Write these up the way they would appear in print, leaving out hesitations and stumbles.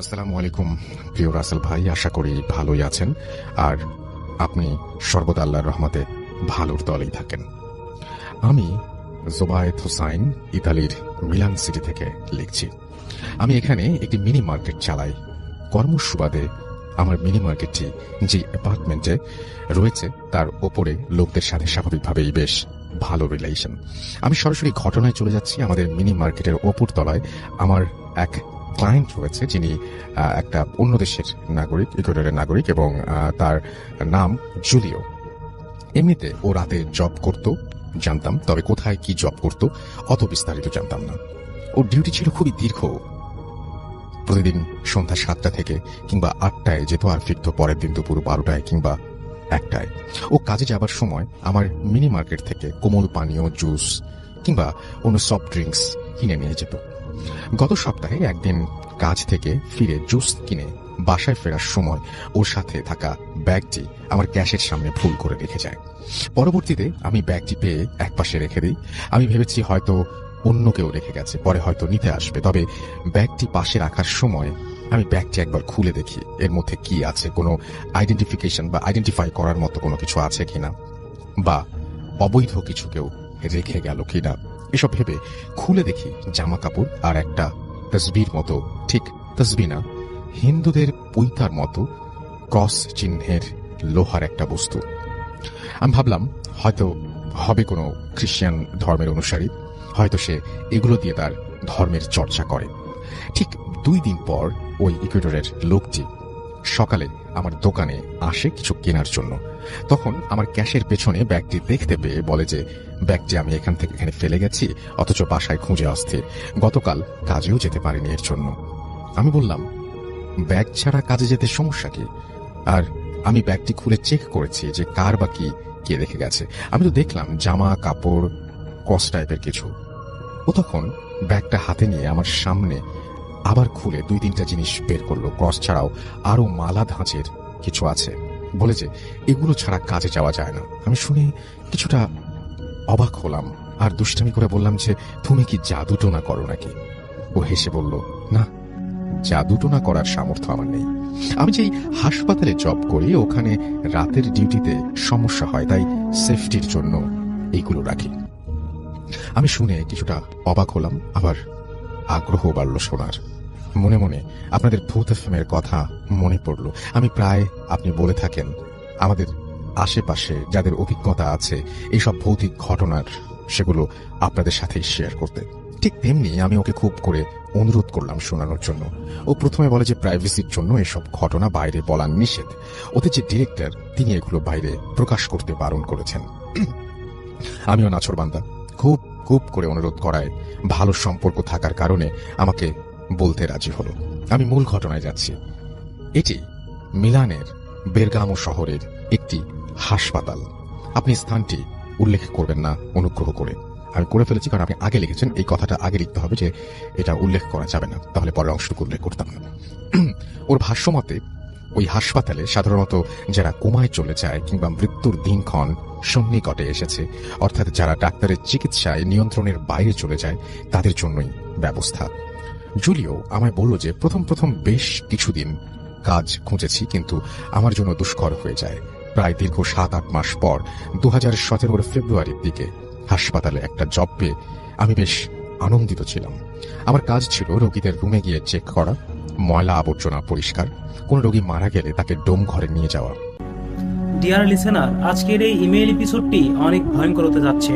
আসসালামু আলাইকুম প্রিয় রাসেল ভাই, আশা করি ভালোই আছেন আর আপনি সর্বদা আল্লাহর রহমতে ভালোর দলেই থাকেন। আমি জোবায়েদ হোসাইন ইতালির মিলান সিটি থেকে লিখছি। আমি এখানে একটি মিনি মার্কেট চালাই। কর্মসুবাদে আমার মিনি মার্কেটটি যে অ্যাপার্টমেন্টে রয়েছে তার ওপরে লোকদের সাথে স্বাভাবিকভাবেই বেশ ভালো রিলেশন। আমি সরাসরি ঘটনায় চলে যাচ্ছি। আমাদের মিনি মার্কেটের ওপর তলায় আমার এক ক্লায়েন্ট রয়েছে, যিনি একটা অন্য দেশের নাগরিক, ইকুয়েডরের নাগরিক, এবং তার নাম জুলিও। এমনিতে ও রাতে জব করত জানতাম, তবে কোথায় কি জব করত অত বিস্তারিত জানতাম না। ওর ডিউটি ছিল খুবই দীর্ঘ, প্রতিদিন সন্ধ্যা 7টা থেকে কিংবা 8টায় যেত আর ফিরত পরের দিন দুপুর 12টায় কিংবা 1টায়। ও কাজে যাবার সময় আমার মিনি মার্কেট থেকে কোমল পানীয়, জুস কিংবা অন্য সফট ড্রিঙ্কস কিনে নিয়ে যেত। গত সপ্তাহে একদিন কাজ থেকে ফিরে জুস কিনে বাসায় ফেরার সময় ওর সাথে থাকা ব্যাগটি আমার গ্যাসের সামনে ভুল করে রেখে যায়। পরবর্তীতে আমি ব্যাগটি পেয়ে একপাশে রেখে দিই। আমি ভেবেছি হয়তো অন্য কেউ রেখে গেছে, পরে হয়তো নিতে আসবে। তবে ব্যাগটি পাশে রাখার সময় আমি ব্যাগটি একবার খুলে দেখি এর মধ্যে কি আছে, কোনো আইডেন্টিফিকেশন বা আইডেন্টিফাই করার মতো কোনো কিছু আছে কিনা, বা অবৈধ কিছু কেউ রেখে গেল কিনা। এসব ভেবে খুলে দেখি জামা কাপড় আর একটা তসবির মতো, ঠিক তসবি না, হিন্দুদের পৈতার মতো ক্রস চিহ্নের লোহার একটা বস্তু। আমি ভাবলাম হয়তো হবে কোনো খ্রিস্টান ধর্মের অনুসারী, হয়তো সে এগুলো দিয়ে তার ধর্মের চর্চা করে। ঠিক 2 দিন পর ওই ইকুয়েডরের লোকটি সকালে আমার দোকানে আসে কিছু কেনার জন্য। তখন আমার ক্যাশের পেছনে ব্যাগটি দেখতে পেয়ে বলে যে ব্যাগটি আমি এখান থেকে এখানে ফেলে গেছি, অথচ বাসায় খুঁজে অস্থির, গতকাল কাজেও যেতে পারিনি এর জন্য। আমি বললাম, ব্যাগ ছাড়া কাজে যেতে সমস্যা কি? আর আমি ব্যাগটি খুলে চেক করেছি যে কার বা কি কে রেখে গেছে। আমি তো দেখলাম জামা কাপড়, ক্রস টাইপের কিছু। ও তখন ব্যাগটা হাতে নিয়ে আমার সামনে আবার খুলে 2-3টা জিনিস বের করলো। ক্রস ছাড়াও আরো মালা ধাঁচের কিছু আছে, বলে যে এগুলো ছাড়া কাজে যাওয়া যায় না। আমি শুনে কিছুটা অবাক হলাম আর দুষ্টামি করে বললাম যে তুমি কি জাদুটোনা করো নাকি? ও হেসে বলল, না, জাদুটোনা করার সামর্থ্য আমার নেই। আমি যেই হাসপাতালে জব করি ওখানে রাতের ডিউটিতে সমস্যা হয়, তাই সেফটির জন্য এইগুলো রাখি। আমি শুনে কিছুটা অবাক হলাম, আবার আগ্রহ বাড়ল শোনার। মনে মনে আপনাদের ভূত এফএমের কথা মনে পড়ল। আমি প্রায়, আপনি বলে থাকেন আমাদের আশেপাশে যাদের অভিজ্ঞতা আছে এইসব ভৌতিক ঘটনার, সেগুলো আপনাদের সাথেই শেয়ার করতে। ঠিক তেমনি আমি ওকে খুব করে অনুরোধ করলাম শোনানোর জন্য। ও প্রথমে বলে যে প্রাইভেসির জন্য এসব ঘটনা বাইরে বলা নিষেধ। ওদের যে ডিরেক্টর তিনি এগুলো বাইরে প্রকাশ করতে বারণ করেছেন। আমিও নাছোড়বান্দা, খুব খুব করে অনুরোধ করায় ভালো সম্পর্ক থাকার কারণে আমাকে বলতে রাজি হলো। আমি মূল ঘটনায় যাচ্ছি। এটি মিলানের বেরগামো শহরের একটি হাসপাতাল। আপনি স্থানটি উল্লেখ করবেন না অনুগ্রহ করে। আমি করে ফেলেছি কারণ আপনি আগে লিখেছেন, এই কথাটা আগে লিখতে হবে যে এটা উল্লেখ করা যাবে না, তাহলে পরের অংশটুকু উল্লেখ করতাম না। ওর ভাষ্যমতে ওই হাসপাতালে সাধারণত যারা কোমায় চলে যায় কিংবা মৃত্যুর দিনক্ষণ সন্নিকটে এসেছে, অর্থাৎ যারা ডাক্তারের চিকিৎসায় নিয়ন্ত্রণের বাইরে চলে যায়, তাদের জন্যই ব্যবস্থা। জুলিও আমায় বলল যে প্রথম বেশ কিছুদিন কাজ খুঁজেছি, কিন্তু আমার জন্য দুষ্কর হয়ে যায়। প্রায় দীর্ঘ 7-8 মাস পর 2017 ফেব্রুয়ারির দিকে হাসপাতালে একটা জব পেয়ে আমি বেশ আনন্দিত ছিলাম। আমার কাজ ছিল রোগীদের রুমে গিয়ে চেক করা, ময়লা আবর্জনা পরিষ্কার, কোন রোগী মারা গেলে তাকে ডোম ঘরে নিয়ে যাওয়া। ডিয়ার লিসেনার, আজকের এই ইমেইল এপিসোডটি অনেক ভয়ঙ্কর হতে যাচ্ছে।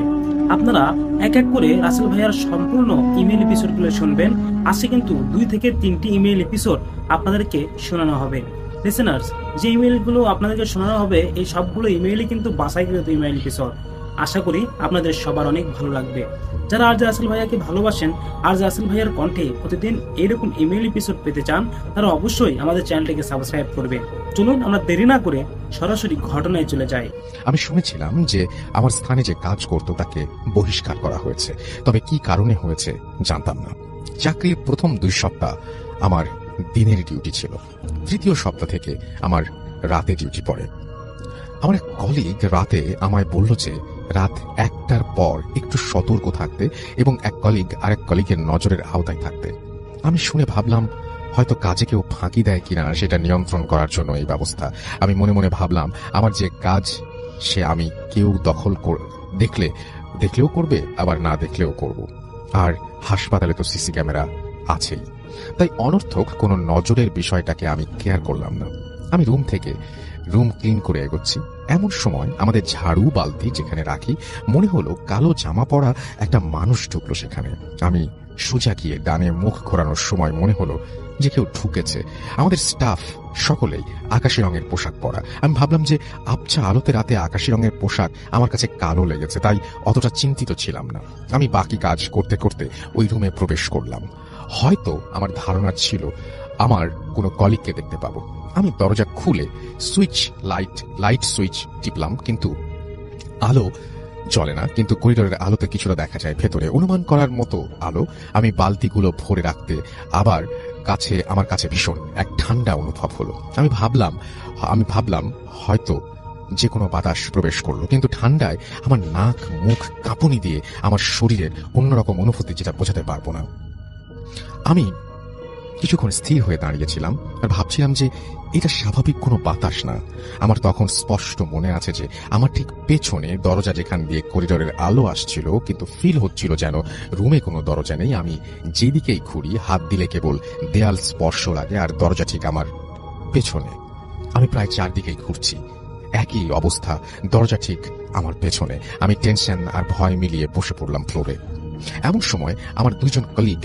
আপনারা এক এক করে রাসেল ভাইয়ার সম্পূর্ণ ইমেইল এপিসোডগুলো শুনবেন। আজকে কিন্তু 2 থেকে 3টি ইমেইল এপিসোড আপনাদেরকে শোনানো হবে। লিসেনার্স, যে ইমেইলগুলো আপনাদেরকে শোনানো হবে এই সবগুলো ইমেইলই কিন্তু বাছাইকৃত ইমেইল এপিসোড। আশা করি আপনাদের সবার অনেক ভালো লাগবে। যারা আরজে রাসেল ভাইয়াকে ভালোবাসেন, আরজে রাসেল ভাইয়ার কণ্ঠে প্রতিদিন এইরকম ইমেইল এপিসোড পেতে চান, তারা অবশ্যই আমাদের চ্যানেলটিকে সাবস্ক্রাইব করবে। চলুন আমরা দেরি না করে সরাসরি ঘটনায় চলে যাই। আমি শুনেছিলাম যে আমার স্থানে যে কাজ করত তাকে বহিষ্কার করা হয়েছে, তবে কি কারণে হয়েছে জানতাম না। চাকরির প্রথম 2 সপ্তাহ আমার দিনের ডিউটি ছিল, 3য় সপ্তাহ থেকে আমার রাতে ডিউটি পড়ে। আমার এক কলিগ রাতে আমায় বলল যে রাত 1টার পর একটু সতর্ক থাকতে এবং এক কলিগ আরেক কলিগের নজরের আওতায় থাকতে। আমি শুনে ভাবলাম হয়তো কাজে কেউ ফাঁকি দেয় কিনা সেটা নিয়ন্ত্রণ করার জন্য এই ব্যবস্থা। আমি মনে মনে ভাবলাম, আমার যে কাজ সে আমি কেউ দেখলেও করবে, আবার না দেখলেও করব। আর হাসপাতালে তো সিসি ক্যামেরা আছেই, তাই অনর্থক কোনো নজরের বিষয়টাকে আমি কেয়ার করলাম না। আমি রুম ক্লিন করে এগোচ্ছি। এমন সময় আমাদের ঝাড়ু বালতি যেখানে রাখি, মনে হলো কালো জামা পরা একটা মানুষ ঢুকলো সেখানে। আমি সোজা গিয়ে ডানে মুখ ঘোরানোর সময় মনে হলো যে কেউ ঢুকেছে। আমাদের স্টাফ সকলেই আকাশি রঙের পোশাক পরা। আমি ভাবলাম যে আবছা আলোতে রাতে আকাশি রঙের পোশাক আমার কাছে কালো লেগেছে, তাই অতটা চিন্তিত ছিলাম না। আমি বাকি কাজ করতে করতে ওই রুমে প্রবেশ করলাম। হয়তো আমার ধারণা ছিল আমার কোনো কলিগকে দেখতে পাবো। আমি দরজা খুলে লাইট সুইচ টিপলাম, কিন্তু আলো জ্বলে না। কিন্তু করিডোরের আলোতে কিছুটা দেখা যায় ভেতরে, অনুমান করার মতো আলো। আমি বালতিগুলো ভরে রাখতে আমার কাছে ভীষণ এক ঠান্ডা অনুভব হলো। আমি ভাবলাম হয়তো যে কোনো বাতাস প্রবেশ করলো, কিন্তু ঠান্ডায় আমার নাক মুখ কাঁপুনি দিয়ে আমার শরীরের অন্যরকম অনুভূতি, যেটা বোঝাতে পারবো না। আমি কিছুক্ষণ স্থির হয়ে দাঁড়িয়েছিলাম আর ভাবছিলাম যে এটা স্বাভাবিক কোনো বাতাস না। আমার তখন স্পষ্ট মনে আছে যে আমার ঠিক পেছনে দরজা, যেখান দিয়ে করিডোরের আলো আসছিল, কিন্তু ফিল হচ্ছিল যেন রুমে কোনো দরজা নেই। আমি যেদিকেই ঘুরি, হাত দিলে কেবল দেয়াল স্পর্শ লাগে, আর দরজা ঠিক আমার পেছনে। আমি প্রায় চারদিকেই ঘুরছি, একই অবস্থা, দরজা ঠিক আমার পেছনে। আমি টেনশন আর ভয় মিলিয়ে বসে পড়লাম ফ্লোরে। এমন সময় আমার দুইজন কলিগ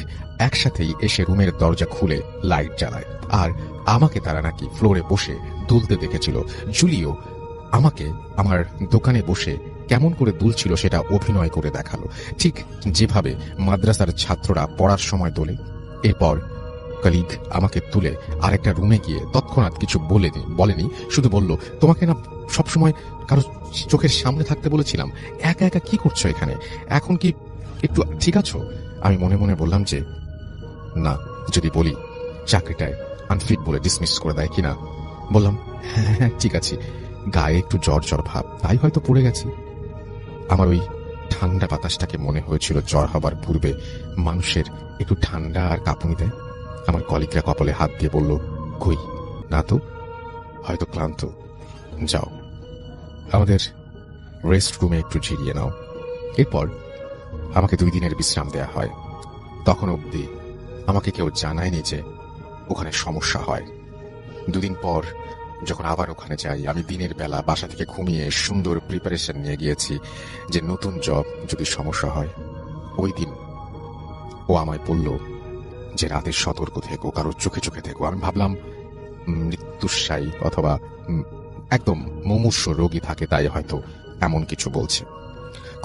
একসাথেই এসে রুমের দরজা খুলে লাইট জ্বালায়, আর আমাকে তারা নাকি ফ্লোরে বসে দুলতে দেখেছিল। জুলিও আমাকে আমার দোকানে বসে কেমন করে দুলছিল সেটা অভিনয় করে দেখালো, ঠিক যেভাবে মাদ্রাসার ছাত্ররা পড়ার সময় তোলে। এরপর কলিগ আমাকে তুলে আরেকটা রুমে গিয়ে তৎক্ষণাৎ কিছু বলেনি, শুধু বলল, তোমাকে না সবসময় কারো চোখের সামনে থাকতে বলেছিলাম, একা একা কি করছো এখানে? এখন কি একটু ঠিক আছো? আমি মনে মনে বললাম যে না, যদি বলি চাকরিটায় আনফিট বলে ডিসমিস করে দেয় কিনা। বললাম, হ্যাঁ ঠিক আছে, গায়ে একটু জ্বর ভাব, তাই হয়তো পড়ে গেছি। আমার ওই ঠান্ডা বাতাসটাকে মনে হয়েছিল জ্বর হবার পূর্বে মানুষের একটু ঠান্ডা আর কাঁপুনি দেয়। আমার কলিগরা কপালে হাত দিয়ে বলল, কই না তো, হয়তো ক্লান্ত, যাও আমাদের রেস্ট রুমে একটু জিরিয়ে নাও। এরপর আমাকে 2 দিনের বিশ্রাম দেয়া হয়। তখন অবধি আমাকে কেউ জানায়নি যে ওখানে সমস্যা হয়। 2 দিন পর যখন আবার ওখানে যাই, আমি দিনের বেলা বাসা থেকে ঘুমিয়ে সুন্দর প্রিপারেশন নিয়ে গিয়েছি যে নতুন জব যদি সমস্যা হয়। ওই দিন ও আমায় বলল যে রাতে সতর্ক থেকো, কারো চোখে চোখে থেকো। আমি ভাবলাম মৃত্যুশায়ী অথবা একদম মুমূর্ষ রোগী থাকে, তাই হয়তো এমন কিছু বলছে।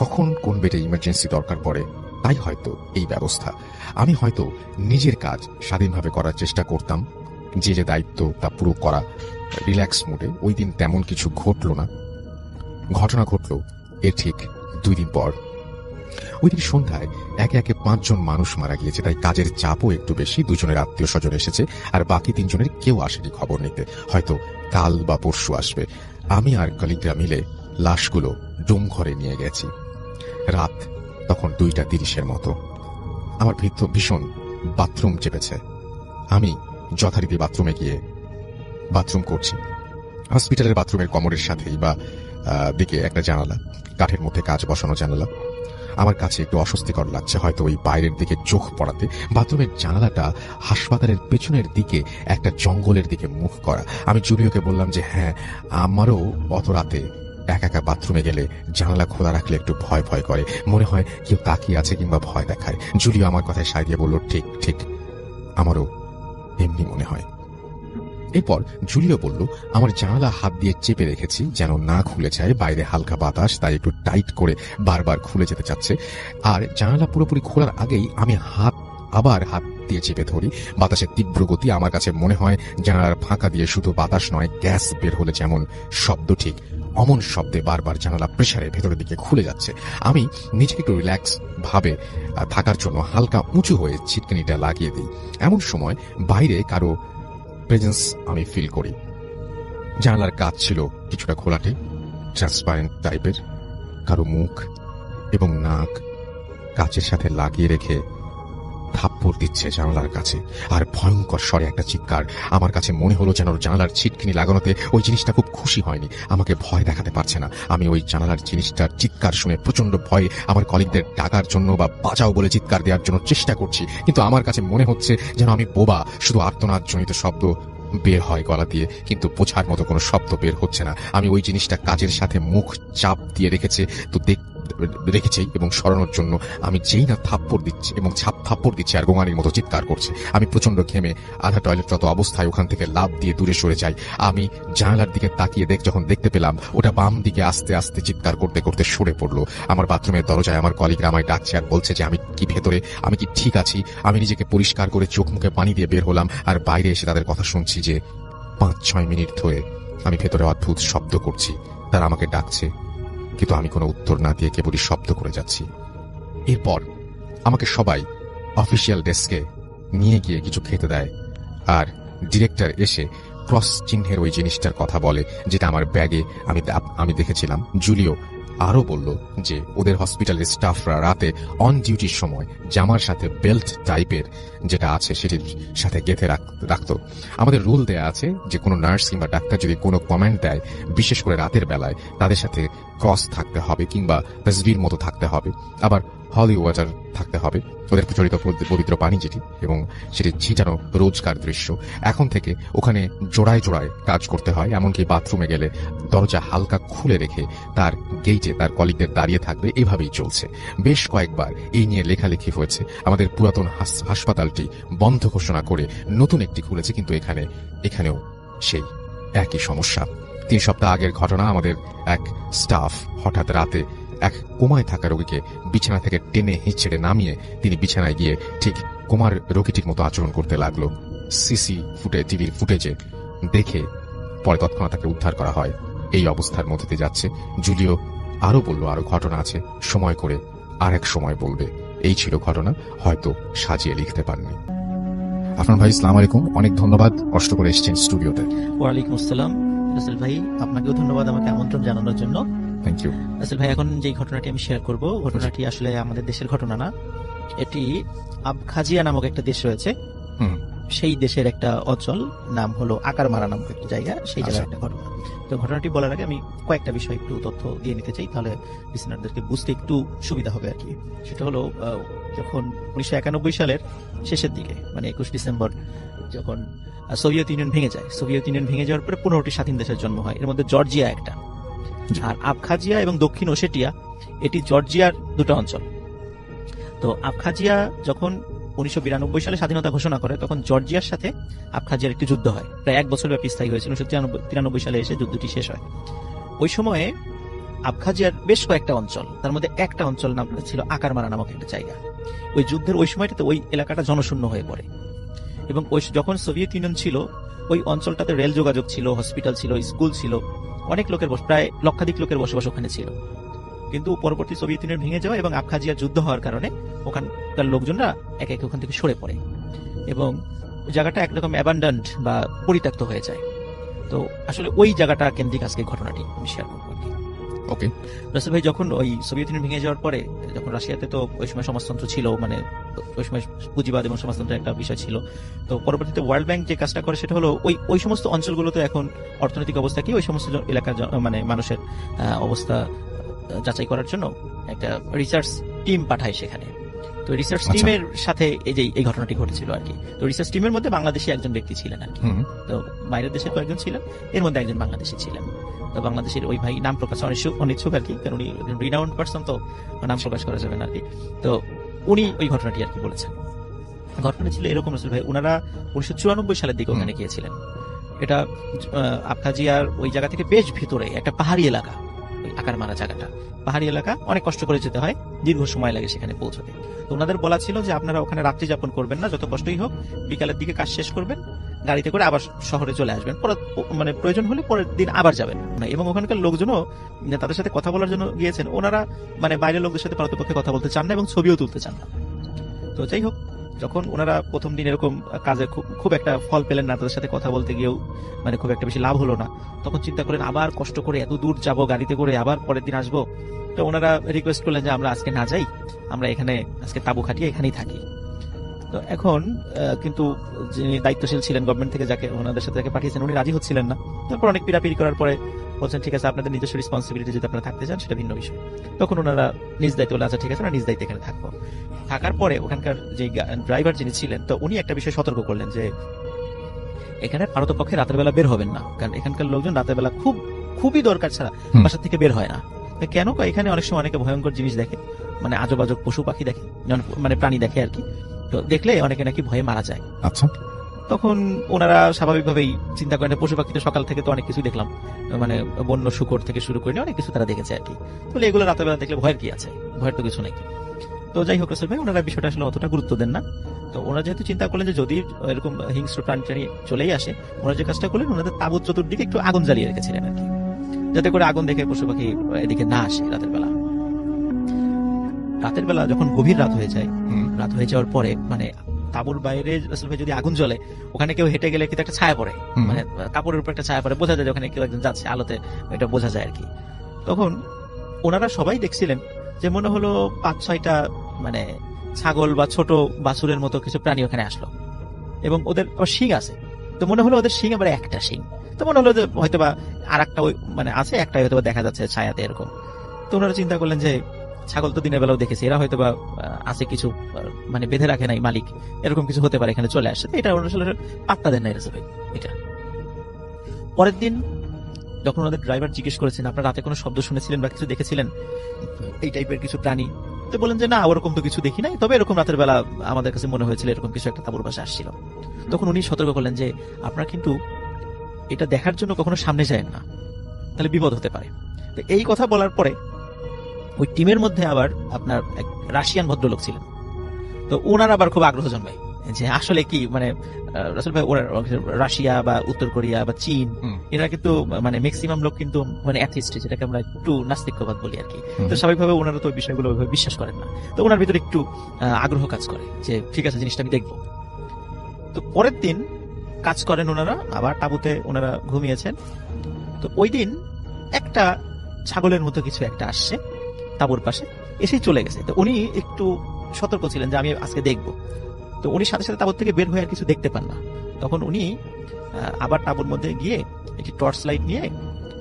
কখন কোন বেডে ইমার্জেন্সি দরকার পড়ে, তাই হয়তো এই ব্যবস্থা। আমি হয়তো নিজের কাজ স্বাধীনভাবে করার চেষ্টা করতাম, যে দায়িত্ব তা পুরো করা রিল্যাক্স মুডে। ওই দিন তেমন কিছু ঘটনা ঘটল এর ঠিক 2 দিন পর। ওই দিন সন্ধ্যায় একে একে 5 জন মানুষ মারা গিয়েছে, তাই কাজের চাপও একটু বেশি। 2 জনের আত্মীয় স্বজন এসেছে, আর বাকি 3 জনের কেউ আসেনি খবর নিতে, হয়তো কাল বা পরশু আসবে। আমি আর কলিগরা মিলে লাশগুলো ডোম ঘরে নিয়ে গেছি। রাত তখন 2:30 মতো। আমার ভীষণ বাথরুম চেপেছে। আমি যথারীতি বাথরুমে গিয়ে বাথরুম করছি। হসপিটালের বাথরুমের কমরের সাথেই বা দিকে একটা জানালা, কাঠের মধ্যে কাঁচ বসানো জানালা। আমার কাছে একটু অস্বস্তিকর লাগছে, হয়তো ওই বাইরের দিকে চোখ পড়াতে। বাথরুমের জানালাটা হাসপাতালের পেছনের দিকে একটা জঙ্গলের দিকে মুখ করা। আমি জুলিওকে বললাম যে হ্যাঁ, আমারও অত রাতে একা একা বাথরুমে গেলে জানালা খোলা রাখলে একটু ভয় ভয় করে, মনে হয় কেউ তাকিয়ে আছে কিংবা ভয় দেখায়। জুলিও আমার কথায় সায় দিয়ে বলল, ঠিক ঠিক, আমারও এমনি মনে হয়। এরপর জুলিও বলল, আমার জানালা হাত দিয়ে চেপে রেখেছি যেন না খুলে যায়, বাইরে হালকা বাতাস, তাই একটু টাইট করে বারবার খুলে যেতে চাচ্ছে। আর জানালা পুরোপুরি খোলার আগেই আমি আবার হাত দিয়ে চেপে ধরি। বাতাসের তীব্র গতি, আমার কাছে মনে হয় জানালার ফাঁকা দিয়ে শুধু বাতাস নয়, গ্যাস বের হলে যেমন শব্দ, ঠিক অমন শব্দে বারবার জানালা প্রেসারে ভেতরের দিকে খুলে যাচ্ছে। আমি নিজেকে একটু রিল্যাক্স ভাবে থাকার জন্য হালকা উঁচু হয়ে ছিটকিনিটা লাগিয়ে দিই। এমন সময় বাইরে কারো প্রেজেন্স আমি ফিল করি। জানালার কাঁচ ছিল কিছুটা খোলাটে, ট্রান্সপারেন্ট টাইপের। কারো মুখ এবং নাক কাচের সাথে লাগিয়ে রেখে থাপ্পড় দিচ্ছে জানালার কাছে, আর ভয়ঙ্কর স্বরে একটা চিৎকার। আমার কাছে মনে হলো যেন জানালার ছিটকিনি লাগানোতে ওই জিনিসটা খুব খুশি হয়নি, আমাকে ভয় দেখাতে পারছে না। আমি ওই জানালার জিনিসটার চিৎকার শুনে প্রচন্ড ভয়ে আমার কলিগদের ডাকার জন্য বা বাঁচাও বলে চিৎকার দেওয়ার জন্য চেষ্টা করছি, কিন্তু আমার কাছে মনে হচ্ছে যেন আমি বোবা, শুধু আর্তনাদ জনিত শব্দ বের হয় গলা দিয়ে, কিন্তু বোঝার মতো কোনো শব্দ বের হচ্ছে না। আমি ওই জিনিসটা কাজের সাথে মুখ চাপ দিয়ে রেখেছি এবং সরানোর জন্য আমি যেই না থাপ্পড় দিচ্ছি এবং থাপ্পড় দিচ্ছে আর গোঙানির মতো চিৎকার করছে। আমি প্রচন্ড ঘেমে আধা টয়লেটরত অবস্থায় ওখান থেকে লাফ দিয়ে দূরে সরে যাই। আমি জানালার দিকে তাকিয়ে যখন দেখতে পেলাম ওটা বাম দিকে আস্তে আস্তে চিৎকার করতে করতে সরে পড়লো। আমার বাথরুমের দরজায় আমার কলিগরা আমায় ডাকছে আর বলছে যে আমি কি ভেতরে, আমি কি ঠিক আছি। আমি নিজেকে পরিষ্কার করে চোখ মুখে পানি দিয়ে বের হলাম, আর বাইরে এসে তাদের কথা শুনছি যে 5-6 মিনিট ধরে আমি ভেতরে অদ্ভুত শব্দ করছি, তারা আমাকে ডাকছে, কিন্তু আমি কোনো উত্তর না দিয়ে কেবলই শব্দ করে যাচ্ছি। এরপর আমাকে সবাই অফিসিয়াল ডেস্কে নিয়ে গিয়ে কিছু খেতে দেয়, আর ডিরেক্টর এসে ক্রস চিহ্নের ওই জিনিসটার কথা বলে যেটা আমার ব্যাগে আমি দেখেছিলাম। জুলিও আরো বলল যে ওদের হসপিটালের স্টাফরা রাতে অন ডিউটির সময় জামার সাথে বেল্ট টাইপের যেটা আছে সেটির সাথে গেঁথে রাখতো। আমাদের রুল দেয়া আছে যে কোনো নার্স কিংবা ডাক্তার যদি কোনো কমেন্ট দেয়, বিশেষ করে রাতের বেলায়, তাদের সাথে ক্রস থাকতে হবে কিংবা তসবির মতো থাকতে হবে, আবার হলি ওয়াটার থাকতে হবে, ওদের প্রচলিত পবিত্র পানি যেটি, এবং সেটি ছিটানো রোজকার দৃশ্য। এখন থেকে ওখানে জোড়ায় জোড়ায় কাজ করতে হয়, এমনকি বাথরুমে গেলে দরজা হালকা খুলে রেখে তার গেইটে তার কলিগদের দাঁড়িয়ে থাকবে। এভাবেই চলছে। বেশ কয়েকবার এই নিয়ে লেখালেখি হয়েছে। আমাদের পুরাতন হাসপাতালটি বন্ধ ঘোষণা করে নতুন একটি খুলেছে, কিন্তু এখানেও সেই একই সমস্যা। 3 সপ্তাহ আগের ঘটনা, আমাদের এক স্টাফ হঠাৎ রাতে এক কোমায় থাকা রোগীকে বিছানা থেকে টেনে হিঁচড়ে নামিয়ে তিনি বিছানায় গিয়ে ঠিক কোমার রোগীটির মতো আচরণ করতে লাগলো। টিভির ফুটেজে দেখে পরে তৎক্ষণাৎ তাকে উদ্ধার করা হয়। এই অবস্থার মধ্যে দিয়ে যাচ্ছে। জুলিও আরো বলল আরো ঘটনা আছে, সময় করে আর এক সময় বলবে। এই ছিল ঘটনা, হয়তো সাজিয়ে লিখতে পারেননি। আপনার ভাই আসসালামু আলাইকুম, অনেক ধন্যবাদ, কষ্ট করে এসেছেন স্টুডিওতে। ওয়ালাইকুম আসসালাম রাসেল ভাই, আপনাকেও ধন্যবাদ আমাকে আমন্ত্রণ জানানোর জন্য। থ্যাংক ইউ রাসেল ভাই, এখন যে ঘটনাটি আমি শেয়ার করব, ঘটনাটি আসলে আমাদের দেশের ঘটনা না, এটি আবখাজিয়া নামক একটা দেশ রয়েছে, সেই দেশের একটা অঞ্চল, নাম হলো আকারমারা নামক একটা জায়গা, সেই জায়গার একটা ঘটনা। তো ঘটনাটি বলার আগে আমি কয়েকটা বিষয় একটু তথ্য দিয়ে নিতে চাই, তাহলে লিসেনারদেরকে বুঝতে একটু সুবিধা হবে আর কি। সেটা হলো যখন 1991 সালের শেষের দিকে, মানে 21 ডিসেম্বর, যখন সোভিয়েত ইউনিয়ন ভেঙে যায়, সোভিয়েত ইউনিয়ন ভেঙে যাওয়ার পরে 15টি স্বাধীন দেশের জন্ম হয়। এর মধ্যে জর্জিয়া একটা, আর আবখাজিয়া এবং দক্ষিণ ওসেটিয়া, এটি জর্জিয়ার দুটো অঞ্চল। তো আবখাজিয়া যখন 1992 সালে স্বাধীনতা ঘোষণা করে, তখন জর্জিয়ার সাথে আবখাজিয়ার একটি যুদ্ধ হয়, প্রায় 1 বছর ব্যাপী স্থায়ী হয়েছিল। 1993 সালে এসে যুদ্ধটি শেষ হয়। ওই সময়ে আবখাজিয়ার বেশ কয়েকটা অঞ্চল, তার মধ্যে একটা অঞ্চল নাম ছিল আকারমারা নামক একটা জায়গা। ওই যুদ্ধের ওই সময়টাতে ওই এলাকাটা জনশূন্য হয়ে পড়ে, এবং যখন সোভিয়েত ইউনিয়ন ছিল, ওই অঞ্চলটাতে রেল যোগাযোগ ছিল, হসপিটাল ছিল, স্কুল ছিল, অনেক লোকের প্রায় লক্ষাধিক লোকের বসবাস ওখানে ছিল। কিন্তু পরবর্তী সোভিয়েত ইউনিয়ন ভেঙে যাওয়া এবং আবখাজিয়ার যুদ্ধ হওয়ার কারণে ওখানকার লোকজনরা একে একে ওখান থেকে সরে পড়ে, এবং ওই জায়গাটা একরকম অ্যাবান্ডান্ট বা পরিত্যক্ত হয়ে যায়। তো আসলে ওই জায়গাটা কেন্দ্রিক আজকে ঘটনাটি আমি শেয়ার করবো। ওকে রাসেল ভাই, যখন ওই সোভিয়েত ইউনিয়ন ভেঙে যাওয়ার পরে, যখন রাশিয়াতে তো ওই সময় সমাজতন্ত্র ছিল, মানে ওই সময় পুঁজিবাদ এবং সমাজতন্ত্রের একটা বিষয় ছিল, তো পরবর্তীতে ওয়ার্ল্ড ব্যাংক যে কাজটা করে সেটা হলো ওই সমস্ত অঞ্চলগুলোতে এখন অর্থনৈতিক অবস্থা কি, ওই সমস্ত এলাকার মানে মানুষের অবস্থা যাচাই করার জন্য একটা রিসার্চ টিম পাঠায় সেখানে। তো রিসার্চ টিমের সাথে এই ঘটনাটি ঘটেছিল আর কি। তো রিসার্চ টিমের মধ্যে বাংলাদেশি একজন ব্যক্তি ছিলেন আর কি। তো বাইরের দেশের কয়েকজন ছিলেন, এর মধ্যে একজন বাংলাদেশি ছিলেন। তো বাংলাদেশের ওই ভাই নাম প্রকাশ অনিচ্ছুক আর কি, কারণ উনি রিনাউন্ড পারসন, তো নাম প্রকাশ করা যাবে না আর কি। তো উনি ওই ঘটনাটি আর কি বলেছেন। ঘটনা ছিল এরকম, রাসেল ভাই, ওনারা 1994 সালের দিকে ওখানে গিয়েছিলেন। এটা আবখাজিয়ার ওই জায়গা থেকে বেশ ভিতরে একটা পাহাড়ি এলাকা, ওই আকারমারা জায়গাটা পাহাড়ি এলাকা, অনেক কষ্ট করে যেতে হয়, দীর্ঘ সময় লাগে সেখানে পৌঁছতে। তো ওনাদের বলা ছিল যে আপনারা ওখানে রাত্রি যাপন করবেন না, যত কষ্টই হোক, বিকালের দিকে কাজ শেষ করবেন, গাড়িতে করে আবার শহরে চলে আসবেন, মানে প্রয়োজন হলে পরের দিন আবার যাবেন। এবং ওখানকার লোকজনও তাদের সাথে কথা বলার জন্য গিয়েছেন, ওনারা মানে বাইরের লোকদের সাথে পারতপক্ষে কথা বলতে চান না এবং ছবিও তুলতে চান না। তো যাই হোক, যখন ওনারা প্রথম দিন এরকম কাজে খুব একটা ফল পেলেন না, তাদের সাথে কথা বলতে গিয়েও মানে খুব একটা বেশি লাভ হলো না, তখন চিন্তা করেন আবার কষ্ট করে এত দূর যাব গাড়িতে করে, আবার পরের দিন আসবো। তো ওনারা রিকোয়েস্ট করলেন যে আমরা আজকে না যাই, আমরা এখানে আজকে তাঁবু খাটিয়ে এখানেই থাকি। তো এখন কিন্তু যিনি দায়িত্বশীল ছিলেন গভর্নমেন্ট থেকে, যাকে ওনাদের সাথে যাকে পাঠিয়েছেন, উনি রাজি হচ্ছিলেন না। তারপর অনেক পিড়াপিড়ি করার পরে বলছেন ঠিক আছে, আপনাদের নিজস্ব রেসপন্সিবিলিটি যদি আপনারা থাকতে চান সেটা ভিন্ন বিষয়। তখন ওনারা নিজ দায়িত্ব বলে আচ্ছা ঠিক আছে, আমরা নিজ দায়িত্বে এখানে থাকবো। থাকার পরে ওখানকার যে ড্রাইভার যিনি ছিলেন, তো উনি একটা বিষয় সতর্ক করলেন যে এখানে পারতপক্ষে রাতের বেলা বের হবেন না, কারণ এখানকার লোকজন রাতের বেলা খুবই দরকার ছাড়া বাসা থেকে বের হয় না। কেন? এখানে অনেক সময় অনেকে ভয়ঙ্কর জিনিস দেখে, মানে আজব আজব পশু পাখি দেখে, মানে প্রাণী দেখে আর কি। তো দেখলে অনেকে নাকি ভয়ে মারা যায়। আচ্ছা, তখন ওনারা স্বাভাবিকভাবেই চিন্তা করেন পশু পাখি তো সকাল থেকে তো অনেক কিছু দেখলাম, মানে বন্য শুকর থেকে শুরু করে অনেক কিছু তারা দেখেছে আর কি। তাহলে এগুলো রাতের বেলা দেখলে ভয়ের কি আছে, ভয়ের তো কিছু নেই। তো যাই হোক রাসেল ভাই, ওনারা বিষয়টা আসলে অতটা গুরুত্ব দেন না। তো ওনারা যেহেতু চিন্তা করলেন যে যদি এরকম হিংস্র প্রাণী চলেই আসে, ওনারা যে কাজটা করলেন, ওনাদের তাঁবুর চতুর্দিকে একটু আগুন জ্বালিয়ে রেখেছিলেন আর কি, যাতে করে আগুন দেখে পশু পাখি এদিকে না আসে রাতের বেলা। রাতের বেলা যখন গভীর রাত হয়ে যায়, রাত হয়ে যাওয়ার পরে মানে তাঁবুর বাইরে রাসেল ভাই যদি আগুন জ্বলে, ওখানে কেউ হেঁটে গেলে কিন্তু একটা ছায়া পড়ে, মানে কাপড়ের উপর একটা ছায়া পড়ে, বোঝা যায় ওখানে কেউ একজন যাচ্ছে, আলোতে এটা বোঝা যায় আর কি। তখন ওনারা সবাই দেখছিলেন যে মনে হলো 5-6টা মানে ছাগল বা ছোট বাছুরের মতো কিছু প্রাণী ওখানে আসলো, এবং ওদের শিং আছে। তো মনে হলো ওদের শিং আবার একটা শিং। তো মনে হলো যে হয়তো বা আর একটা মানে আছে, একটাই হয়তো দেখা যাচ্ছে ছায়াতে এরকম। তো ওনারা চিন্তা করলেন যে ছাগল তো দিনের বেলাও দেখেছে, এরা হয়তো বা আছে কিছু মানে বেঁধে রাখে নাই মালিক, এরকম কিছু হতে পারে, এখানে চলে আসে। এটা ওনারা আসলে পাত্তা দেন নাই রাসেল ভাই। এটা পরের দিন যখন ওনাদের ড্রাইভার জিজ্ঞেস করেছেন আপনারা রাতে কোনো শব্দ শুনেছিলেন বা কিছু দেখেছিলেন এই টাইপের কিছু প্রাণী, তো বলেন যে না, ওরকম তো কিছু দেখি নাই, তবে এরকম রাতের বেলা আমাদের কাছে মনে হয়েছিল এরকম কিছু একটা তাঁবুর পাশে আসছিল। তখন উনি সতর্ক করলেন যে আপনারা কিন্তু এটা দেখার জন্য কখনো সামনে যায় না, তাহলে বিপদ হতে পারে। তো এই কথা বলার পরে ওই টিমের মধ্যে আবার আপনার এক রাশিয়ান ভদ্রলোক ছিলেন। তো ওনার আবার খুব আগ্রহ জন্মায় যে আসলে কি মানে রাসেল ভাই, রাশিয়া বা উত্তর কোরিয়া বা চীন, এরা কিন্তু মানে ম্যাক্সিমাম লোক কিন্তু মানে অ্যাথিস্ট, যেটাকে আমরা একটু নাস্তিকবাদ বলি আর কি। তো স্বাভাবিকভাবে ওনারা তো বিষয়গুলো বিশ্বাস করেন না। তো ওনার ভিতরে একটু আগ্রহ কাজ করে যে ঠিক আছে, জিনিসটা আমি দেখবো। তো পরের দিন কাজ করেন ওনারা, আবার তাঁবুতে ওনারা ঘুমিয়েছেন। তো ওই দিন একটা ছাগলের মতো কিছু একটা আসছে তাঁবুর পাশে, এসেই চলে গেছে। তো উনি একটু সতর্ক ছিলেন যে আমি আজকে দেখবো। তো উনি সাথে সাথে তাঁবুর থেকে বের হয়ে আর কিছু দেখতে পান না। তখন উনি আবার তাঁবুর মধ্যে গিয়ে একটি টর্চ লাইট নিয়ে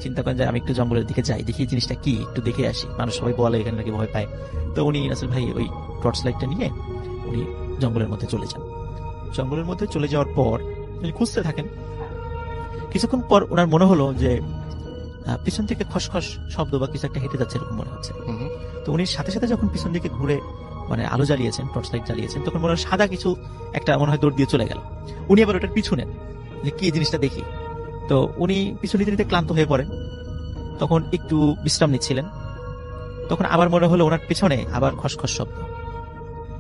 চিন্তা করেন যে আমি একটু জঙ্গলের দিকে যাই, দেখি জিনিসটা কি, একটু দেখে আসি, মানুষ সবাই বলে এখানে নাকি ভয় পায়। তো উনি রাসেল ভাই ওই টর্চ লাইটটা নিয়ে উনি জঙ্গলের মধ্যে চলে যান। জঙ্গলের মধ্যে চলে যাওয়ার পর উনি খুঁজতে থাকেন। কিছুক্ষণ পর ওনার মনে হলো যে পিছন থেকে খসখস শব্দ বা কিছু একটা হেঁটে যাচ্ছে এরকম মনে হচ্ছে। তো উনি সাথে সাথে যখন পিছন দিকে ঘুরে মানে আলো জ্বালিয়েছেন, টর্চ লাইট জ্বালিয়েছেন, তখন মনে হয় সাদা কিছু একটা মনে হয় দৌড় দিয়ে চলে গেল। উনি আবার ওটার পিছু নেন যে কি জিনিসটা দেখি। তো উনি পিছু নিতে নিতে ক্লান্ত হয়ে পড়েন, তখন একটু বিশ্রাম নিচ্ছিলেন। তখন আবার মনে হলো ওনার পিছনে আবার খসখস শব্দ।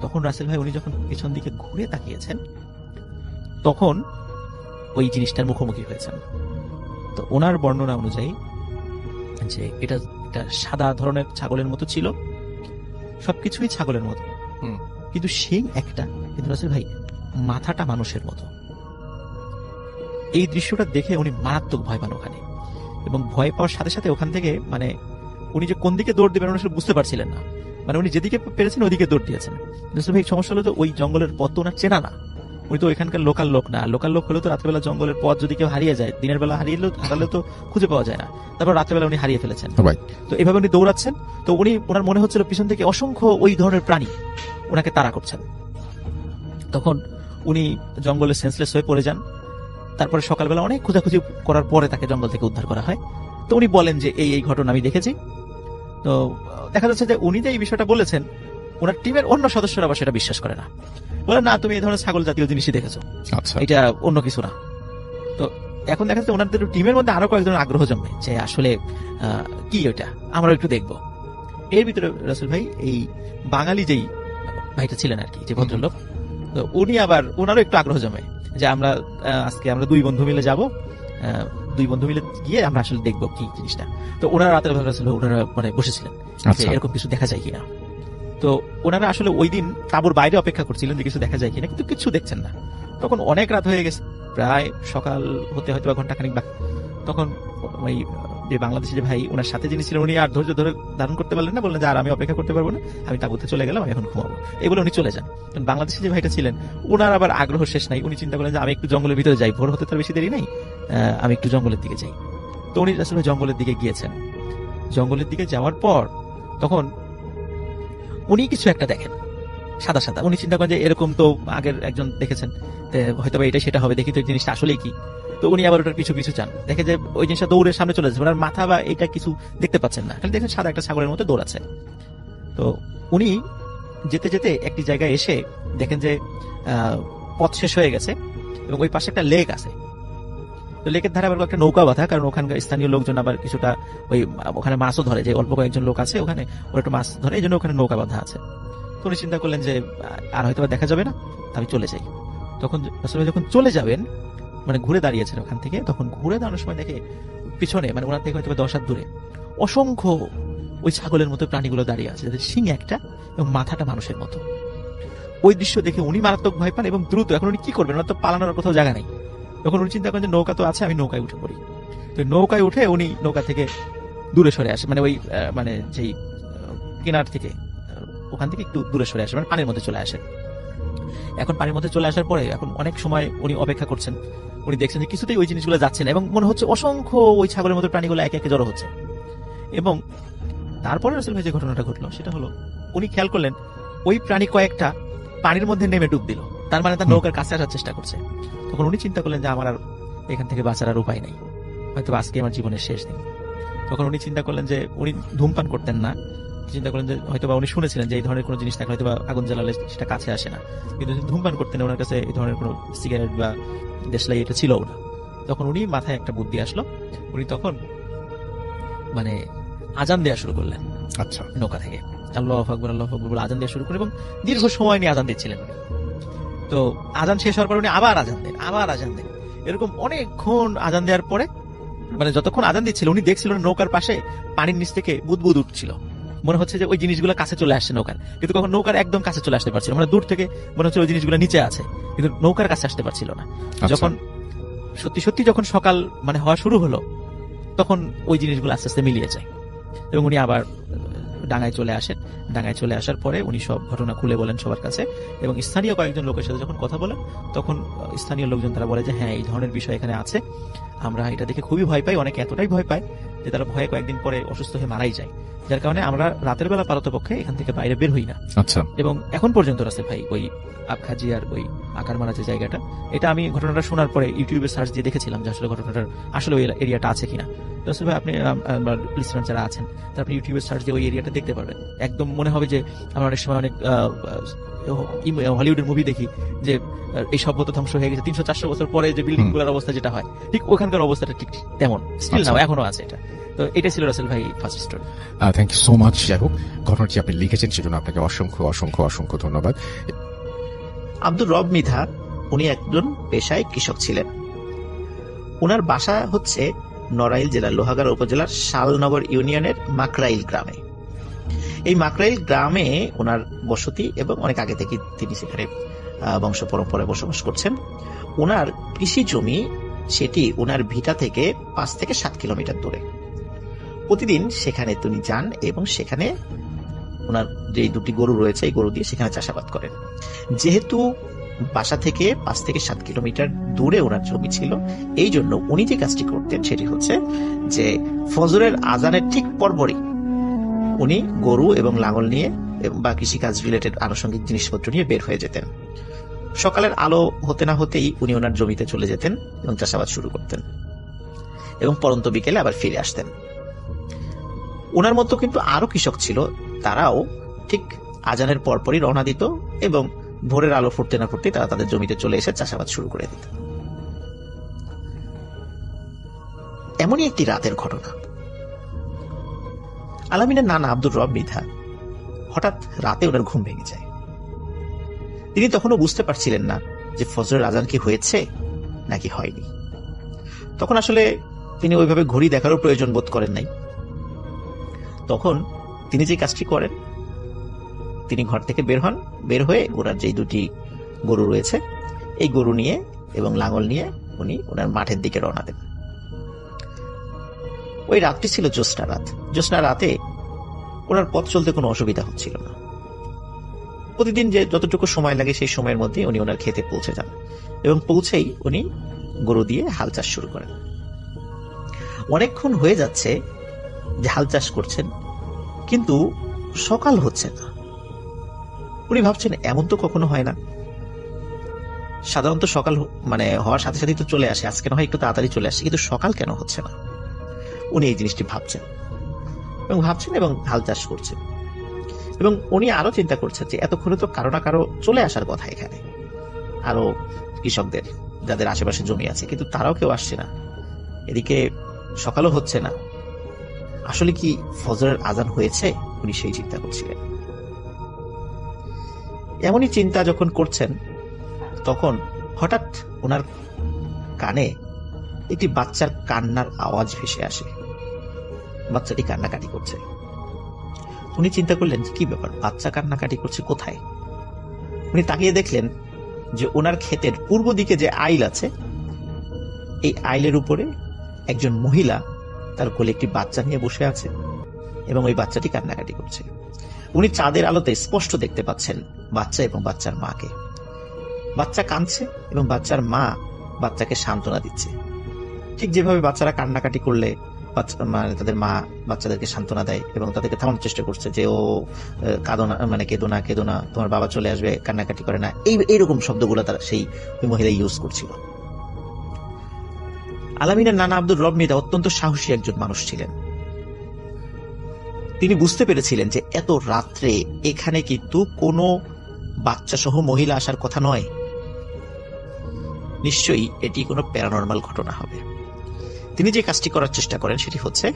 তখন রাসেল ভাই উনি যখন পিছন দিকে ঘুরে তাকিয়েছেন, তখন ওই জিনিসটার মুখোমুখি হয়েছেন। তো ওনার বর্ণনা অনুযায়ী যে এটা সাদা ধরনের ছাগলের মতো ছিল, সবকিছুই ছাগলের মতো, কিন্তু শিং একটা, কিন্তু রাসেল ভাই মাথাটা মানুষের মতো। এই দৃশ্যটা দেখে উনি মারাত্মক ভয় পান ওখানে, এবং ভয় পাওয়ার সাথে সাথে ওখান থেকে মানে উনি যে কোন দিকে দৌড় দেবেন উনি আসলে বুঝতে পারছিলেন না। মানে উনি যেদিকে পেরেছেন ওইদিকে দৌড় দিয়েছেন। রাসেল ভাই সমস্যা হলো তো ওই জঙ্গলের পথ তো ওনার চেনা না, উনি তো এখানকার লোকাল লোক না। লোকাল লোক হলে তো রাত্রেবেলা জঙ্গলের পথ যদি কেউ হারিয়ে যায়, দিনের বেলা হারালে তো খুঁজে পাওয়া যায় না, তারপর রাত্রেবেলা উনি হারিয়ে ফেলেছেন। তো এভাবে উনি দৌড়াচ্ছেন। তো ওনার মনে হচ্ছিল পিছন থেকে অসংখ্য ওই ধরনের প্রাণী ওনাকে তাড়া করছেন। তখন উনি জঙ্গলে সেন্সলেস হয়ে পড়ে যান। তারপরে সকালবেলা অনেক খোঁজাখুঁজি করার পরে তাকে জঙ্গল থেকে উদ্ধার করা হয়। তো উনি বলেন যে এই ঘটনা আমি দেখেছি। তো দেখা যাচ্ছে যে উনি যে এই বিষয়টা বলেছেন, ওনার টিমের অন্য সদস্যরা আবার সেটা বিশ্বাস করে না, বলে না তুমি এই ধরনের ছাগল জাতীয় জিনিসই দেখেছো, এটা অন্য কিছু না। তো এখন দেখা যাচ্ছে ওনাদের টিমের মধ্যে আরো কয়েকজনের আগ্রহ জন্মে যে আসলে কি ওইটা, আমরা একটু দেখবো। এর ভিতরে রাসেল ভাই এই বাঙালি যেই ভাইটা ছিলেন আর কি, যে ভদ্রলোক, তো উনি আবার ওনারও একটু আগ্রহ জমে যে আজকে আমরা দুই বন্ধু মিলে যাব, দুই বন্ধু মিলে গিয়ে আমরা আসলে দেখবো কি জিনিসটা। তো ওনারা রাতের বেলা ছিল, ওনারা মানে বসেছিলেন যে এরকম কিছু দেখা যায় কিনা। তো ওনারা আসলে ওই দিন তাঁবুর বাইরে অপেক্ষা করছিলেন যে কিছু দেখা যায় কিনা, কিন্তু কিছু দেখছেন না। তখন অনেক রাত হয়ে গেছে, প্রায় সকাল হতে হয়তো বা ঘন্টাখানিক বাকি। তখন ওই যে বাংলাদেশি যে ভাই ওনার সাথে যিনি ছিলেন উনি আর ধৈর্য ধরে ধারণ করতে পারলেন না, বললেন যে আর আমি অপেক্ষা করতে পারবো না, আমি তাঁবুতে চলে গেলাম, আমি এখন ঘুমাবো, এই বলে উনি চলে যান। বাংলাদেশি যে ভাইটা ছিলেন ওনার আবার আগ্রহ শেষ নাই, উনি চিন্তা করলেন যে আমি একটু জঙ্গলের ভিতরে যাই, ভোর হতে তার বেশি দেরি নাই, আমি একটু জঙ্গলের দিকে যাই। তো উনি আসলে জঙ্গলের দিকে গিয়েছেন। জঙ্গলের দিকে যাওয়ার পর তখন উনি কিছু একটা দেখেন সাদা সাদা। উনি চিন্তা করেন যে এরকম তো আগের একজন দেখেছেন, হয়তো এটা সেটা হবে, দেখি তো এই জিনিসটা আসলে কি। তো উনি আবার ওটার পিছু পিছু চান, দেখে যে ওই জিনিসটা দৌড়ের সামনে চলে যাচ্ছে, ওনার মাথা বা এটা কিছু দেখতে পাচ্ছেন না, খালি দেখেন সাদা একটা ছাগলের মতো দৌড়াচ্ছে। তো উনি যেতে যেতে একটি জায়গায় এসে দেখেন যে পথ শেষ হয়ে গেছে এবং ওই পাশে একটা লেক আছে। তো লেকের ধারে আবার একটা নৌকা বাঁধা, কারণ ওখানকার স্থানীয় লোকজন আবার কিছুটা ওই ওখানে মাছও ধরে, যে অল্প কয়েকজন লোক আছে ওখানে, ওরা একটু মাছ ধরে, এই জন্য ওখানে নৌকা বাঁধা আছে। তো উনি চিন্তা করলেন যে আর হয়তো দেখা যাবে না, আমি চলে যাই। তখন আসলে যখন চলে যাবেন, মানে ঘুরে দাঁড়িয়েছেন ওখান থেকে, তখন ঘুরে দাঁড়ানোর সময় দেখে পিছনে, মানে ওনার থেকে হয়তো 10 হাত দূরে অসংখ্য ওই ছাগলের মতো প্রাণীগুলো দাঁড়িয়ে আছে, যাদের শিং একটা এবং মাথাটা মানুষের মতো। ওই দৃশ্য দেখে উনি মারাত্মক ভয় পান এবং দ্রুত, এখন উনি কি করবেন, ওনার তো পালানোর কোথাও জায়গা নেই। তখন উনি চিন্তা করেন যে নৌকা তো আছে, আমি নৌকায় উঠে পড়ি। তো নৌকায় উঠে উনি নৌকা থেকে দূরে সরে আসে, মানে ওই মানে যেই কিনার থেকে ওখান থেকে একটু দূরে সরে আসে, মানে পানির মধ্যে চলে আসে। এখন পানির মধ্যে চলে আসার পরে এখন অনেক সময় উনি অপেক্ষা করছেন, উনি দেখছেন যে কিছুতেই ওই জিনিসগুলো যাচ্ছে না এবং মনে হচ্ছে অসংখ্য ওই ছাগলের মতো প্রাণীগুলো একে একে জড়ো হচ্ছে। এবং তারপরে রাসেল ভাই যে ঘটনাটা ঘটলো সেটা হলো, উনি খেয়াল করলেন ওই প্রাণী কয়েকটা পানির মধ্যে নেমে ডুব দিল, তার মানে তার নৌকার কাছে আসার চেষ্টা করছে। তখন উনি চিন্তা করলেন যে আমার আর এখান থেকে বাঁচার আর উপায় নেই, হয়তো আজকে আমার জীবনের শেষ দিন। তখন উনি চিন্তা করলেন যে উনি ধূমপান করতেন না, চিন্তা করলেন যে হয়তো বা উনি শুনেছিলেন যে এই ধরনের কোনো জিনিস থাকলে হয়তো বা আগুন জ্বালালে সেটা কাছে আসে না, কিন্তু ধূমপান করতেন ওনার কাছে এই ধরনের কোনো সিগারেট বা দেশলাই এটা ছিল না। তখন উনি মাথায় একটা বুদ্ধি আসলো, উনি তখন মানে আজান দেওয়া শুরু করলেন। আচ্ছা, নৌকা থেকে আল্লাহু আকবার আল্লাহু আকবার বলে আজান দেওয়া শুরু করেন এবং দীর্ঘ সময় নিয়ে আজান দিচ্ছিলেন। তো আজান শেষ হওয়ার পর উনি আবার আজান দেন, আবার আজান দেন, এরকম অনেকক্ষণ আজান দেওয়ার পরে, মানে যতক্ষণ আজান দিচ্ছিল উনি দেখছিলেন নৌকার পাশে পানির নিচ থেকে বুদবুদ উঠছিল, মনে হচ্ছে যে ওই জিনিসগুলো কাছে চলে আসছে নৌকার, কিন্তু কখন নৌকার একদম কাছে চলে আসতে পারছিল, মানে দূর থেকে মনে হচ্ছে ওই জিনিসগুলো নিচে আছে কিন্তু নৌকার কাছে আসতে পারছিল না। যখন সত্যি সত্যি যখন সকাল মানে হওয়া শুরু হলো, তখন ওই জিনিসগুলো আস্তে আস্তে মিলিয়ে যায় এবং উনি আবার ডাঙায় চলে আসেন। ডাঙায় চলে আসার পরে উনি সব ঘটনা খুলে বলেন সবার কাছে এবং স্থানীয় কয়েকজন লোকের সাথে যখন কথা বলেন, তখন স্থানীয় লোকজন তারা বলে যে হ্যাঁ, এই ধরনের বিষয় এখানে আছে, আমরা এটা দেখে খুবই ভয় পাই, অনেকে এতটাই ভয় পায় যে তারা ভয়ে কয়েকদিন পরে অসুস্থ হয়ে মারাই যায়, যার কারণে আমরা রাতের বেলা পারতপক্ষে এখান থেকে বাইরে বের হই না। আচ্ছা। এবং এখন পর্যন্ত রাসেল ভাই ওই আবখাজিয়ার ওই আকারমারা যে জায়গাটা, এটা আমি ঘটনাটা শোনার পরে ইউটিউবে সার্চ দিয়ে দেখেছিলাম যে আসলে ঘটনাটার আসলে ওই এরিয়াটা আছে কিনা। রাসেল ভাই আপনি লিসনার যারা আছেন তারা আপনি ইউটিউবে সার্চ দিয়ে ওই এরিয়াটা দেখতে পারবেন, একদম মনে হবে যে আমরা অনেক সময় অনেক হলিউডের মুভি দেখি যে এই সভ্যতা ধ্বংস হয়ে গেছে 300-400 বছর পরে যে বিল্ডিং গুলোর অবস্থা যেটা হয়, ঠিক ওখানকার অবস্থাটা ঠিক তেমন স্টিল নাও এখনো আছে এটা। তো এটা ছিল রাসেল ভাই first story. Thank you so much. যাই হোক, ঘটনাটি আপনি লিখেছেন সেজন্য আপনাকে অসংখ্য অসংখ্য অসংখ্য ধন্যবাদ। আব্দুর রব মৃধা উনি একজন পেশায় কৃষক ছিলেন। উনার বাসা হচ্ছে নড়াইল জেলার লোহাগাড়া উপজেলার শালনগর ইউনিয়নের মাকরাইল গ্রামে। এই মাকরাইল গ্রামে ওনার বসতি এবং অনেক আগে থেকে তিনি সেখানে বংশ পরম্পরায় বসবাস করছেন। ওনার কৃষি জমি সেটি ওনার ভিটা থেকে 5 থেকে 7 কিলোমিটার দূরে। প্রতিদিন সেখানে তিনি যান এবং সেখানে ওনার যে 2টি গরু রয়েছে এই গরু দিয়ে সেখানে চাষাবাদ করেন। যেহেতু বাসা থেকে 5 থেকে 7 কিলোমিটার দূরে ওনার জমি ছিল, এই জন্য উনি যে কাজটি করতেন সেটি হচ্ছে যে ফজরের আজানের ঠিক পরপরই উনি গরু এবং লাঙল নিয়ে বা কৃষিকাজ রিলেটেড আনুষঙ্গিক জিনিসপত্র নিয়ে বের হয়ে যেতেন। সকালের আলো হতে না হতেই উনি ওনার জমিতে চলে যেতেন এবং চাষাবাদ শুরু করতেন এবং পরন্ত বিকেলে আবার ফিরে আসতেন। ওনার মতো কিন্তু আরো কৃষক ছিল, তারাও ঠিক আজানের পরপরই রওনা দিত এবং ভোরের আলো ফুটতে না ফুটতে তারা তাদের জমিতে চলে এসে চাষাবাদ শুরু করে দিত। এমনই একটি রাতের ঘটনা, আলামিনের নানা আব্দুর রব মৃধা হঠাৎ রাতে ওনার ঘুম ভেঙে যায়। তিনি তখনও বুঝতে পারছিলেন না যে ফজরের আজান কি হয়েছে নাকি হয়নি। তখন আসলে তিনি ওইভাবে ঘড়ি দেখারও প্রয়োজন বোধ করেন নাই। তখন তিনি যে কাজটি করেন, তিনি ঘর থেকে বের হন, বের হয়ে ওনার যে 2টি গরু রয়েছে এই গরু নিয়ে এবং লাঙল নিয়ে উনি ওনার মাঠের দিকে রওনা দেন। ওই রাতটি ছিল জ্যোৎস্না রাত। জ্যোৎস্না রাতে ওনার পথ চলতে কোনো অসুবিধা হচ্ছিল না। প্রতিদিন যে যতটুকু সময় লাগে সেই সময়ের মধ্যে উনি ওনার ক্ষেতে পৌঁছে যান এবং পৌঁছেই উনি গরু দিয়ে হাল চাষ শুরু করেন। অনেকক্ষণ হয়ে যাচ্ছে যে হাল চাষ করছেন, কিন্তু সকাল হচ্ছে না। উনি ভাবছেন এমন তো কখনো হয় না, সাধারণত সকাল হওয়ার সাথে সাথেই তো চলে আসে, আজকে না হয় একটু তাড়াতাড়ি চলে আসে, কিন্তু সকাল কেন হচ্ছে না? উনি এই জিনিসটি ভাবছেন এবং হাল চাষ করছেন। এবং উনি আরো চিন্তা করছেন যে এতক্ষণে তো কারো না কারো চলে আসার কথা এখানে, আরো কৃষকদের যাদের আশেপাশে জমি আছে, কিন্তু তারাও কেউ আসছে না। এদিকে সকালও হচ্ছে না, আসলে কি ফজরের আজান হয়েছে? উনি সেই চিন্তা করছিলেন। এমনই চিন্তা যখন করছেন, তখন হঠাৎ ওনার কানে একটি বাচ্চার কান্নার আওয়াজ ভেসে আসে। বাচ্চাটি কান্নাকাটি করছে। উনি চিন্তা করলেন যে কি ব্যাপার, বাচ্চা কান্নাকাটি করছে কোথায়? উনি তাকিয়ে দেখলেন যে ওনার ক্ষেতের পূর্ব দিকে যে আইল আছে, এই আইলের উপরে একজন মহিলা তার কোলে একটি বাচ্চা নিয়ে বসে আছে এবং ওই বাচ্চাটি কান্নাকাটি করছে। উনি চাঁদের আলোতে স্পষ্ট দেখতে পাচ্ছেন বাচ্চা এবং বাচ্চার মাকে। বাচ্চা কাঁদছে এবং বাচ্চার মা বাচ্চাকে সান্ত্বনা দিচ্ছে। ঠিক যেভাবে বাচ্চারা কান্নাকাটি করলে তাদের মা বাচ্চাদেরকে সান্ত্বনা দেয় এবং তাদেরকে থামানোর চেষ্টা করছে যে ও কাঁদো না, কেঁদো না, তোমার বাবা চলে আসবে, কান্নাকাটি করে না, এইরকম শব্দগুলো তারা সেই মহিলা ইউজ করছিল। আলামিনের নানা আব্দুর রব মৃধা অত্যন্ত সাহসী একজন মানুষ ছিলেন। তিনি বুঝতে পেরেছিলেন যে এত রাত্রে এখানে কিন্তু কোনো বাচ্চা সহ মহিলা আসার কথা নয়, নিশ্চয়ই এটি কোনো প্যারানরমাল ঘটনা হবে। তিনি যে কাজটি করার চেষ্টা করেন সেটি হচ্ছে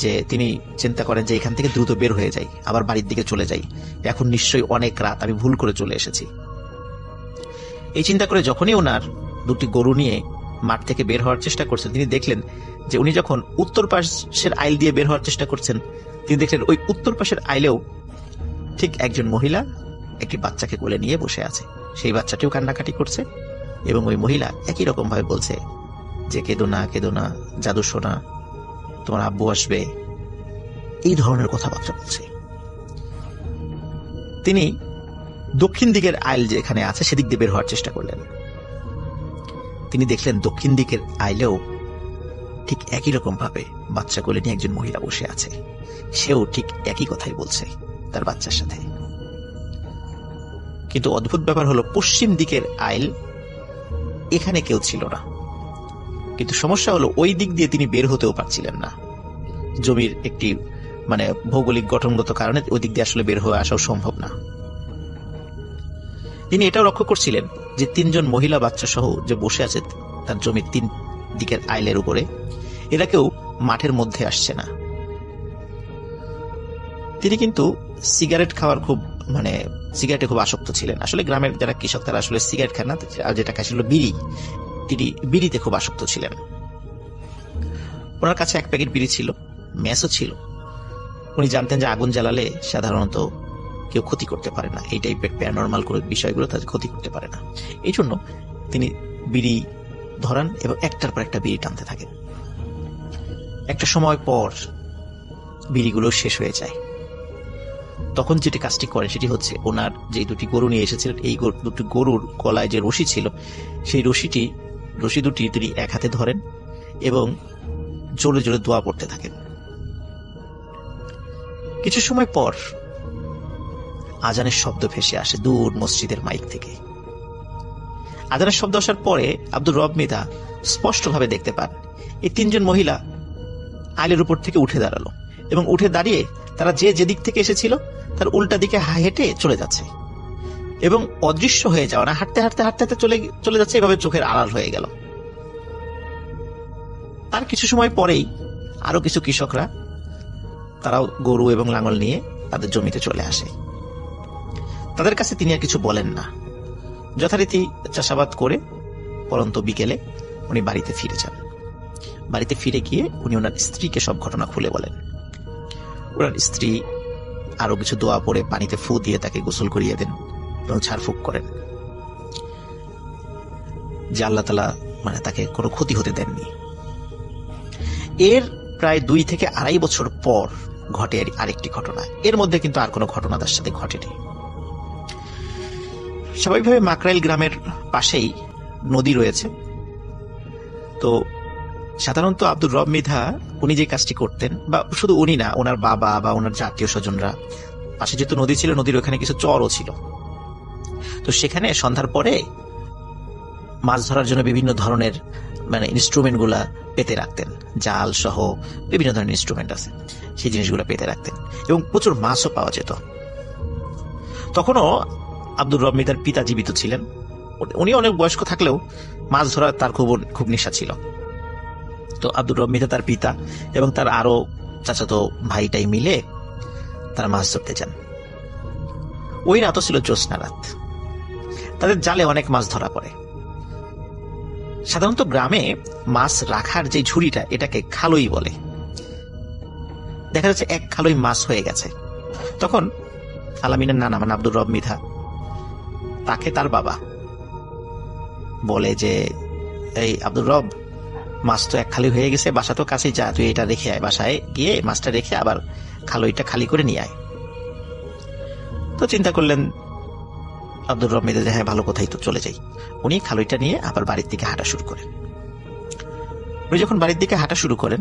যে তিনি চিন্তা করেন যে এখান থেকে দ্রুত বের হয়ে যাই, আবার বাড়ির দিকে চলে যাই, এখন নিশ্চয়ই অনেক রাত, আমি ভুল করে চলে এসেছি। এই চিন্তা করে যখনই ওনার দুটি গরু নিয়ে মাঠ থেকে বের হওয়ার চেষ্টা করছেন, তিনি দেখলেন যে উনি যখন উত্তর পাশের আইল দিয়ে বের হওয়ার চেষ্টা করছেন, তিনি দেখলেন ওই উত্তর পাশের আইলেও ঠিক একজন মহিলা একটি বাচ্চাকে কোলে নিয়ে বসে আছে। সেই বাচ্চাটিও কান্নাকাটি করছে এবং ওই মহিলা একই রকম ভাবে বলছে যে কেঁদো না, জাদু সোনা, তোমার আব্বু আসবে, এই ধরনের কথাবার্তা বলছে। তিনি দক্ষিণ দিকের আইল যেখানে আছে সেদিক দিয়ে বের হওয়ার চেষ্টা করলেন। তিনি দেখলেন দক্ষিণ দিকের আইলেও ঠিক একই রকম ভাবে বাচ্চা কোলে নিয়ে একজন মহিলা বসে আছে, সেও ঠিক একই কথাই বলছে তার বাচ্চার সাথে। কিন্তু অদ্ভুত ব্যাপার হলো পশ্চিম দিকের আইল, এখানে কেউ ছিল না। কিন্তু সমস্যা হলো ওই দিক দিয়ে তিনি বের হতেও পারছিলেন না। জমির একটি ভৌগোলিক গঠনগত কারণে ওই দিক দিয়ে আসলে বের হয়ে আসাও সম্ভব না। তিনি এটাও লক্ষ্য করছিলেন যে তিনজন মহিলা বাচ্চা সহ যে বসে আছে তার জমির তিন দিকের আইলের উপরে, এরা কেউ মাঠের মধ্যে আসছে না। তিনি কিন্তু সিগারেট খাওয়ার সিগারেটে খুব আসক্ত ছিলেন। আসলে গ্রামের যারা কৃষক তারা আসলে সিগারেট খান না, আর যেটা খাচ্ছিল বিড়ি, তিনি বিড়িতে খুব আসক্ত ছিলেন। ওনার কাছে এক প্যাকেট বিড়ি ছিল, ম্যাচও ছিল। উনি জানতেন যে আগুন জ্বালালে সাধারণত কেউ ক্ষতি করতে পারে না, এই টাইপের প্যারানরমাল কোনো বিষয়গুলো তাদের ক্ষতি করতে পারে না। এই জন্য তিনি বিড়ি ধরান এবং একটার পর একটা বিড়ি টানতে থাকেন। একটা সময় পর বিড়িগুলো শেষ হয়ে যায়। তখন যেটি কাজটি করে সেটি হচ্ছে ওনার যে দুটি গরু নিয়ে এসেছিলেন, এই দুটি গরুর গলায় যে রশি ছিল, সেই রশি দুটি তিনি এক হাতে ধরেন এবং জোরে জোরে দোয়া পড়তে থাকেন। কিছু সময় পর আজানের শব্দ ভেসে আসে দূর মসজিদের মাইক থেকে। আজানের শব্দ আসার পরে আব্দুর রব মৃধা স্পষ্টভাবে দেখতে পান এই তিনজন মহিলা আইলের উপর থেকে উঠে দাঁড়ালো এবং উঠে দাঁড়িয়ে তারা যে দিক থেকে এসেছিল তার উল্টা দিকে হেঁটে চলে যাচ্ছে এবং অদৃশ্য হয়ে যাওয়া না, হাঁটতে হাঁটতে হাঁটতে হাঁটতে চলে যাচ্ছে, এভাবে চোখের আড়াল হয়ে গেল। তার কিছু সময় পরেই আরো কিছু কৃষকরা তারাও গরু এবং লাঙল নিয়ে তাদের জমিতে চলে আসে। তাদের কাছে তিনি আর কিছু বলেন না, যথারীতি চাষাবাদ করে পরন্ত বিকেলে উনি বাড়িতে ফিরে যান। বাড়িতে ফিরে গিয়ে উনি ওনার স্ত্রীকে সব ঘটনা খুলে বলেন। ওনার স্ত্রী আরো কিছু দোয়া পড়ে পানিতে ফু দিয়ে তাকে গোসল করিয়ে দেন এবং ঝাড়ফুঁক করেন যে আল্লাহ তাআলা তাকে কোনো ক্ষতি হতে দেননি। এর প্রায় 2 থেকে 2.5 বছর পর ঘটে আরেকটি ঘটনা। এর মধ্যে কিন্তু আর কোনো ঘটনা তার সাথে ঘটেনি। স্বাভাবিকভাবে মাকরাইল গ্রামের পাশেই নদী রয়েছে। তো সাধারণত আব্দুর রব মৃধা উনি যে কাজটি করতেন, বা শুধু উনি না, ওনার বাবা বা ওনার আত্মীয় স্বজনরা, পাশে যেহেতু নদী ছিল, নদীর ওখানে কিছু চরও ছিল, তো সেখানে সন্ধ্যার পরে মাছ ধরার জন্য বিভিন্ন ধরনের ইনস্ট্রুমেন্ট গুলা পেতে রাখতেন। জাল সহ বিভিন্ন ধরনের ইনস্ট্রুমেন্ট আছে, সেই জিনিসগুলো পেতে রাখতেন এবং প্রচুর মাছও পাওয়া যেত। তখনও আব্দুর রব মৃধার পিতা জীবিত ছিলেন। উনি অনেক বয়স্ক থাকলেও মাছ ধরার তার খুব নেশা ছিল। তো আব্দুর রব মৃধা, তার পিতা এবং তার আরো চাচাতো ভাইটাই মিলে তারা মাছ ধরতে যান। ওই রাতও ছিল জ্যোৎস্না রাত। তাদের জালে অনেক মাছ ধরা পড়ে। সাধারণত গ্রামে মাছ রাখার যে ঝুড়িটা, এটাকে খালই বলে। দেখা যাচ্ছে এক খালই মাছ হয়ে গেছে। তখন আলামিনের নানা আব্দুর রব মৃধা, তাকে তার বাবা বলে যে, এই আব্দুর রব, মাছ তো এক খালি হয়ে গেছে, বাসা তো কাছেই, যা তুই এটা রেখে আয়, বাসায় গিয়ে মাছটা রেখে আবার খালইটা খালি করে নিয়ে আয়। তো চিন্তা করলেন আব্দুর রব মৃধা যে হ্যাঁ ভালো, কোথায় তো চলে যাই। উনি খালইটা নিয়ে আবার বাড়ির দিকে হাঁটা শুরু করেন। উনি যখন বাড়ির দিকে হাঁটা শুরু করেন,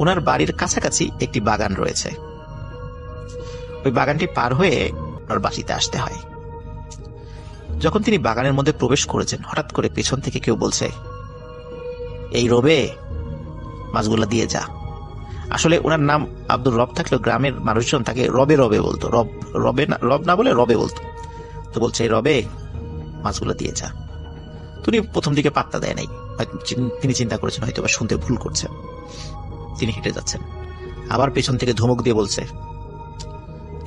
ওনার বাড়ির কাছাকাছি একটি বাগান রয়েছে। ওই বাগানটি পার হয়ে ওনার বাড়িতে আসতে হয়। যখন তিনি বাগানের মধ্যে প্রবেশ করেছেন, হঠাৎ করে পেছন থেকে কেউ বলছে, এই রবে, মাছগুলা দিয়ে যা। আসলে ওনার নাম আব্দুর রব থাকলেও গ্রামের মানুষজন তাকে রবে রবে বলতো, রব না বলে রবে বলতো। তো বলছে, এই রবে, মাছগুলো দিয়ে যা। তিনি প্রথম দিকে পাত্তা দেয় নাই। তিনি চিন্তা করেছেন হয়তো বা শুনতে ভুল করছে। তিনি হেঁটে যাচ্ছেন। আবার পেছন থেকে ধমক দিয়ে বলছে,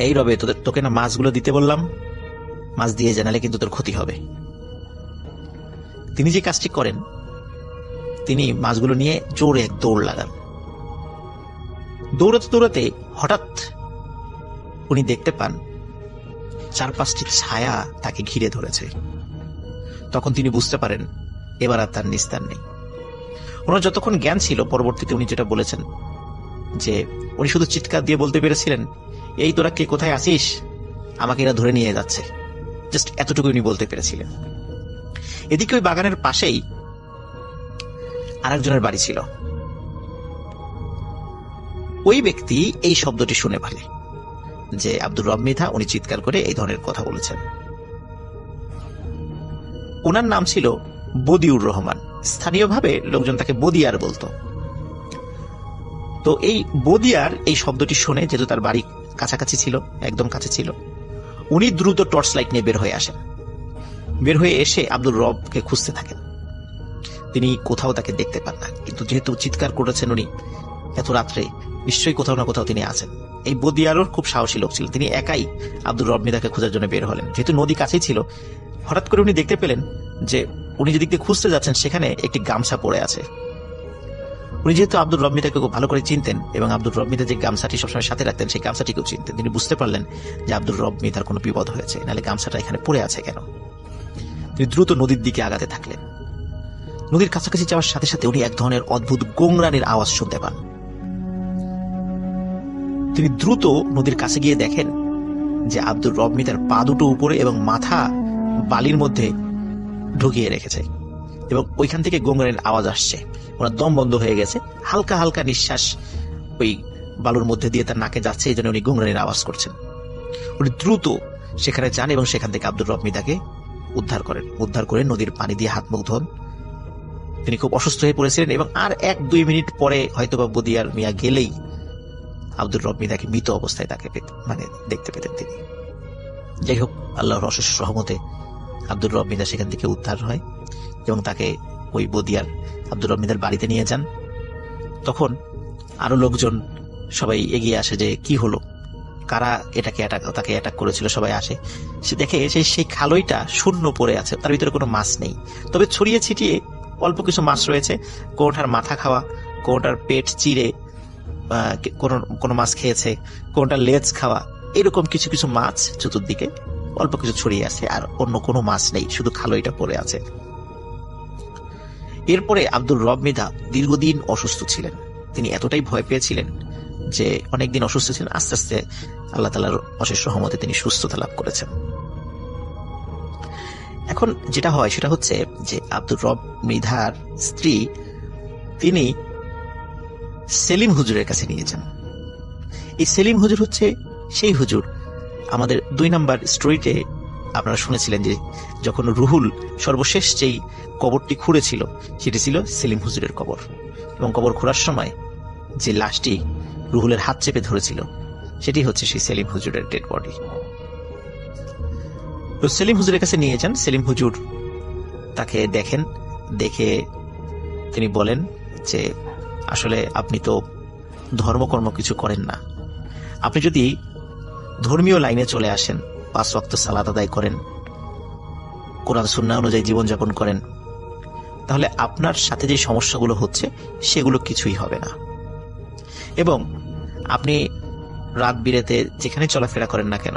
এই রবে, তোকে না মাছগুলো দিতে বললাম, মাছ দিয়ে জানালে কিন্তু তোর ক্ষতি হবে। তিনি যে কাজটি করেন, তিনি মাছগুলো নিয়ে জোরে এক দৌড় লাগান। দৌড়াতে দৌড়াতে হঠাৎ উনি দেখতে পান 4-5টি ছায়া তাকে ঘিরে ধরেছে। তখন তিনি বুঝতে পারেন এবার আর তার নিস্তার নেই। ওনার যতক্ষণ জ্ঞান ছিল, পরবর্তীতে উনি যেটা বলেছেন যে উনি শুধু চিৎকার দিয়ে বলতে পেরেছিলেন, এই তোরা কে, কোথায় আসিস, আমাকে এরা ধরে নিয়ে যাচ্ছে। জাস্ট এতটুকু উনি বলতে পেরেছিলেন। এদিকে ওই বাগানের পাশেই আরেকজনের বাড়ি ছিল। ওই ব্যক্তি এই শব্দটি শুনে ফেলে যে আব্দুর রব মৃধা উনি চিৎকার করে এই ধরনের কথা বলেছেন। ওনার নাম ছিল বদিউর রহমান। স্থানীয়ভাবে লোকজন তাকে বদিয়ার বলতো। তো এই বদিয়ার এই শব্দটি শুনে, যেহেতু তার বাড়ি কাছাকাছি ছিল, একদম কাছে ছিল, উনি দ্রুত টর্চ লাইট নিয়ে বের হয়ে আসেন। বের হয়ে এসে আব্দুর রবকে খুঁজতে থাকেন। তিনি কোথাও তাকে দেখতে পান না, কিন্তু যেহেতু চিৎকার করেছেন উনি এত রাত্রে, নিশ্চয়ই কোথাও না কোথাও তিনি আছেন। এই বদিয়ারও খুব সাহসী লোক ছিলেন। তিনি একাই আব্দুর রব মৃধাকে খোঁজার জন্য বের হলেন। যেহেতু নদী কাছেই ছিল, হঠাৎ করে উনি দেখতে পেলেন যে উনি যেদিক দিয়ে খুঁজতে যাচ্ছেন সেখানে একটি গামছা পড়ে আছে। উনি যেহেতু আব্দুর রব মৃধাকে খুব ভালো করে চিনতেন এবং আব্দুর রব মৃধা যে গামছাটি সবসময় সাথে রাখতেন, সেই গামছাটিকেও চিনতেন, তিনি বুঝতে পারলেন যে আব্দুর রব মৃধার কোনো বিপদ হয়েছে, নাহলে গামছাটা এখানে পড়ে আছে কেন। তিনি দ্রুত নদীর দিকে আগাতে থাকলেন। নদীর কাছাকাছি যাওয়ার সাথে সাথে উনি এক ধরনের অদ্ভুত গোংরানির আওয়াজ শুনতে পান। তিনি দ্রুত নদীর কাছে গিয়ে দেখেন যে আব্দুর রব মৃধার পা দুটো উপরে এবং মাথা বালির মধ্যে ঢুকিয়ে রেখেছে এবং ওইখান থেকে গোংরানির আওয়াজ আসছে। ওনার দম বন্ধ হয়ে গেছে, হালকা হালকা নিঃশ্বাস ওই বালুর মধ্যে দিয়ে তার নাকে যাচ্ছে, এই জন্য উনি গোংরানির আওয়াজ করছেন। উনি দ্রুত সেখানে যান এবং সেখান থেকে আব্দুর রব মৃধাকে উদ্ধার করেন। উদ্ধার করে নদীর পানি দিয়ে হাত মুখ ধোন। তিনি খুব অসুস্থ হয়ে পড়েছিলেন এবং আর 1-2 মিনিট পরে হয়তোবা বদিয়ার মিয়া গেলেই আব্দুর রব মৃধাকে মৃত অবস্থায় তাকে দেখতে পেতেন তিনি। যাই হোক, আল্লাহর অশেষ রহমতে আব্দুর রব মৃধা সেখান থেকে উদ্ধার হয় এবং তাকে ওই বদিয়ার আব্দুর রব মৃধার বাড়িতে নিয়ে যান। তখন আরো লোকজন সবাই এগিয়ে আসে যে কি হলো, কারা তাকে অ্যাটাক করেছিল। সবাই আসে, সে দেখে সেই খালইটা শূন্য পড়ে আছে, তার ভিতরে কোনো মাছ নেই, তবে ছড়িয়ে ছিটিয়ে অল্প কিছু মাছ রয়েছে। কোনটার মাথা খাওয়া, কোনটার পেট চিরে কোন মাছ খেয়েছে, কোনটার লেজ খাওয়া, এরকম কিছু কিছু মাছ চতুর্দিকে অল্প কিছু ছড়িয়ে আছে, আর অন্য কোনো মাছ নেই, শুধু খালইটা পড়ে আছে। এরপরে আব্দুর রব মৃধা দীর্ঘদিন অসুস্থ ছিলেন। তিনি এতটাই ভয় পেয়েছিলেন যে অনেকদিন অসুস্থ ছিলেন, আস্তে আস্তে আল্লাহ তাআলার অশেষ রহমতে তিনি সুস্থতা লাভ করেছেন। এখন যেটা হয় সেটা হচ্ছে যে আব্দুর রব মৃধার স্ত্রী তিনি সেলিম হুজুরের কাছে নিয়ে যান। এই সেলিম হুজুর হচ্ছে সেই হুজুর আমাদের 2 নম্বর স্টোরিতে আপনারা শুনেছিলেন যে যখন রুহুল সর্বশেষ যেই কবরটি খুঁড়েছিল সেটি ছিল সেলিম হুজুরের কবর, এবং কবর খোঁড়ার সময় যে লাশটি রুহুলের হাত চেপে ধরেছিল সেটি হচ্ছে সেই সেলিম হুজুরের ডেড বডি। তো সেলিম হুজুরের কাছে নিয়ে যান। সেলিম হুজুর তাকে দেখেন, দেখে তিনি বলেন যে আসলে আপনি তো ধর্মকর্ম কিছু করেন না, আপনি যদি ধর্মীয় লাইনে চলে আসেন, 5 ওয়াক্ত সালাত আদায় করেন, কোরআন সুন্নাহ অনুযায়ী জীবনযাপন করেন, তাহলে আপনার সাথে যে সমস্যাগুলো হচ্ছে সেগুলো কিছুই হবে না, এবং আপনি রাত বিরেতে যেখানে চলাফেরা করেন না কেন,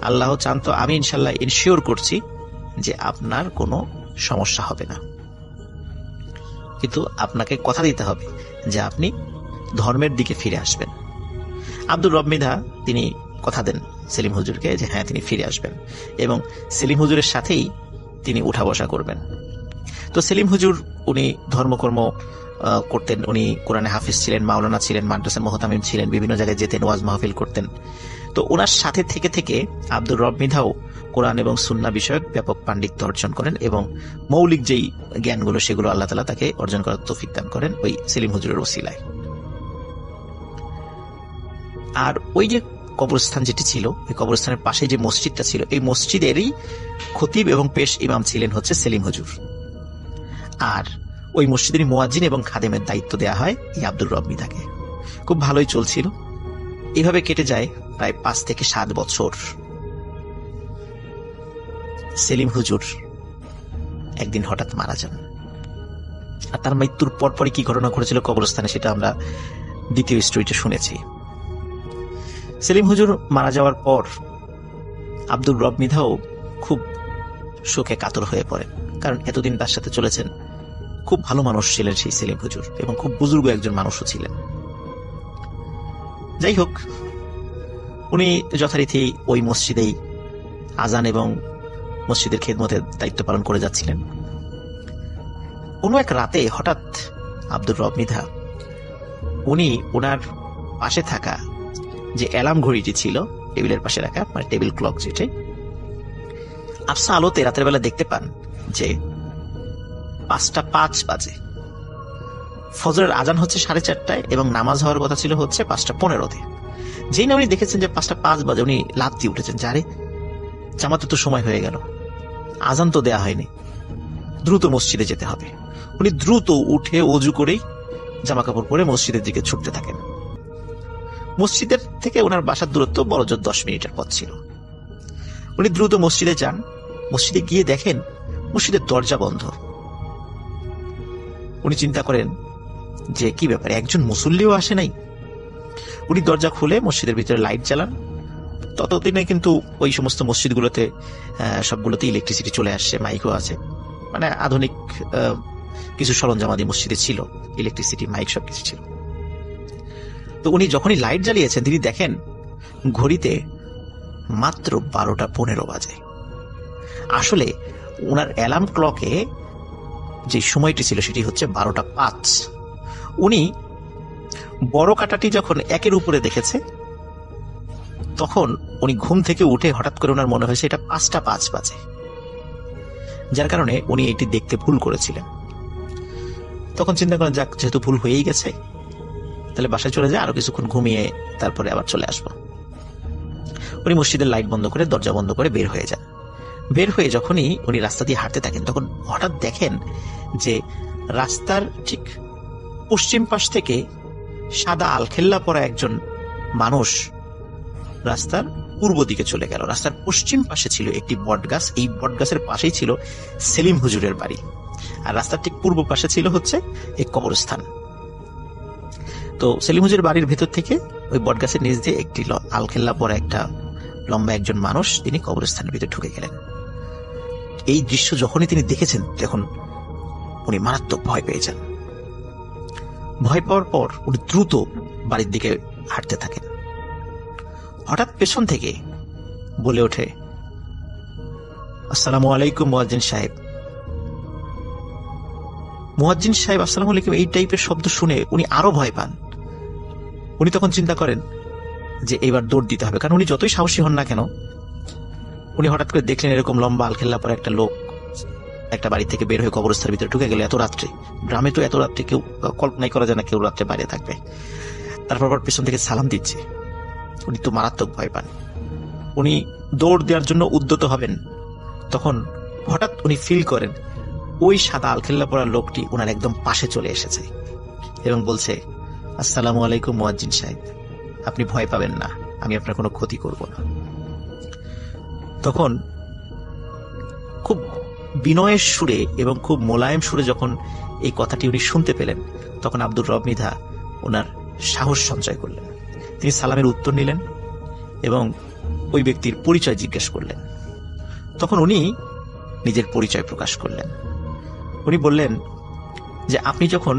আল্লাহ চান তো আমি ইনশাল্লাহ ইনশিওর করছি যে আপনার কোনো সমস্যা হবে না, কিন্তু আপনাকে কথা দিতে হবে যে আপনি ধর্মের দিকে ফিরে আসবেন। আব্দুর রব মৃধা তিনি কথা দেন সেলিম হুজুরকে যে হ্যাঁ তিনি ফিরে আসবেন এবং সেলিম হুজুরের সাথেই তিনি উঠা বসা করবেন। তো সেলিম হুজুর উনি ধর্মকর্ম করতেন, উনি কোরআনে হাফিজ ছিলেন, মাওলানা ছিলেন, মাদ্রাসা মুহতামিম ছিলেন, বিভিন্ন জায়গায় যেতেন, ওয়াজ মাহফিল করতেন। তো ওনার সাথে থেকে থেকে আব্দুর রব মৃধাও কোরআন এবং সুন্নাহ বিষয়ক ব্যাপক পাণ্ডিত্য অর্জন করেন এবং মৌলিক যেই জ্ঞানগুলো সেগুলো আল্লাহ তাআলা তাকে অর্জন করার তৌফিক দান করেন ওই সেলিম হুজুরের ওসিলায়। আর ওই যে কবরস্থান যেটি ছিল, এই কবরস্থানের পাশে যে মসজিদটা ছিল, এই মসজিদেরই খতিব এবং পেশ ইমাম ছিলেন হচ্ছে সেলিম হুজুর। আর ওই মসজিদের মুয়াজ্জিন এবং খাদেমের দায়িত্ব দেয়া হয় এই আব্দুর রব মৃধাকে। খুব ভালোই চলছিল। এইভাবে কেটে যায় প্রায় 5 থেকে 7 বছর। সেলিম হুজুর একদিন হঠাৎ মারা যান। আর তার মৃত্যুর পরপরই কি ঘটনা ঘটেছিল কবরস্থানে সেটা আমরা দ্বিতীয় স্টোরিতে শুনেছি। সেলিম হুজুর মারা যাওয়ার পর আব্দুর রব মৃধাও খুব শোকে কাতর হয়ে পড়েন, কারণ এতদিন তার সাথে চলেছেন। খুব ভালো মানুষ ছিলেন সেই সেলিম হুজুর এবং খুব বুজুর্গ একজন মানুষও ছিলেন। যাই হোক, উনি যথারীতি ওই মসজিদেই আজান এবং মসজিদের খেদমতের দায়িত্ব পালন করে যাচ্ছিলেন। কোনো এক রাতে হঠাৎ আব্দুর রব মৃধা উনি ওনার পাশে থাকা যে অ্যালার্ম ঘড়িটি ছিল টেবিলের পাশে রাখা, মানে টেবিল ক্লক যেটা, আবসা আলোতে রাতের বেলা দেখতে পান যে 5:05 বাজে। ফজরের আজান হচ্ছে 4:30টায় এবং নামাজ হওয়ার কথা ছিল হচ্ছে 5:15-তে। যেই না উনি দেখেছেন যে 5:05 বাজে, উনি লাফ দিয়ে উঠেছেন, যারে জামাতে তো সময় হয়ে গেল, আজান তো দেয়া হয়নি, দ্রুত মসজিদে যেতে হবে। উনি দ্রুত উঠে ওযু করেই জামা কাপড় পরে মসজিদের দিকে ছুটতে থাকেন। মসজিদের থেকে ওনার বাসার দূরত্ব বড়জোর 10 মিনিটের পথ ছিল। উনি দ্রুত মসজিদে যান। মসজিদে গিয়ে দেখেন মসজিদের দরজা বন্ধ। উনি চিন্তা করেন যে কি ব্যাপারে, একজন মুসল্লিও আসে নাই। উনি দরজা খুলে মসজিদের ভিতরে লাইট জ্বালান। ততদিনে কিন্তু ওই সমস্ত মসজিদগুলোতে সবগুলোতে ইলেকট্রিসিটি চলে আসছে, মাইকও আছে, মানে আধুনিক কিছু সরঞ্জামাদি মসজিদে ছিল, ইলেকট্রিসিটি, মাইক সবকিছু ছিল। তো উনি যখনই লাইট জ্বালিয়েছেন তিনি দেখেন ঘড়িতে মাত্র 12:15 বাজে। আসলে ওনার অ্যালার্ম ক্লকে যে সময়টি ছিল সেটি হচ্ছে 12:05। উনি বড় কাঁটাটি যখন 1-এর উপরে দেখেছে তখন উনি ঘুম থেকে উঠে হঠাৎ করে ওনার মনে হয়েছে এটা 5:05 বাজে, যার কারণে উনি এটি দেখতে ভুল করেছিলেন। তখন চিন্তা করেন যাক, যেহেতু ভুল হয়েই গেছে তাহলে বাসায় চলে যায়, আরো কিছুক্ষণ ঘুমিয়ে তারপরে আবার চলে আসবো। উনি মসজিদের লাইট বন্ধ করে দরজা বন্ধ করে বের হয়ে যান। বের হয়ে যখনই উনি রাস্তা দিয়ে হাঁটতে থাকেন তখন হঠাৎ দেখেন যে রাস্তার ঠিক পশ্চিম পাশ থেকে সাদা আলখেল্লা পরা একজন মানুষ রাস্তার পূর্ব দিকে চলে গেল। রাস্তার পশ্চিম পাশে ছিল একটি বটগাছ, এই বটগাছের পাশেই ছিল সেলিম হুজুরের বাড়ি, আর রাস্তার ঠিক পূর্ব পাশে ছিল হচ্ছে এই কবরস্থান। তো সেলিম হুজুরের বাড়ির ভেতর থেকে ওই বটগাছের নিচ দিয়ে একটি আলখেল্লা পরা একটা লম্বা একজন মানুষ তিনি কবরস্থানের ভিতরে ঢুকে গেলেন। এই দৃশ্য যখনই তিনি দেখেছেন তখন উনি মারাত্মক ভয় পেয়ে যান। ভয় পাওয়ার পর উনি দ্রুত বাড়ির দিকে হাঁটতে থাকেন। হঠাৎ পেছন থেকে বলে ওঠে, আসসালামু আলাইকুম মুয়াজ্জিন সাহেব। মুয়াজ্জিন সাহেব আসসালামু আলাইকুম এই টাইপের শব্দ শুনে উনি আরো ভয় পান। উনি তখন চিন্তা করেন যে এবার দৌড় দিতে হবে, কারণ উনি যতই সাহসী হন না কেন, উনি হঠাৎ করে দেখলেন এরকম লম্বা আলখেল্লা পরে একটা লোক একটা বাড়ি থেকে বের হয়ে কবরস্থানের ভিতরে ঢুকে গেল এত রাত্রে। গ্রামে তো এত রাত্রে কেউ কল্পনাই করা যায় না কেউ রাত্রে বাইরে থাকবে। তারপর পেছন থেকে সালাম দিচ্ছে। উনি তো মারাত্মক ভয় পান। উনি দৌড় দেওয়ার জন্য উদ্যত হবেন, তখন হঠাৎ উনি ফিল করেন ওই সাদা আলখেল্লা পরা লোকটি ওনার একদম পাশে চলে এসেছে এবং বলছে, আসসালামু আলাইকুম মুয়াজ্জিন সাহেব, আপনি ভয় পাবেন না, আমি আপনার কোনো ক্ষতি করব না। তখন খুব বিনয়ের সুরে এবং খুব মোলায়েম সুরে যখন এই কথাটি উনি শুনতে পেলেন, তখন আব্দুর রব মৃধা ওনার সাহস সঞ্চয় করলেন। তিনি সালামের উত্তর নিলেন এবং ওই ব্যক্তির পরিচয় জিজ্ঞেস করলেন। তখন উনি নিজের পরিচয় প্রকাশ করলেন। উনি বললেন যে আপনি যখন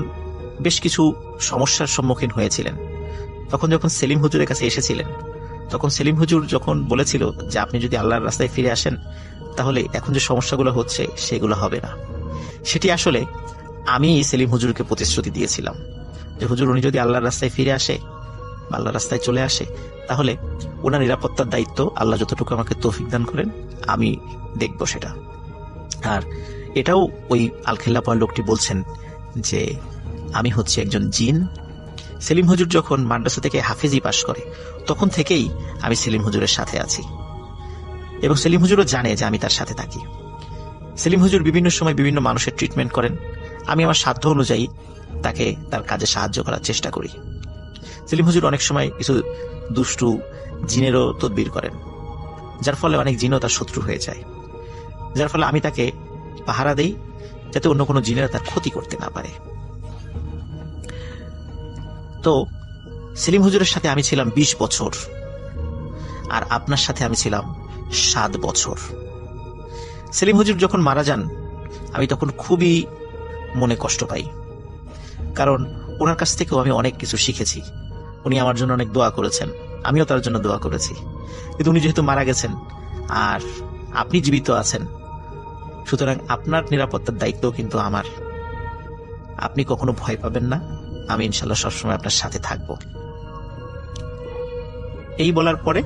বেশ কিছু সমস্যার সম্মুখীন হয়েছিলেন, তখন যখন সেলিম হুজুরের কাছে এসেছিলেন, তখন সেলিম হুজুর যখন বলেছিল যে আপনি যদি আল্লাহর রাস্তায় ফিরে আসেন তাহলে এখন যে সমস্যাগুলো হচ্ছে সেগুলো হবে না। সেটি আসলে আমি সেলিম হুজুরকে প্রতিশ্রুতি দিয়েছিলাম যে হুজুর উনি যদি আল্লাহর রাস্তায় ফিরে আসে, আল্লাহর রাস্তায় চলে আসে, তাহলে ওনার নিরাপত্তার দায়িত্ব আল্লাহ যতটুকু আমাকে তৌফিক দান করেন আমি দেখব সেটা। আর এটাও ওই আলখেল্লা পরা লোকটি বলছেন যে আমি হচ্ছে একজন জিন। সেলিম হুজুর যখন মাদ্রাসা থেকে হাফেজি পাশ করে তখন থেকেই আমি সেলিম হুজুরের সাথে আছি এবং সেলিম হুজুরও জানে যে আমি তার সাথে থাকি। সেলিম হুজুর বিভিন্ন সময় বিভিন্ন মানুষের ট্রিটমেন্ট করেন, আমি আমার সাধ্য অনুযায়ী তাকে তার কাজে সাহায্য করার চেষ্টা করি। সেলিম হুজুর অনেক সময় কিছু দুষ্টু জিনেরও তদবির করেন, যার ফলে অনেক জিনও তার শত্রু হয়ে যায়, যার ফলে আমি তাকে পাহারা দেই যাতে অন্য কোনো জিনেরা তার ক্ষতি করতে না পারে। তো সেলিম হুজুরের সাথে আমি ছিলাম 20 বছর আর আপনার সাথে আমি ছিলাম 7 বছর। সেলিম হুজুর যখন মারা যান আমি তখন খুবই মনে কষ্ট পাই, কারণ ওনার কাছ থেকেও আমি অনেক কিছু শিখেছি। উনি আমার জন্য অনেক দোয়া করেছেন, আমিও তার জন্য দোয়া করেছি। কিন্তু উনি যেহেতু মারা গেছেন আর আপনি জীবিত আছেন, সুতরাং আপনার নিরাপত্তার দায়িত্ব কিন্তু আমার। আপনি কখনো ভয় পাবেন না, আমি ইনশাল্লাহ সবসময় আপনার সাথে থাকব। এই বলার পরে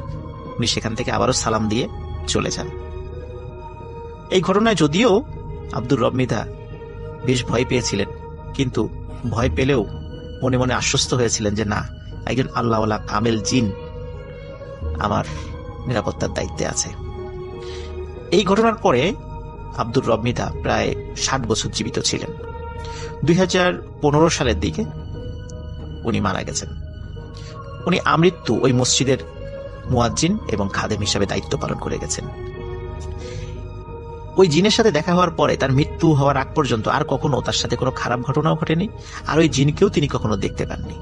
উনি সেখান থেকে আবারও সালাম দিয়ে চলে যান। এই ঘটনায় যদিও আব্দুর রব মৃধা বেশ ভয় পেয়েছিলেন, কিন্তু ভয় পেলেও মনে মনে আশ্বস্ত হয়েছিলেন যে না, একজন আল্লাহওয়ালা কামেল জিন আমার নিরাপত্তার দায়িত্বে আছে। এই ঘটনার পরে আব্দুর রব মৃধা প্রায় 60 বছর জীবিত ছিলেন। 2015 সালের দিকে উনি মারা গেছেন। উনি আমৃত্যু ওই মসজিদের মুয়াজ্জিন এবং খাদেম হিসাবে দায়িত্ব পালন করে গেছেন। ওই জিনের সাথে দেখা হওয়ার পরে তার মৃত্যু হওয়ার আগ পর্যন্ত আর কখনো তার সাথে কোনো খারাপ ঘটনাও ঘটেনি, আর ওই জিনকেও তিনি কখনো দেখতে পাননি।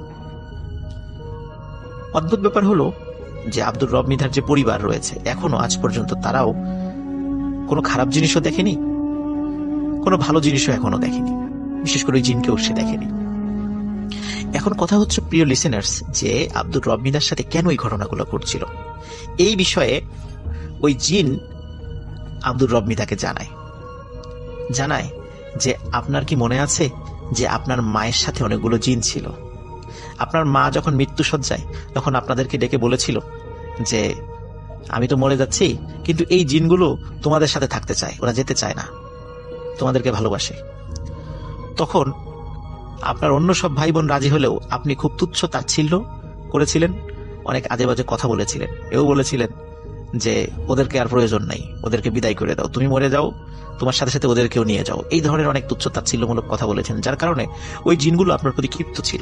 অদ্ভুত ব্যাপার হলো যে আব্দুর রব মৃধার যে পরিবার রয়েছে এখনো আজ পর্যন্ত তারাও কোনো খারাপ জিনিসও দেখেনি, কোনো ভালো জিনিসও এখনো দেখেনি, বিশেষ করে ওই জিনকেও সে দেখেনি। এখন কথা হচ্ছে প্রিয় লিসেনার্স, যে আব্দুর রব মৃধার সাথে কেন এই ঘটনাগুলো ঘটছিল, এই বিষয়ে ওই জিন আব্দুর রব মৃধাকে জানায় যে আপনার কি মনে আছে যে আপনার মায়ের সাথে অনেকগুলো জিন ছিল। আপনার মা যখন মৃত্যু শয্যায় তখন আপনাদেরকে ডেকে বলেছিল যে আমি তো মরে যাচ্ছি, কিন্তু এই জিনগুলো তোমাদের সাথে থাকতে চায়, ওরা যেতে চায় না, তোমাদেরকে ভালোবাসে। তখন আপনার অন্য সব ভাই বোন রাজি হলেও আপনি খুব তুচ্ছ তাচ্ছিল্য করেছিলেন, অনেক আজে বাজে কথা বলেছিলেন, এও বলেছিলেন যে ওদেরকে আর প্রয়োজন নাই, ওদেরকে বিদায় করে দাও, তুমি মরে যাও, তোমার সাথে সাথে ওদেরকেও নিয়ে যাও। এই ধরনের অনেক তুচ্ছ তাচ্ছিল্যমূলক কথা বলেছেন, যার কারণে ওই জিনগুলো আপনার প্রতি ক্ষিপ্ত ছিল।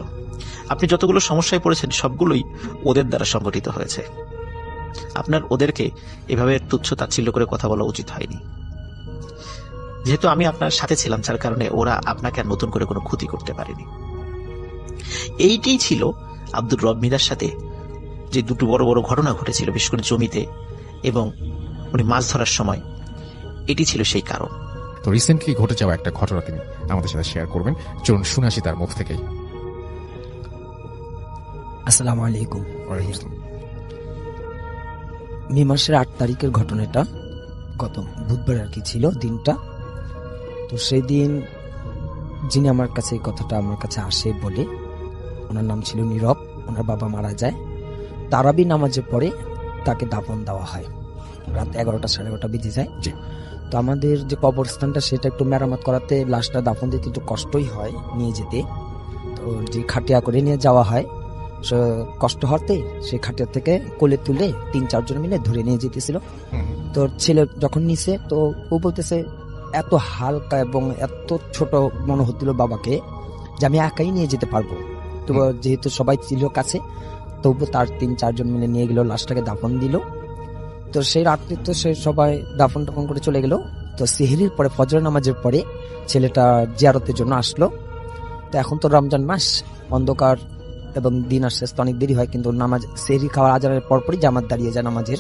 আপনি যতগুলো সমস্যায় পড়েছেন সবগুলোই ওদের দ্বারা সংগঠিত হয়েছে। আপনার ওদেরকে এভাবে তুচ্ছ তাচ্ছিল্য করে কথা বলা উচিত হয়নি। যেহেতু আমি আপনার সাথে ছিলাম, যার কারণে ওরা আপনাকে আর নতুন করে কোনো ক্ষতি করতে পারেনি। এইটাই ছিল আব্দুর রব মৃধার সাথে যে দুটো বড় বড় ঘটনা ঘটেছিল, বিশেষ করে জমিতে এবং উনি মাছ ধরার সময়, এটি ছিল সেই কারণ। তো রিসেন্টলি ঘটে যাওয়া একটা ঘটনা তিনি আমাদের সাথে শেয়ার করবেন, চলুন শুনে আসি তার মুখ থেকেই। আসসালামু আলাইকুম। ওয়ালাইকুম আসসালাম। মে মাসের 8 তারিখের ঘটনাটা, গত বুধবার আর কি ছিল দিনটা। তো সেই দিন যিনি আমার কাছে এই কথাটা আমার কাছে আসে বলে, ওনার নাম ছিল নীরব। ওনার বাবা মারা যায়। তারাবি নামাজের পরে তাকে দাফন দেওয়া হয়। রাত 11টা 11:30 বেজে যায়। জি। তো আমাদের যে কবরস্থানটা সেটা একটু মেরামত করাতে, লাশটা দাফন দিতে একটু কষ্টই হয় নিয়ে যেতে। তো যে খাটিয়া করে নিয়ে যাওয়া হয়, কষ্ট হতে সেই খাটিয়া থেকে কোলে তুলে 3-4 জন মিলে ধরে নিয়ে যেতেছিল। তো ছেলে যখন নিছে, তো ও বলতেছে এত হালকা এবং এত ছোট মনে হচ্ছিল বাবাকে যে আমি একাই নিয়ে যেতে পারবো। তো যেহেতু সবাই ছিল কাছে, তবু তার 3-4 জন মিলে নিয়ে গেল, লাশটাকে দাফন দিল। তো সেই রাত্রে তো সে সবাই দাফন টাফন করে চলে গেল। তো সেহরির পরে, ফজর নামাজের পরে ছেলেটা জিয়ারতের জন্য আসলো। তো এখন তো রমজান মাস, অন্ধকার এবং দিন আসতে আসতে অনেক দেরি হয়, কিন্তু নামাজ সেহরি খাওয়ার আজানের পরপরই জামাত দাঁড়িয়ে যায় নামাজের।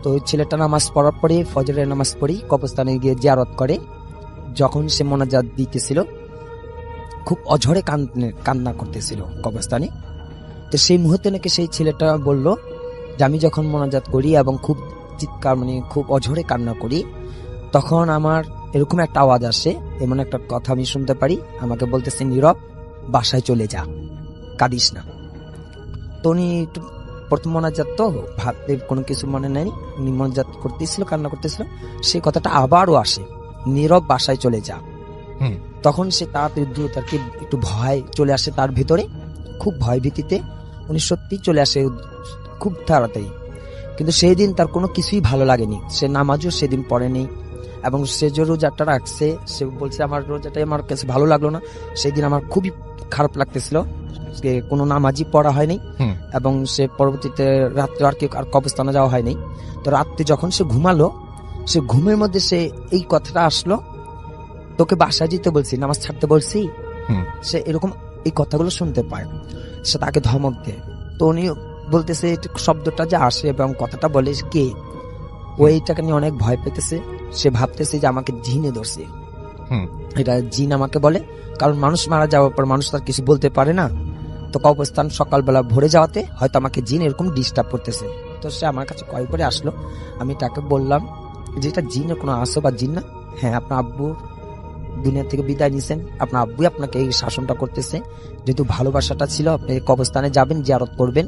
তো ওই ছেলেটা নামাজ পড়ার পরে, ফজরের নামাজ পড়েই কবরস্থানে গিয়ে জিয়ারত করে। যখন সে মোনাজাত দিতেছিল, খুব অঝরে কান্না করতেছিল কবরস্থানে। তো সেই মুহূর্তে নাকি সেই ছেলেটা বলল যে আমি যখন মোনাজাত করি এবং খুব চিৎকার, মানে খুব অঝরে কান্না করি, তখন আমার এরকম একটা আওয়াজ আসে, এমন একটা কথা আমি শুনতে পারি, আমাকে বলতেছে নীরব বাসায় চলে যা, কাঁদিস না। তো উনি প্রথম মোনাজাত তো ভাবতে কোনো কিছু মনে নেই, উনি মোনাজাত করতেছিল, কান্না করতেছিল, সেই কথাটা আবারও আসে, নীরব বাসায় চলে যা। তখন সে তাড়াতাড়ি দ্রুত আর কি একটু ভয় চলে আসে তার ভিতরে, খুব ভয় ভীতিতে উনি সত্যি চলে আসে খুব তাড়াতাড়ি। কিন্তু সেই দিন তার কোনো কিছুই ভালো লাগেনি, সে নামাজও সেদিন পড়েনি এবং সে যে রোজাটা রাখছে, সে বলছে আমার রোজাটাই আমার কাছে ভালো লাগলো না, সেদিন আমার খুবই খারাপ লাগতেছিল, কোনো নামাজই পড়া হয়নি এবং সে পরবর্তীতে রাত্রে আর কবরস্থানে যাওয়া হয়নি। তো রাত্রে যখন সে ঘুমালো, সে ঘুমের মধ্যে সে এই কথাটা আসলো, তোকে বাসায় যেতে বলছি, নামাজ ছাড়তে বলছি। সে এরকম এই কথাগুলো শুনতে পায়, সে তাকে ধমক দেয়। তো উনি বলতেছে শব্দটা যে আসে এবং কথাটা বলে কে, ও এইটাকে নিয়ে অনেক ভয় পেতেছে। সে ভাবতেছে যে আমাকে জিনে ধরছে, এটা জিন আমাকে বলে, কারণ মানুষ মারা যাওয়ার পর মানুষ তার কিছু বলতে পারে না। তো কবরস্থান সকালবেলা ভরে যাওয়াতে হয়তো আমাকে জিন এরকম ডিস্টার্ব করতেছে। তো সে আমার কাছে কল করে আসলো, আমি তাকে বললাম যে এটা জিনের কোনো আসো বা জিন না। হ্যাঁ, আপনার আব্বু দুনিয়া থেকে বিদায় নিছেন, আপনার আব্বুই আপনাকে এই শাসনটা করতেছে, যেহেতু ভালোবাসাটা ছিল আপনি কবরস্থানে যাবেন, জিয়ারত করবেন।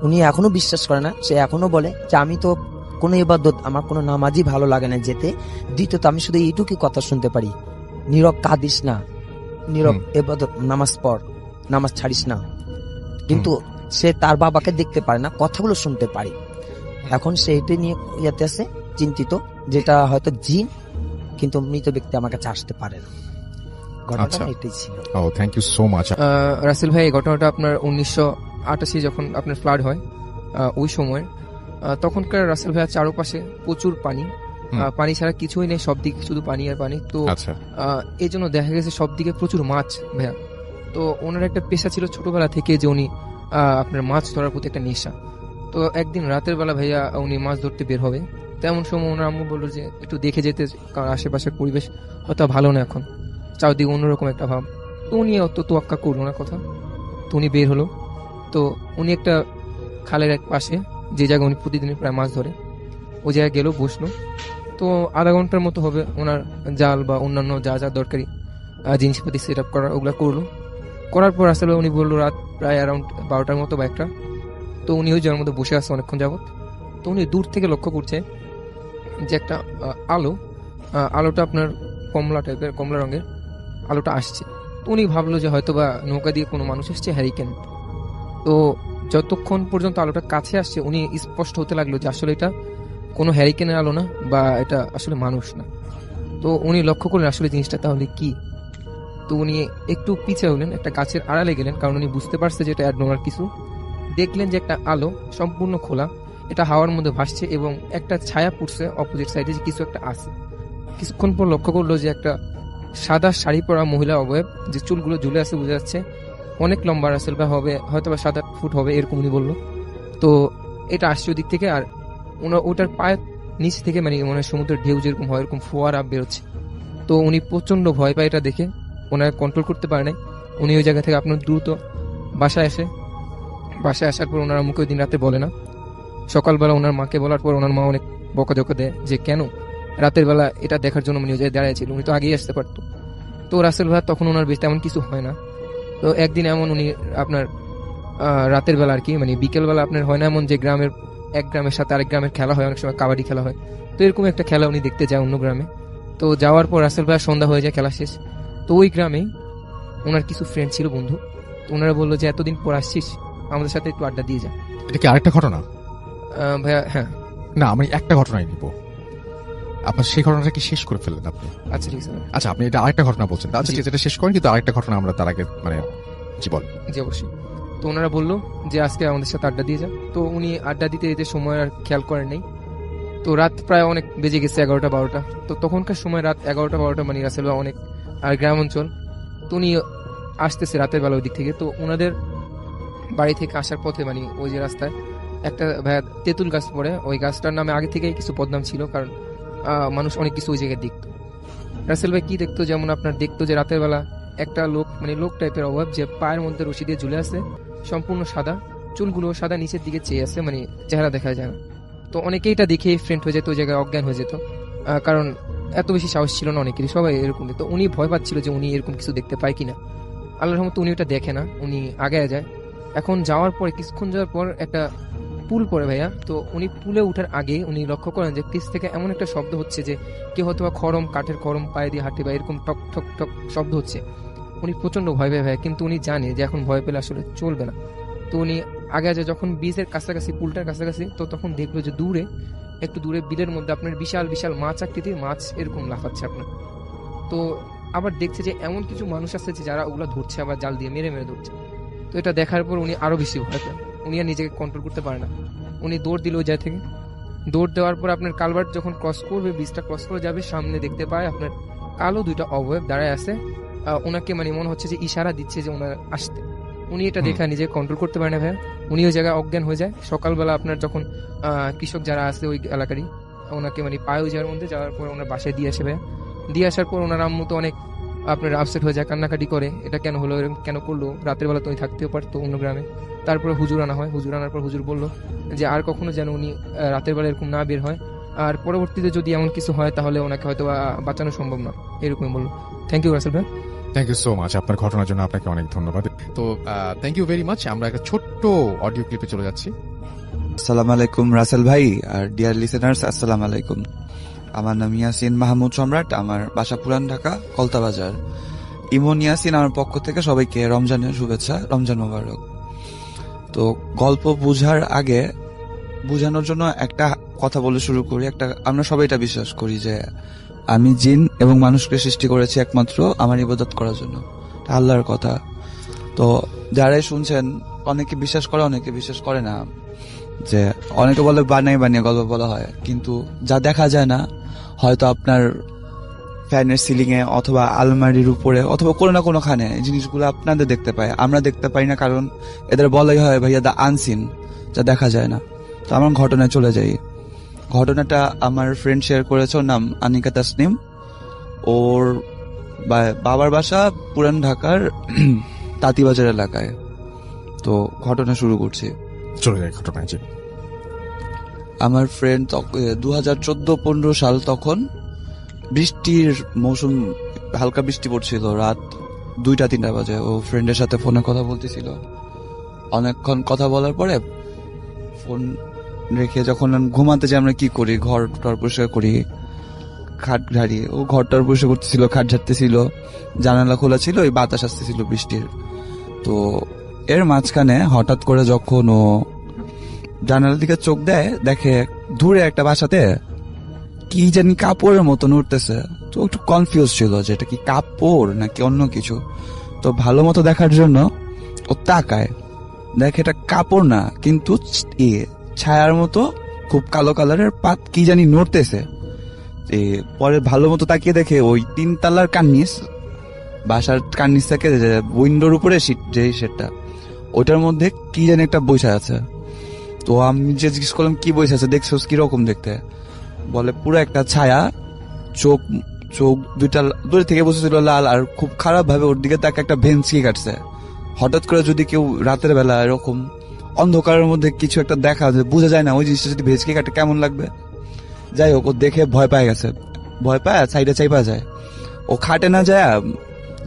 উনি এখনো বিশ্বাস করে না, সে এখনো বলে যে আমি তো কোনো ইবাদত, আমার কোনো নামাজই ভালো লাগে না যেতে। দ্বিতীয়ত আমি শুধু এইটুকুই কথা শুনতে পারি, নীরব কাঁদিস না, নীরব ইবাদত, নামাজ পড়, নামাজ ছাড়িস না। কিন্তু সে তার বাবাকে দেখতে পারে না, কথাগুলো শুনতে পারে। এখন সে এটা নিয়ে ইয়াতে আছে চিন্তিত, যেটা হয়তো জিন, কিন্তু মৃত ব্যক্তি আমার কাছে আসতে পারে না। ঘটনাটা এটাই ছিল। ও thank you so much. Rasel ভাই, এই ঘটনাটা আপনার 1988 যখন আপনার ফ্লাড হয়, ওই সময় তখনকার রাসেল ভাইয়ের চারপাশে প্রচুর পানি, পানি ছাড়া কিছুই নেই, সব দিকে শুধু পানি আর পানি। তো এই জন্য দেখা গেছে সব দিকে প্রচুর মাছ ভাইয়া। তো ওনার একটা পেশা ছিল ছোটবেলা থেকে যে উনি আপনার মাছ ধরার প্রতি একটা নেশা। তো একদিন রাতের বেলা ভাইয়া উনি মাছ ধরতে বের হবে, তেমন সময় ওনার আম্মু বললো যে একটু দেখে যেতে, কারণ আশেপাশের পরিবেশ হয়তো ভালো না এখন, চারদিকে অন্যরকম একটা ভাব। তো উনি অত তোয়াক্কা করলো না কথা, তো উনি বের হলো। তো উনি একটা খালের এক পাশে, যে জায়গায় উনি প্রতিদিন প্রায় মাছ ধরে, ওই জায়গায় গেল, বসলো। তো আধা ঘন্টার মতো হবে ওনার জাল বা অন্যান্য যা যা দরকারি জিনিসপাতি সেট আপ করা, ওগুলা করলো। করার পর আসলে উনি বললো রাত প্রায় অ্যারাউন্ড 12টার মতো বা 1টা। তো উনি ওই জায়গার মধ্যে বসে আসছে অনেকক্ষণ যাবত। তো উনি দূর থেকে লক্ষ্য করছে যে একটা আলোটা আপনার কমলা টাইপের, কমলা রঙের আলোটা আসছে। তো উনি ভাবলো যে হয়তো বা নৌকা দিয়ে কোনো মানুষ এসছে, হ্যারিকেন। তো যতক্ষণ পর্যন্ত আলোটা কাছে আসছে, উনি স্পষ্ট হতে লাগলো যে আসলে এটা কোনো হ্যারিকেনের আলো না, বা এটা আসলে মানুষ না। তো উনি লক্ষ্য করলেন আসলে জিনিসটা তাহলে কি। তো উনি একটু পিছিয়ে হলেন, একটা গাছের আড়ালে গেলেন, কারণ উনি বুঝতে পারছে যে এটা অ্যাডনর্মাল কিছু। দেখলেন যে একটা আলো সম্পূর্ণ খোলা, এটা হাওয়ার মধ্যে ভাসছে এবং একটা ছায়া পড়ছে অপোজিট সাইডে, যে কিছু একটা আছে। কিছুক্ষণ পর লক্ষ্য করলো যে একটা সাদা শাড়ি পরা মহিলা অবয়ব, যে চুলগুলো ঝুলে আছে বোঝা যাচ্ছে, অনেক লম্বা রাসেল ভাই হবে, হয়তো বা 7-8 ফুট হবে এরকম উনি বললো। তো এটা আসছে ওদিক থেকে, আর ওটার পায়ের নিচ থেকে মানে মনে হয় সমুদ্রের ঢেউ যেরকম হয় এরকম ফোয়ারা বেরোচ্ছে। তো উনি প্রচন্ড ভয় পায় এটা দেখে, ওনার কন্ট্রোল করতে পারে নাই। উনি ওই জায়গা থেকে আপনার দ্রুত বাসায় এসে বাসায় আসার পর ওনার আম্মুকে ওই দিন রাতে বলে না। সকালবেলা ওনার মাকে বলার পর ওনার মা অনেক বকাঝকা দেয় যে কেন রাতের বেলা এটা দেখার জন্য উনি ওই দাঁড়িয়েছিল, উনি তো আগেই আসতে পারতো। তো রাসেল ভাই তখন ওনার বেশ তেমন কিছু হয় না। তো একদিন এমন উনি আপনার রাতের বেলা আর কি, মানে বিকেলবেলা আপনার হয় না এমন যে গ্রামের এক গ্রামের সাথে আরেক গ্রামের খেলা হয়, অনেক সময় কাবাডি খেলা হয়, তো এরকম একটা খেলা উনি দেখতে যায় অন্য গ্রামে। তো যাওয়ার পর রাসেল ভাই সন্ধ্যা হয়ে যায়, খেলা শেষ। তো ওই গ্রামে ওনার কিছু ফ্রেন্ড ছিল, বন্ধু। তো ওনারা বললো যে এতদিন পর আসছিস, আমাদের সাথে একটু আড্ডা দিয়ে যা। এটা কি আরেকটা ঘটনা? ভাইয়া হ্যাঁ, না, আমি একটা ঘটনাই নিব। আপনার সেই ঘটনাটা কি শেষ করে ফেললেন আপনি? আচ্ছা ঠিক আছে। আচ্ছা, আপনি এটা আরেকটা ঘটনা বলছেন, আচ্ছা জি। ঠিক আছে, এটা শেষ করেন, কিন্তু আরেকটা ঘটনা আমরা তার আগে মানে জীবন। জি অবশ্যই। তো ওনারা বললো যে আজকে আমাদের সাথে আড্ডা দিয়ে যা। তো উনি আড্ডা দিতে দিতে সময় আর খেয়াল করেন নাই। তো রাত প্রায় অনেক বেজে গেছে, 11টা-12টা। তো তখনকার সময় রাত 11টা-12টা, মানে রাসেল ভাই অনেক আর গ্রাম অঞ্চল। তো উনি আসতেছে রাতের বেলা ওই দিক থেকে। তো ওনাদের বাড়ি থেকে আসার পথে মানে ওই যে রাস্তায় একটা ভাইয়া তেঁতুল গাছ পড়ে, ওই গাছটার নামে আগে থেকেই কিছু বদনাম ছিল, কারণ মানুষ অনেক কিছু ওই জায়গায় দেখতো। রাসেল ভাই কি দেখতো, যেমন আপনার দেখতো যে রাতের বেলা একটা লোক, মানে লোক টাইপের অভাব, যে পায়ের মধ্যে রশি দিয়ে ঝুলে আছে, সম্পূর্ণ সাদা, চুলগুলো সাদা, নিচের দিকে চেয়ে আছে, মানে চেহারা দেখা যায় না। তো অনেকেই এটা দেখে ফ্রেন্ড হয়ে যেত, ওই জায়গায় অজ্ঞান হয়ে যেত, কারণ এত বেশি সাহস ছিল না অনেকেরই, সবাই এরকম দেখতো। উনি ভয় পাচ্ছিল যে উনি এরকম কিছু দেখতে পায় কিনা। আল্লাহর রহমতে উনি ওটা দেখে না, উনি আগে যায়। এখন যাওয়ার পরে কিছুক্ষণ যাওয়ার পর একটা পুল পড়ে ভাইয়া। তো উনি পুলে উঠার আগে উনি লক্ষ্য করেন যে পিছ থেকে এমন একটা শব্দ হচ্ছে যে কেউ হয়তো খড়ম, কাঠের খড়ম পায়ে দিয়ে হাঁটে বা এরকম টক ঠক ঠক শব্দ হচ্ছে। উনি প্রচন্ড ভয় পায় ভাইয়া, কিন্তু উনি জানে যে এখন ভয় পেলে আসলে চলবে না। তো উনি আগে যায়, যখন বীজের কাছাকাছি, পুলটার কাছাকাছি, তো তখন দেখলো যে দূরে, একটু দূরে বিলের মধ্যে আপনার বিশাল বিশাল মাছ আকৃতির মাছ এরকম লাফাচ্ছে আপনার। তো আবার দেখছে যে এমন কিছু মানুষ আছে যে যারা ওগুলা ধরছে, আবার জাল দিয়ে মেরে মেরে ধরছে। তো এটা দেখার পর উনি আরো বেশি ভয় পায়, উনি আর নিজেকে কন্ট্রোল করতে পারে না। উনি দৌড় দিল ওই জায়গা থেকে। দৌড় দেওয়ার পর আপনার কালভার্ট যখন ক্রস করবে, ব্রিজটা ক্রস করে যাবে, সামনে দেখতে পায় আপনার কালো দুইটা অবয়ব দাঁড়ায় আছে। ওনাকে মানে মনে হচ্ছে যে ইশারা দিচ্ছে যে ওনার আসতে। উনি এটা দেখা নিজে কন্ট্রোল করতে পারে না ভাইয়া, উনি ওই জায়গায় অজ্ঞান হয়ে যায়। সকালবেলা আপনার যখন কৃষক যারা আছে ওই এলাকারই, ওনাকে মানে পায়ে ওই জায়গার মধ্যে যাওয়ার পর ওনার বাসায় দিয়ে আসে ভাইয়া। দিয়ে আসার পর ওনার আম্মু তো অনেক আপনার আপসেট হয়ে যায়, কান্নাকাটি করে, এটা কেন হলো, এরকম কেন করলো, রাতের বেলা তো উনি থাকতেও পারতো অন্য গ্রামে। তারপরে হুজুর আনা হয়, হুজুর আনার পর হুজুর বললো যে আর কখনো যেন উনি রাতের বেলা এরকম না বের হয়, আর পরবর্তীতে যদি এমন কিছু হয় তাহলে ওনাকে হয়তো বাঁচানো সম্ভব না, এরকমই বললো। থ্যাংক ইউ রাসেল ভাই। থ্যাংক ইউ সো মাচ, আপনার ঘটনার জন্য আপনাকে অনেক ধন্যবাদ। তো থ্যাংক ইউ ভেরি মাচ। আমরা একটা ছোট্ট অডিও ক্লিপে চলে যাচ্ছি। আসসালামু আলাইকুম রাসেল ভাই আর ডিয়ার লিসেনার্স, আসসালামু আলাইকুম। আমার নাম ইয়াসিন মাহমুদ সম্রাট, আমার বাসা পুরান ঢাকা, কলতা বাজার। ইমন ইয়াসিন আমার পক্ষ থেকে সবাইকে রমজানের শুভেচ্ছা, রমজান মোবারক। তো গল্প বুঝার আগে বুঝানোর জন্য একটা কথা বলে শুরু করি। আমরা সবাই এটা বিশ্বাস করি যে আমি জিন এবং মানুষকে সৃষ্টি করেছি একমাত্র আমার ইবাদত করার জন্য, আল্লাহর কথা। তো যারাই শুনছেন, অনেকে বিশ্বাস করে, অনেকে বিশ্বাস করে না। যে অনেকে বলে বানিয়ে বানিয়ে গল্প বলা হয়, কিন্তু যা দেখা যায় না, হয়তো আপনার ফ্যানের সিলিং এ অথবা আলমারির উপরে অথবা কোনো না কোনো খানে জিনিসগুলো আপনাদের দেখতে পায়, আমরা দেখতে পাই না, কারণ এদের বলাই হয় ভাইয়া দা আনসিন, যা দেখা যায় না। তো আমার ঘটনায় চলে যাই। ঘটনাটা আমার ফ্রেন্ড শেয়ার করেছে, ওর নাম আনিকা তাসনিম। ওর বাবার বাসা পুরান ঢাকার তাঁতিবাজার এলাকায়। তো ঘটনা শুরু করছি, চলে যায় ঘটনায়। জি। আমার ফ্রেন্ড 2014-15 সাল, তখন বৃষ্টির মৌসুম, হালকা বৃষ্টি পড়ছিল, রাত 2টা-3টা বাজে। ও ফ্রেন্ডের সাথে ফোনে কথা বলতেছিল। অনেকক্ষণ কথা বলার পরে ফোন রেখে যখন ঘুমাতে যাই, আমরা কি করি, ঘর টর পরিষ্কার করি, খাট ঝাড়ি। ও ঘরটার পরিষ্কার করতেছিল, খাট ঝাড়তেছিল, জানালা খোলা ছিল, ওই বাতাস আসতেছিল বৃষ্টির। তো এর মাঝখানে হঠাৎ করে যখন ও জানালার দিকে চোখ দেয়, দেখে দূরে একটা বাসাতে কি জানি কাপড়ের মতন উঠতেছে। তো একটু কনফিউজ ছিল যে এটা কি কাপড় নাকি অন্য কিছু। তো ভালো মতো দেখার জন্য ও তাকায়, দেখে এটা কাপড় না, কিন্তু ছায়ার মতো খুব কালো কালারের পাত কি জানি নড়তেছে। পরে ভালো মতো তাকিয়ে দেখে ওই 3 তলার কার্নিস, বাসার কার্নিস থেকে উইন্ডোর উপরে যে সেটটা, ওইটার মধ্যে কি জানি একটা বইসা আছে। তো আমি যে জিজ্ঞেস করলাম কি বইসা আছে, দেখছোস কিরকম দেখতে? বলে পুরো একটা ছায়া, চোখ দুইটা দূরে থেকে বসেছিল লাল, আর খুব খারাপ ভাবে ওর দিকে তাকে একটা ভেন্সি কাটছে। হঠাৎ করে যদি কেউ রাতের বেলা এরকম অন্ধকারের মধ্যে কিছু একটা দেখা যায়, বোঝা যায় না ওই জিনিসটা যদি ভেজকে কাটে কেমন লাগবে। যাই হোক, ও দেখে ভয় পায় গেছে, ভয় পায় সাইডে চাইপা যায়। ও খাটে না যায়,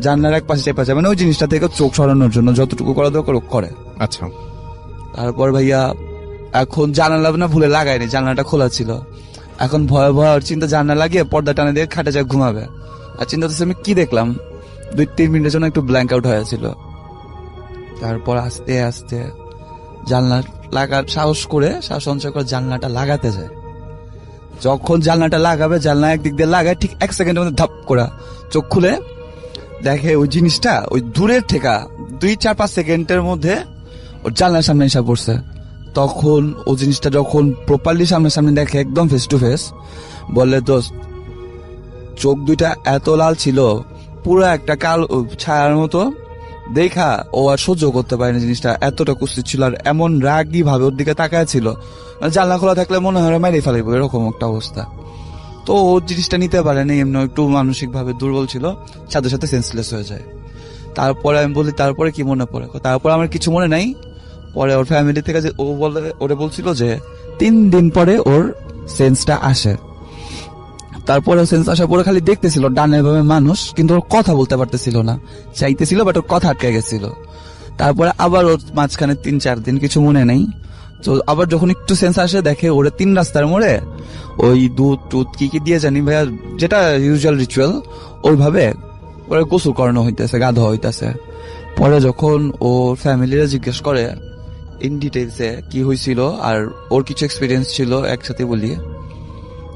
জানলার এক পাশে চাইপা যায়, মানে ওই জিনিসটা থেকে চোখ সরানোর জন্য যতটুকু করা দরকার ও করে। আচ্ছা, তারপর ভাইয়া এখন জানালা না ভুলে লাগায়নি, জানলাটা খোলা ছিল। এখন ভয় ভয় চিন্তা জানলা লাগিয়ে পর্দা টানে দিয়ে খাটে যায় ঘুমাবে। আর চিন্তা করছে আমি কি দেখলাম, 2-3 মিনিটের জন্য একটু ব্ল্যাঙ্ক আউট হয়েছিল। তারপর আস্তে আস্তে জানলা সাহস সঞ্চয় করে জানলাটা লাগাতে যায়। যখন জানলাটা লাগাবে, জানলা একদিক দিয়ে লাগায়, ঠিক 1 সেকেন্ডের মধ্যে ধাপ করে চোখ খুলে দেখে ওই জিনিসটা ওই দূরের থেকে 2-4-5 সেকেন্ডের মধ্যে ওর জানলার সামনে এসে পড়ছে। তখন ও জিনিসটা যখন প্রপারলি সামনে দেখে, একদম ফেস টু ফেস, বললে দোস্ত চোখ দুইটা এত লাল ছিল, পুরো একটা কাল ছায়ার মতো। দেখা ও আর সহ্য করতে পারেনি জিনিসটা, এতটা কুস্তি ছিল। আর এমন রাগি ভাবে ওর দিকে তাকায় ছিল, জানলা খোলা থাকলে মনে হয় মেরে ফেলাইব, এরকম একটা অবস্থা। তো ও জিনিসটা নিতে পারেনি, এমনি একটু মানসিক ভাবে দুর্বল ছিল, সাথে সাথে সেন্সলেস হয়ে যায়। তারপরে আমি বলি তারপরে কি মনে পড়ে, তারপরে আমার কিছু মনে নাই। পরে ওর ফ্যামিলি থেকে যে ওরে বলছিল যে 3 দিন পরে ওর সেন্সটা আসে। তারপরে সেন্স আসার পরে খালি দেখতেছিল ডানে ভাবে মানুষ, কিন্তু ওর কথা বলতে পারতেছিল না, চাইতেছিল বাট ওর কথা আটকে গেছিল। তারপরে আবার ওর মাঝখানে 3-4 দিন কিছু মনে নেই। তো আবার যখন একটু সেন্স আসে, দেখে ওরে 3 রাস্তার মোড়ে ওই দুধ টুধ কি দিয়ে জানি ভাইয়া, যেটা ইউজুয়াল রিচুয়াল, ওইভাবে ওরা গোসল করানো হইতেছে, গা ধোয়া হইতেছে। পরে যখন ওর ফ্যামিলিরা জিজ্ঞেস করে ইন ডিটেলসে কি হয়েছিল আর ওর কিছু এক্সপিরিয়েন্স ছিল একসাথে বলি,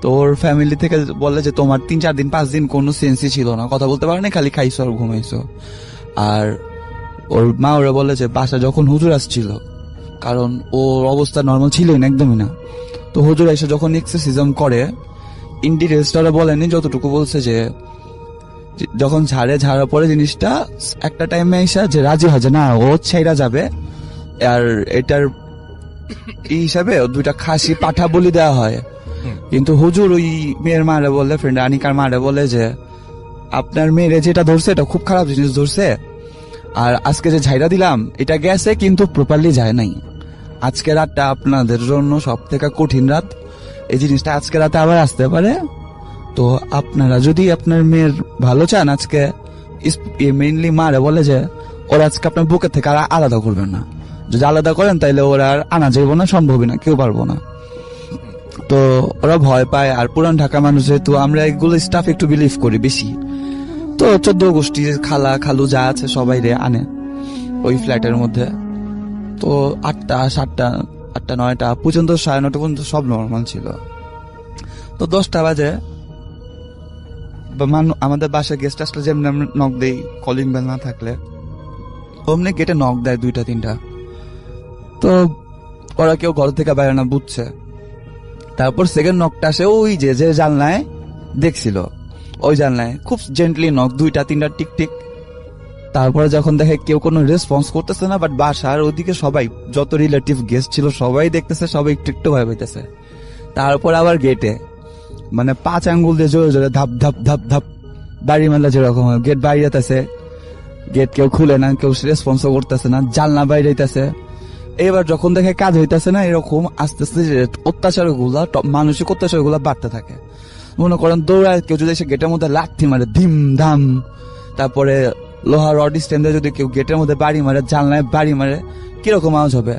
তো ওর ফ্যামিলি থেকে বলে যে তোমার 3-4 দিন 5 দিন কোনো সেন্সই ছিল না, কথা বলতে পারো না, খালি খাইছো আর ঘুমাইছো। আর ওর মা ওরা বলে যে বাসা যখন হুজুর আসছিল, কারণ ওর অবস্থা নর্মাল ছিলই না, একদমই না, তো হুজুর এসে যখন এক্সারসাইজম করে, ইন ডিটেলস ওরা বলেনি, যতটুকু বলছে যে যখন ঝাড়ার পরে জিনিসটা একটা টাইমে এসে যে রাজি হয় যে না ও ছেড়া যাবে, আর এটার হিসাবে 2টা খাসি পাঠা বলি দেওয়া হয়। কিন্তু হুজুর ওই মেয়ের মারে বলে, ফ্রেন্ড আনিকার মারে বলে যে আপনার মেয়েরে যেটা ধরছে এটা খুব খারাপ জিনিস ধরছে, আর আজকে যে ঝাইরা দিলাম এটা গেছে কিন্তু প্রপারলি যায় নাই। আজকে রাতটা আপনাদের জন্য সব থেকে কঠিন রাত, এই জিনিসটা আজকে রাতে আবার আসতে পারে। তো আপনারা যদি আপনার মেয়ের ভালো চান, আজকে মেইনলি মারে বলে যে ওরা আজকে আপনার বুকের থেকে আর আলাদা করবেন না, যদি আলাদা করেন তাইলে ওরা আর আনা যাইব না, সম্ভবই না, কেউ পারবো না। তো ওরা ভয় পায়। আর পুরান ঢাকা মানুষ যেহেতু, আমরা এগুলো স্টাফ একটু বিলিভ করি বেশি, তো 14 গোষ্ঠী খালা খালু যা আছে সবাই রে আনে ওই ফ্ল্যাটের মধ্যে। তো 8টা 7টা 8টা 9টা পর্যন্ত 9:30 পর্যন্ত সব নর্মাল ছিল। তো 10টা বাজে আমাদের বাসায় গেস্ট আসলে যেমন আমরা নক দেই, কলিং বেল না থাকলে অমনি গেটে নক দেয় 2টা-3টা। তো ওরা কেউ ঘর থেকে বাইরে না বুঝছে। তারপর সেকেন্ড নকটা আসে ওই যে জানলায় দেখছিল, ওই জানলায় খুব জেন্টলি নক, 2টা-3টা টিক টিক। তারপরে যখন দেখে কেউ কোনো রেসপন্স করতেছে না, বাট বাসার ওইদিকে সবাই যত রিলেটিভ গেস্ট ছিল সবাই দেখতেছে, সবাই একটু একটু ভয় পাইতেছে। তারপর আবার গেটে মানে 5 আঙ্গুল দিয়ে জোরে জোরে ধাপ ধাপ ধাপ ধাপ বাড়ি মারলে যেরকম গেট বাইরে যেতেছে, গেট কেউ খুলে না, কেউ রেসপন্সও করতেছে না, জানলা বাইরে হইতেছে। এবার যখন দেখে কাজ হইতেছে না, এরকম আস্তে আস্তে অত্যাচার গুলা, মানসিক অত্যাচার গুলা বাড়তে থাকে। মনে করেন দৌড়ায় কেউ যদি এসে গেটের মধ্যে লাথি মারে ধিম ধাম, তারপরে লোহার রড স্ট্যান্ডে যদি কেউ গেটের মধ্যে বাড়ি মারে, জানলায় বাড়ি মারে, কিরকম আওয়াজ হবে?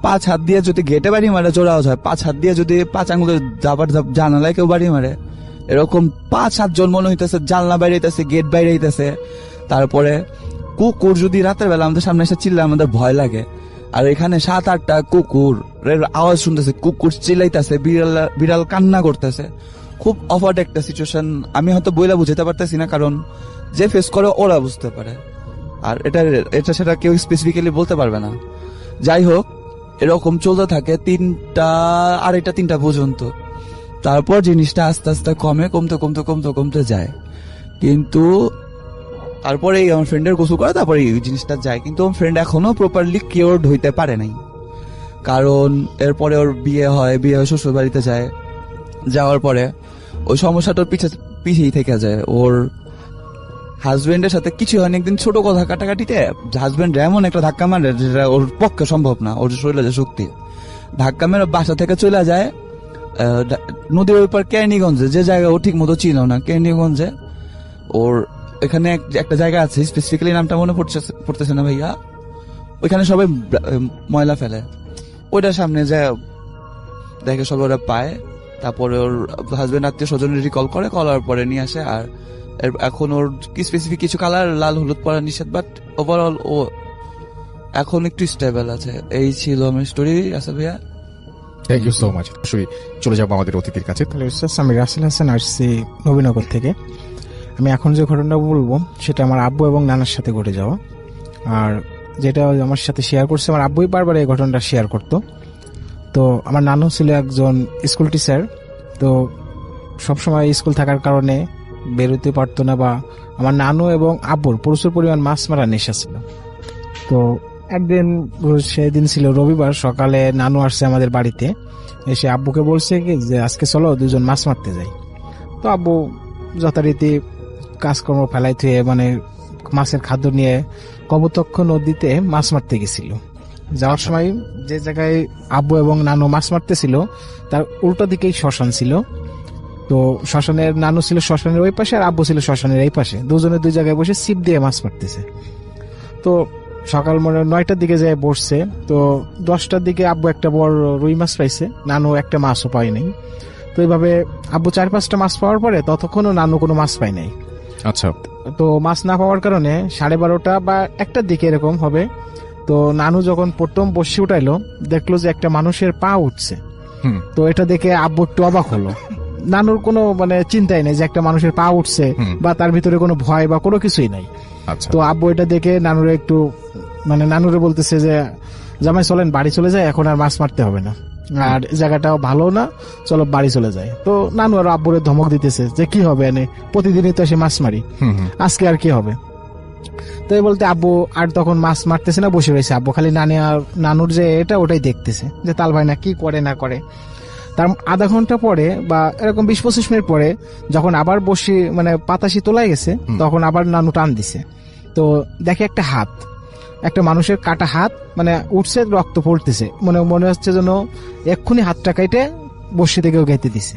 5 হাত দিয়ে যদি গেটে বাড়ি মারে জোর আওয়াজ হয়, 5 হাত দিয়ে যদি 5 আঙুলের ধাপার ধাপ জানালায় কেউ বাড়ি মারে, এরকম 5-7 জন মনে হইতেছে, জানলা বাইরে হইতেছে, গেট বাইরে হইতেছে। তারপরে কুকুর যদি রাতের বেলা আমাদের সামনে এসে চিল্লায়, আমাদের ভয় লাগে। আর এখানে 7-8টা কুকুর আওয়াজ শুনতেছে, কুকুর চিল্লাইতেছে, বিড়াল কান্না করতেছে। খুব অফার্ড একটা সিচুয়েশন। আমি হয়তো বইলা বুঝাতে পারতেছি না, কারণ যে ফেস করে ওরা বুঝতে পারে, আর এটা সেটা কেউ স্পেসিফিক্যালি বলতে পারবে না। যাই হোক, এরকম চলতে থাকে 2:30-3টা পর্যন্ত। তারপর জিনিসটা আস্তে আস্তে কমতে যায়। কিন্তু তারপরে আমার ফ্রেন্ডের গোসল করে তারপরে এই জিনিসটা যায়, কিন্তু আমার ফ্রেন্ড এখনো প্রপারলি কিওরড হইতে পারে নাই। কারণ এরপরে ওর বিয়ে হয় শ্বশুর বাড়িতে যায়, যাওয়ার পরে ওই সমস্যাটার পিছিয়েই থেকে যায়। ওর হাজবেন্ডের সাথে কিছু হয়নি, একদিন ছোট কথা কাটাকাটিতে হাজবেন্ড এমন একটা ধাক্কা মারে যেটা ওর পক্ষে সম্ভব না, ওর শরীরে যে শক্তি, ধাক্কা মেরে বাসা থেকে চলে যায় নদীর ওই পার কেরানীগঞ্জে, যে জায়গা ও ঠিক মতো ছিল না, কেরানীগঞ্জে ওর এখানে একটা জায়গা আছে, স্পেসিফিক্যালি নামটা মনে পড়তেছে না ভাইয়া, ওইখানে সবাই ময়লা ফেলে, ওইটার সামনে যায় দেখে সবাই ওরা পায়, তারপরে ওর হাজবেন্ড আত্মীয় স্বজন রিকল করে, করার পরে নিয়ে আসে। আর এখন ওর কি স্পেসিফিক কিছু কালার লাল হলুদ পরা নিষেধ, বাট ওভারঅল ও এখন একটু স্টেবল আছে। এই ছিল আমার স্টোরি রাসেল ভাইয়া। Thank you so much. অবশ্যই চলে যাবো আমাদের অতিথির কাছে। হ্যালো স্যার, আমি রাসেল হাসান, আসছি নবীনগর থেকে। আমি এখন যে ঘটনাটা বলবো সেটা আমার আব্বু এবং নানার সাথে ঘটে যাওয়া। আর যেটা আমার সাথে শেয়ার করছে, আমার আব্বুই বারবার এই ঘটনাটা শেয়ার করতো। তো আমার নানু ছিল একজন স্কুল টিচার, তো সবসময় স্কুল থাকার কারণে বেরোতে পারতো না, বা আমার নানু এবং আব্বুর প্রচুর পরিমাণ মাছ মারা নেশা ছিল। তো একদিন সেদিন ছিল রবিবার, সকালে নানু আসছে আমাদের বাড়িতে, এসে আব্বুকে বলছে কি যে আজকে চলো দুজন মাছ মারতে যাই। তো আব্বু যথারীতি কাজকর্ম ফেলাই থুয়ে মানে মাছের খাদ্য নিয়ে কপোতাক্ষ নদীতে মাছ মারতে গেছিল। যাওয়ার সময় যে জায়গায় আব্বু এবং নানু মাছ মারতেছিল তার উল্টো দিকেই শ্মশান ছিল। তো শ্মশানের নানু ছিল শ্মশানের ওই পাশে, আর আব্বু ছিল শ্মশানের এই পাশে, দুজনে দুই জায়গায় বসে ছিপ দিয়ে মাছ মারতেছে। তো সকাল 9টার দিকে যায় বসছে, তো 10টার দিকে আব্বু একটা বড় রুই মাছ পাইছে, নানু একটা মাছও পায় নাই। তো এইভাবে আব্বু 4-5টা মাছ পাওয়ার পরে ততক্ষণও নানু কোনো মাছ পায় নাই। আচ্ছা, তো মাছ না পাওয়ার কারণে 12:30 বা 1টার দিকে এরকম হবে, তো নানু যখন প্রথম বসে উঠাইলো দেখলো যে একটা মানুষের পা উঠছে। তো এটা দেখে আব্বু একটু অবাক হলো। নানুর কোনো মানে চিন্তাই নেই যে একটা মানুষের পা উঠছে, বা তার ভিতরে কোনো ভয় বা কোনো কিছুই নাই। তো আব্বু এটা দেখে নানুরে একটু মানে নানুরে বলতেছে যে জামাই চলেন বাড়ি চলে যায়, এখন আর মাছ মারতে হবে না, আর জায়গাটাও ভালো না, চলো বাড়ি চলে যায়। তো নানু আর আব্বুরে ধমক দিতেছে যে কি হবে, এনে প্রতিদিনই তো এসে মাছ মারি, আজকে আর কি হবে। তো এই বলতে আব্বু আর তখন মাছ মারতেছে না, বসে রয়েছে। আব্বু খালি নানুর যে এটা ওটাই দেখতেছে যে তাল ভাই না কি করে না করে। তার আধা ঘন্টা পরে বা এরকম 20-25 মিনিট পরে যখন আবার বসি মানে পাতাশি তোলাই গেছে, তখন আবার নানু টান দিছে। তো দেখে একটা হাত, একটা মানুষের কাটা হাত মানে উঠছে, রক্ত পড়তেছে, মনে হচ্ছে যেন এক্ষুনি হাতটা কেটে বসি থেকে গাইতে দিছে।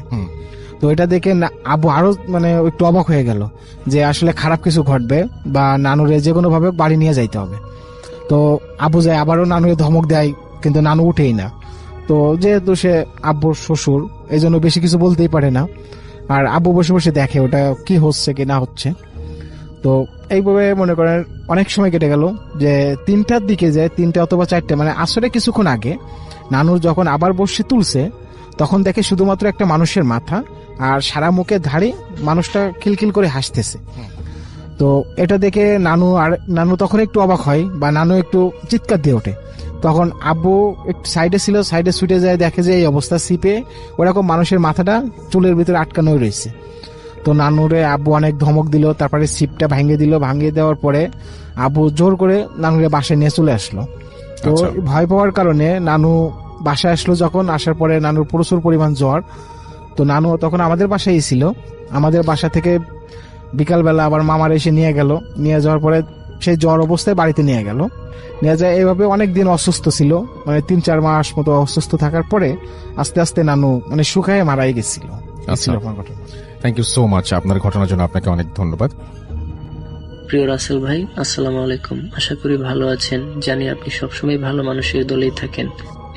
তো এটা দেখে আব্বু আরো মানে একটু অবাক হয়ে গেল যে আসলে খারাপ কিছু ঘটবে, বা নানুরে যে কোনো ভাবে বাড়ি নিয়ে যাইতে হবে। তো আব্বু যায় আবারও নানুরে ধমক দেয়, কিন্তু নানু উঠেই না। তো যেহেতু সে আব্বুর শ্বশুর, এই জন্য বেশি কিছু বলতেই পারে না। আর আব্বু বসে বসে দেখে ওটা কি হচ্ছে কি না হচ্ছে। তো এইভাবে মনে করেন অনেক সময় কেটে গেল, যে 3টার দিকে যায়, 3টা অথবা 4টে মানে আসলে কিছুক্ষণ আগে নানুর যখন আবার বসে তুলছে, তখন দেখে শুধুমাত্র একটা মানুষের মাথা আর সারা মুখে ধাড়ি, মানুষটা খিলখিল করে হাসতেছে। তো এটা দেখে নানু তখন একটু অবাক হয়, বা নানু একটু চিৎকার দিয়ে ওঠে। তখন আব্বু একটু সাইডে ছিল, সাইডে ছুটে যায়, দেখে যে এই অবস্থা, সিপে ওরকম মানুষের মাথাটা চুলের ভিতরে আটকানো রয়েছে। তো নানুরে আব্বু অনেক ধমক দিল, তারপরে সিপটা ভাঙিয়ে দেওয়ার পরে আব্বু জোর করে নানুরে বাসায় নিয়ে চলে আসলো। তো ভয় পাওয়ার কারণে নানু বাসায় আসলো, যখন আসার পরে নানুর প্রচুর পরিমাণ জ্বর। তো নানু তখন আমাদের বাসায় ছিল, আমাদের বাসা থেকে বিকালবেলা আবার মামার এসে নিয়ে যাওয়ার পরে সেই জ্বর অবস্থায় বাড়িতে নিয়ে যায়। এইভাবে অনেকদিন অসুস্থ ছিল, মানে 3-4 মাস মতো অসুস্থ থাকার পরে আস্তে আস্তে নানু মানে শুকায় মারাই গেছিল। Thank you so much. আপনার ঘটনার জন্য আপনাকে অনেক ধন্যবাদ। প্রিয় রাসেল ভাই, আসসালামু আলাইকুম। আশা করি ভালো আছেন। জানি আপনি সবসময় ভালো মানুষের দলেই থাকেন।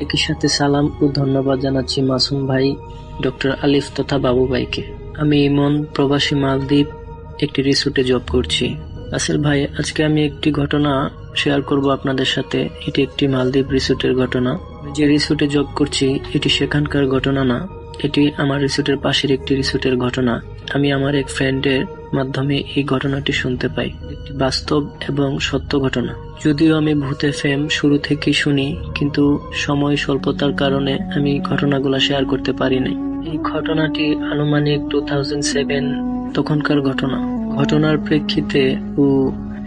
একই সাথে সালাম ও ধন্যবাদ জানাচ্ছি মাসুম ভাই, ডক্টর আলিফ তথা বাবু ভাইকে। আমি ইমন, প্রবাসী মালদ্বীপ, একটি রিসোর্টে জব করছি। রাসেল ভাই, আজকে আমি একটি ঘটনা শেয়ার করব আপনাদের সাথে। এটি একটি মালদ্বীপ রিসোর্টের ঘটনা। যে রিসোর্টে জব করছি এটি সেখানকার ঘটনা না, এটি আমার রিসোর্টের পাশের একটি রিসোর্টের ঘটনা। আমি আমার এক ফ্রেন্ডের মাধ্যমে এই ঘটনাটি শুনতে পাই। একটি বাস্তব এবং সত্য ঘটনা। যদিও আমি ভূতে ফেম শুরু থেকেই শুনি, কিন্তু সময় স্বল্পতার কারণে আমি ঘটনাগুলো শেয়ার করতে পারি নাই। এই ঘটনাটি আনুমানিক 2007 তখনকার ঘটনা। ঘটনার প্রেক্ষিতে ও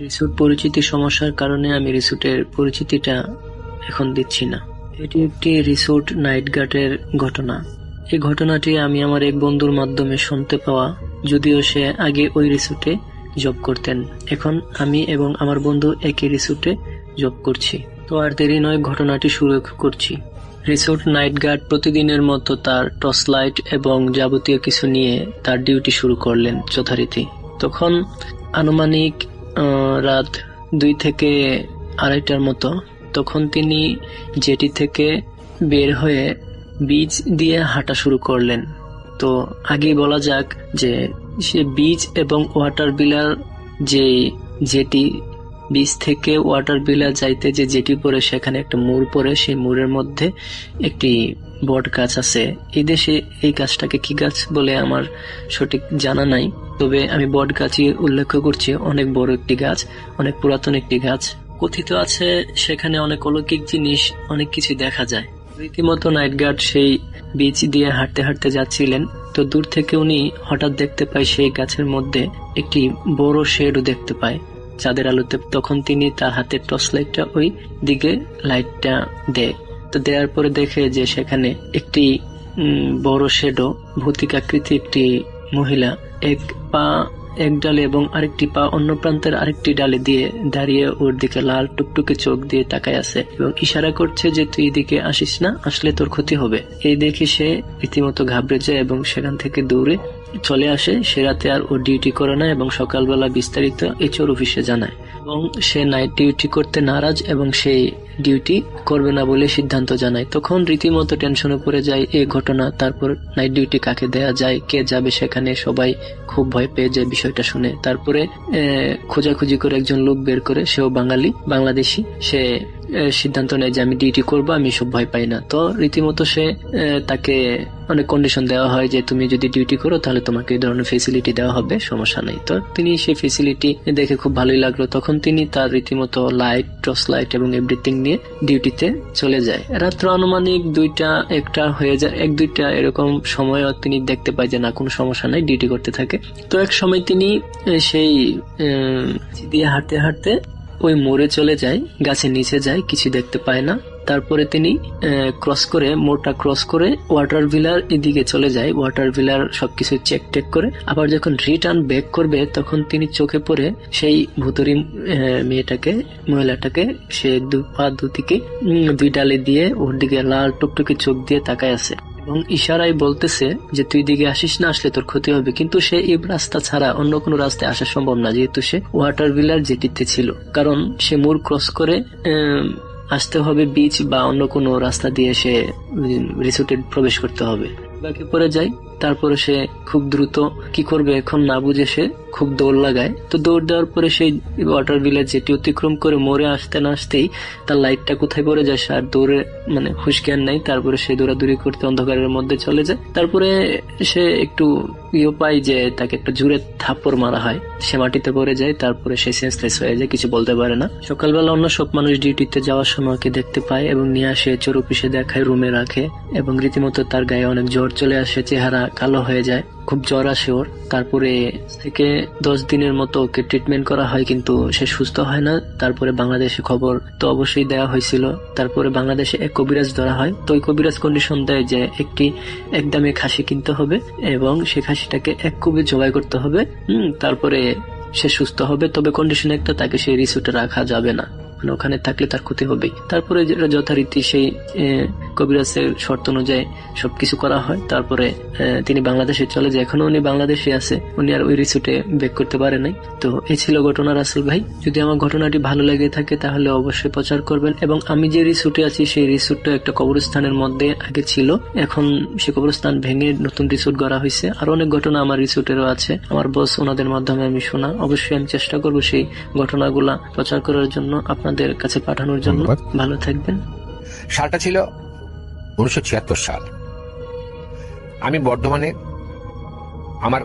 রিসোর্ট পরিচিতি সমস্যার কারণে আমি রিসোর্টের পরিচিতিটা এখন দিচ্ছি না। এটি একটি রিসোর্ট নাইট গার্ডের ঘটনা। এই ঘটনাটি আমি আমার এক বন্ধুর মাধ্যমে শুনতে পাওয়া, যদিও সে আগে ওই রিসোর্টে জব করতেন। এখন আমি এবং আমার বন্ধু একই রিসোর্টে জব করছি। তো আর দেরি নয়, ঘটনাটি শুরু করছি। রিসোর্ট নাইট গার্ড প্রতিদিনের মতো তার টর্চ লাইট এবং যাবতীয় কিছু নিয়ে তার ডিউটি শুরু করলেন যথারীতি। তখন আনুমানিক রাত 2 থেকে 2:30টার মতো। তখন তিনি জেটি থেকে বের হয়ে বিচ দিয়ে হাঁটা শুরু করলেন। তো আগেই বলা যাক যে সে বিচ এবং ওয়াটার বিলার যে জেটি, বিচ থেকে ওয়াটার বিলার যাইতে যে জেটি পরে সেখানে একটা মোড় পরে, সেই মোড়ের মধ্যে একটি বট গাছ আছে। এই দেশে এই গাছটাকে কি গাছ বলে আমার সঠিক জানা নাই, তবে আমি বট গাছই উল্লেখ করছি। অনেক বড় একটি গাছ, অনেক পুরাতন একটি গাছ। কথিত আছে সেখানে অনেক অলৌকিক জিনিস, অনেক কিছু দেখা যায়। রীতিমতো নাইট গার্ড সেই বিচ দিয়ে হাঁটতে হাঁটতে যাচ্ছিলেন। তো দূর থেকে উনি হঠাৎ দেখতে পায় সেই গাছের মধ্যে একটি বড় শেডও দেখতে পায় চাঁদের আলোতে। তখন তিনি তার হাতের টর্চ লাইটটা ওই দিকে লাইটটা দেয়। তো দেওয়ার পরে দেখে যে সেখানে একটি বড় শেডো, ভৌতিক আকৃতি একটি মহিলা এক পা এক ডালে এবং আরেকটি পা অন্য প্রান্তের আরেকটি ডালে দিয়ে দাঁড়িয়ে ওর দিকে লাল টুকটুকে চোখ দিয়ে তাকায় আছে এবং ইশারা করছে যে তুই এদিকে আসিস না, আসলে তোর ক্ষতি হবে। এই দেখে সে রীতিমতো ঘাবড়ে যায় এবং সেখান থেকে দৌড়ে চলে আসে। সে রাতে আর ও ডিউটি করে না এবং সকালবেলা বিস্তারিত এইচআর অফিসে জানায় এবং সে নাইট ডিউটি করতে নারাজ এবং সেই ডিউটি করবে না বলে সিদ্ধান্ত জানায়। তখন রীতিমতো টেনশনে পড়ে যায় এই ঘটনা। তারপর নাইট ডিউটি কাকে দেয়া যায়, কে যাবে সেখানে, সবাই খুব ভয় পেয়ে যায় বিষয়টা শুনে। তারপরে খোঁজাখুঁজি করে একজন লোক বের করে, সেও বাংলাদেশি, সে সিদ্ধান্ত নেয় যে আমি ডিউটি করবো, আমি সব ভয় পাই না। তো রীতিমতো সে তাকে অনেক কন্ডিশন দেওয়া হয় যে তুমি যদি ডিউটি করো তাহলে তোমাকে এই ধরনের ফেসিলিটি দেওয়া হবে, সমস্যা নেই। তো তিনি সেই ফেসিলিটি দেখে খুব ভালোই লাগলো। তখন তিনি তার রীতিমতো লাইট, টর্চ লাইট এবং এভরিথিং নিয়ে ডিউটিতে চলে যায়। রাত্র আনুমানিক 2টা-1টা হয়ে যায়, 1-2টা এরকম সময় তিনি দেখতে পায় যে না, কোনো সমস্যা নাই, ডিউটি করতে থাকে। তো এক সময় তিনি সেই দিয়ে হাঁটতে হাঁটতে ওই মোড়ে চলে যায়, গাছের নিচে যায়, কিছু দেখতে পায় না। তারপরে তিনি মোড়টা ক্রস করে ওয়াটার ভিলার এদিকে চলে যায়। ওয়াটার ভিলার সবকিছু চেক টেক করে আবার যখন রিটার্ন ব্যাক করবে তখন তিনি চোখে পড়ে সেই ভুতুরি মহিলাটাকে সে দুদিকে 2 ডালে দিয়ে ওর দিকে লাল টুকটুকে চোখ দিয়ে তাকায় আছে এবং ইশারায় বলতেছে যে তুই দিকে আসিস না, আসলে তোর ক্ষতি হবে। কিন্তু সে এই রাস্তা ছাড়া অন্য কোনো রাস্তায় আসা সম্ভব না, যেহেতু সে ওয়াটার ভিলার জেটিতে ছিল। কারণ সে মোড় ক্রস করে আসতে হবে বিচ বা অন্য কোনো রাস্তা দিয়ে সে রিসোর্টে প্রবেশ করতে হবে। বাকি পরে যায়। তারপরে সে খুব দ্রুত কি করবে এখন না বুঝে সে খুব দৌড় লাগায়। তো দৌড় দেওয়ার পরে সেই ওয়াটার ভিলেজ যেটি অতিক্রম করে মোড়ে আসতে না আসতেই তার লাইটটা কোথায় পড়ে যায়, সে আর দৌড়ে হুঁশ জ্ঞান নাই। তারপরে সে দৌড়াদৌড়ি করতে অন্ধকারের মধ্যে চলে যায়। তারপরে সে একটু পায় যে তাকে একটা জোরে থাপ্পড় মারা হয়, সে মাটিতে পড়ে যায়। তারপরে সে সেন্সলেস হয়ে যায়, কিছু বলতে পারে না। সকালবেলা অন্য সব মানুষ ডিউটিতে যাওয়ার সময় ওকে দেখতে পায় এবং নিয়ে আসে, চোর অফিসে দেখায়, রুমে রাখে এবং রীতিমতো তার গায়ে অনেক জ্বর চলে আসে, চেহারা কালো হয়ে যায়, খুব জ্বর আসে ওর। তারপরে থেকে 10 দিনের মতো ওকে ট্রিটমেন্ট করা হয়, কিন্তু সে সুস্থ হয় না। তারপরে বাংলাদেশে খবর তো অবশ্যই দেওয়া হয়েছিল। তারপরে বাংলাদেশে এক কবিরাজ ধরা হয়। তো ওই কবিরাজ কন্ডিশন দেয় যে একদমে খাসি কিনতে হবে এবং সে খাসিটাকে 1 কুবে জবাই করতে হবে, তারপরে সে সুস্থ হবে। তবে কন্ডিশন একটা, তাকে সেই রিসোর্টে রাখা যাবে না, ওখানে থাকলে তার ক্ষতি হবেই। তারপরে যথারীতি সেই কবিরাজের শর্ত অনুযায়ী সবকিছু করা হয়। তারপরে তিনি বাংলাদেশে চলে যায়। এখনো উনি বাংলাদেশে আছে, উনি আর ওই রিসোর্টে ব্যাক করতে পারে নাই। তো এই ছিল ঘটনা রাসেল ভাই। যদি আমার ঘটনাটি ভালো লেগে থাকে তাহলে অবশ্যই প্রচার করবেন। এবং আমি যে রিসোর্টে আছি সেই রিসোর্টটা একটা কবরস্থানের মধ্যে আগে ছিল, এখন সে কবরস্থান ভেঙে নতুন রিসোর্ট গড়া হয়েছে। আর অনেক ঘটনা আমার রিসোর্টেরও আছে, আমার বস ওনাদের মাধ্যমে আমি শোনা। অবশ্যই আমি চেষ্টা করবো সেই ঘটনাগুলা প্রচার করার জন্য, আপনাদের কাছে পাঠানোর জন্য। ভালো থাকবেন। সালটা ছিল 1976 সাল। আমি বর্ধমানে আমার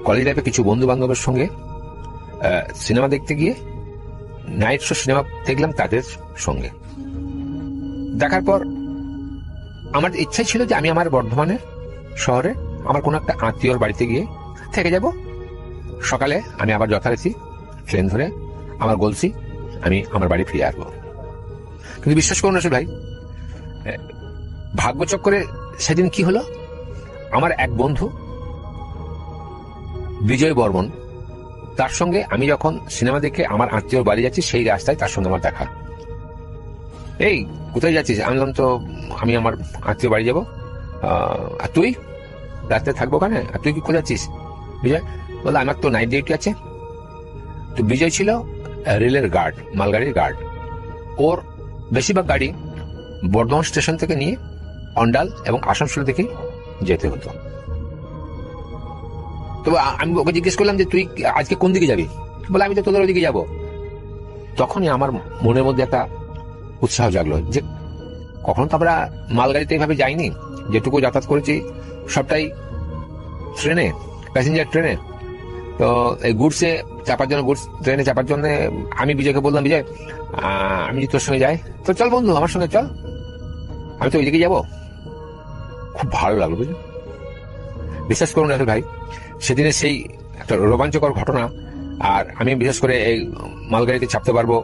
কলেজ লাইফে কিছু বন্ধু বান্ধবের সঙ্গে সিনেমা দেখতে গিয়ে নাইট শো সিনেমা দেখলাম তাদের সঙ্গে। দেখার পর আমার ইচ্ছাই ছিল যে আমি আমার বর্ধমানের শহরে আমার কোনো একটা আত্মীয়র বাড়িতে গিয়ে থেকে যাব। সকালে আমি আবার যথারীতি ট্রেন ধরে আমার গলসি আমি আমার বাড়ি ফিরে আসবো। কিন্তু বিশ্বাস করুন আসলে ভাই, ভাগ্যচক্রে সেদিন কি হলো, আমার এক বন্ধু বিজয় বর্মন, তার সঙ্গে আমি যখন সিনেমা দেখে আমার আত্মীয় বাড়ি যাচ্ছি সেই রাস্তায় তার সঙ্গে আমার দেখা। এই কোথায় যাচ্ছিস? আমি বললাম তো আমি আমার আত্মীয় বাড়ি যাবো। আর তুই? রাস্তায় থাকবো ওখানে। আর তুই কি কোথায় যাচ্ছিস? বিজয় বললো আমার তো নাইট ডিউটি আছে। তো বিজয় ছিল রেলের গার্ড, মালগাড়ির গার্ড। ওর বেশিরভাগ গাড়ি বর্ধমান স্টেশন থেকে নিয়ে অন্ডাল এবং আসানসোল থেকে যেতে হতো। তো আমি ওকে জিজ্ঞেস করলাম যে তুই আজকে কোন দিকে যাবি? বলে আমি তো তোদের ওদিকে যাবো। তখনই আমার মনের মধ্যে একটা উৎসাহ জাগলো যে কখনো তো আমরা মালগাড়িতে এইভাবে যাইনি, যেটুকু যাতায়াত করেছি সবটাই ট্রেনে, প্যাসেঞ্জার ট্রেনে। তো এই গুডসে চাপার জন্য, গুডস ট্রেনে চাপার জন্য আমি বিজয়কে বললাম, বিজয় আমি তোর সঙ্গে যাই। তো চল বন্ধু আমার সঙ্গে চল, আমি তো ওইদিকে যাবো। খুব ভালো লাগলো বুঝলি। বিশ্বাস করুন রাসেল ভাই, সেদিনে সেই একটা রোমাঞ্চকর ঘটনা। আর আমি বিশেষ করে এই মালগাড়িতে চাপতে পারবো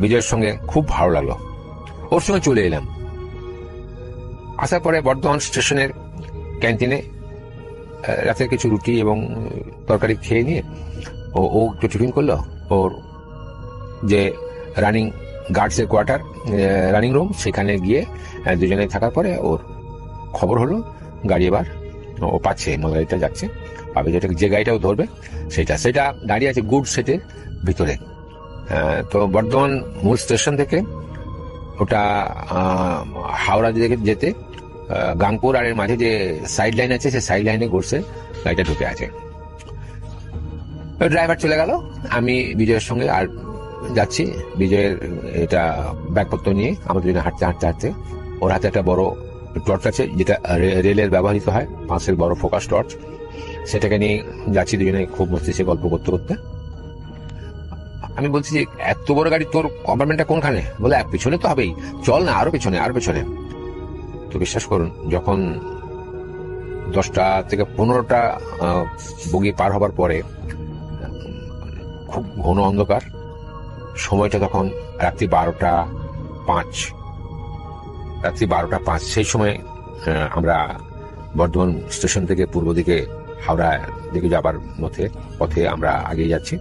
বিজয়ের সঙ্গে, খুব ভালো লাগলো। ওর সঙ্গে চলে এলাম। আসার পরে বর্ধমান স্টেশনের ক্যান্টিনে রাতের কিছু রুটি এবং তরকারি খেয়ে নিয়ে ও একটু টিফিন করলো। ওর যে রানিং গার্ডসের কোয়ার্টার, রানিং রুম, সেখানে গিয়ে দুজনে থাকার পরে ওর খবর হলো গাড়ি এবার ও পাচ্ছে, মালগাড়িটা যাচ্ছে, পাবে। যে গাড়িটাও ধরবে সেটা দাঁড়িয়ে আছে গুড সেটের ভিতরে। তো বর্ধমান মূল স্টেশন থেকে ওটা হাওড়া দিকে যেতে গাংপুর আর এর মাঝে যে সাইড লাইন আছে, সেই সাইড লাইনে ঘুরছে গাড়িটা ঢুকে আছে। ড্রাইভার চলে গেল, আমি বিজয়ের সঙ্গে আর যাচ্ছি। বিজয়ের এটা ব্যাগপত্র নিয়ে আমাদের দুজনে হাঁটতে হাঁটতে হাঁটতে, ওর হাতে একটা বড় টর্চ আছে যেটা রেলের ব্যবহৃত হয়, 5 বড় ফোকাস টর্চ, সেটাকে নিয়ে যাচ্ছি দুজনে খুব মস্তিষ্কে গল্প করতে করতে। আমি বলছি যে এত বড় গাড়ি, তোর কম্পার্টমেন্টটা কোনখানে? বলে পিছনে তো হবেই, চল না আরো পেছনে, আরো পেছনে। তো বিশ্বাস করুন, যখন 10টা থেকে 15টা বগি পার হবার পরে খুব ঘন অন্ধকার, সময়টা তখন রাত্রি 12:05, সেই সময় আমরা বর্ধমান স্টেশন থেকে পূর্ব দিকে হাওড়া দিকে যাবার পথে আমরা আগিয়ে যাচ্ছি।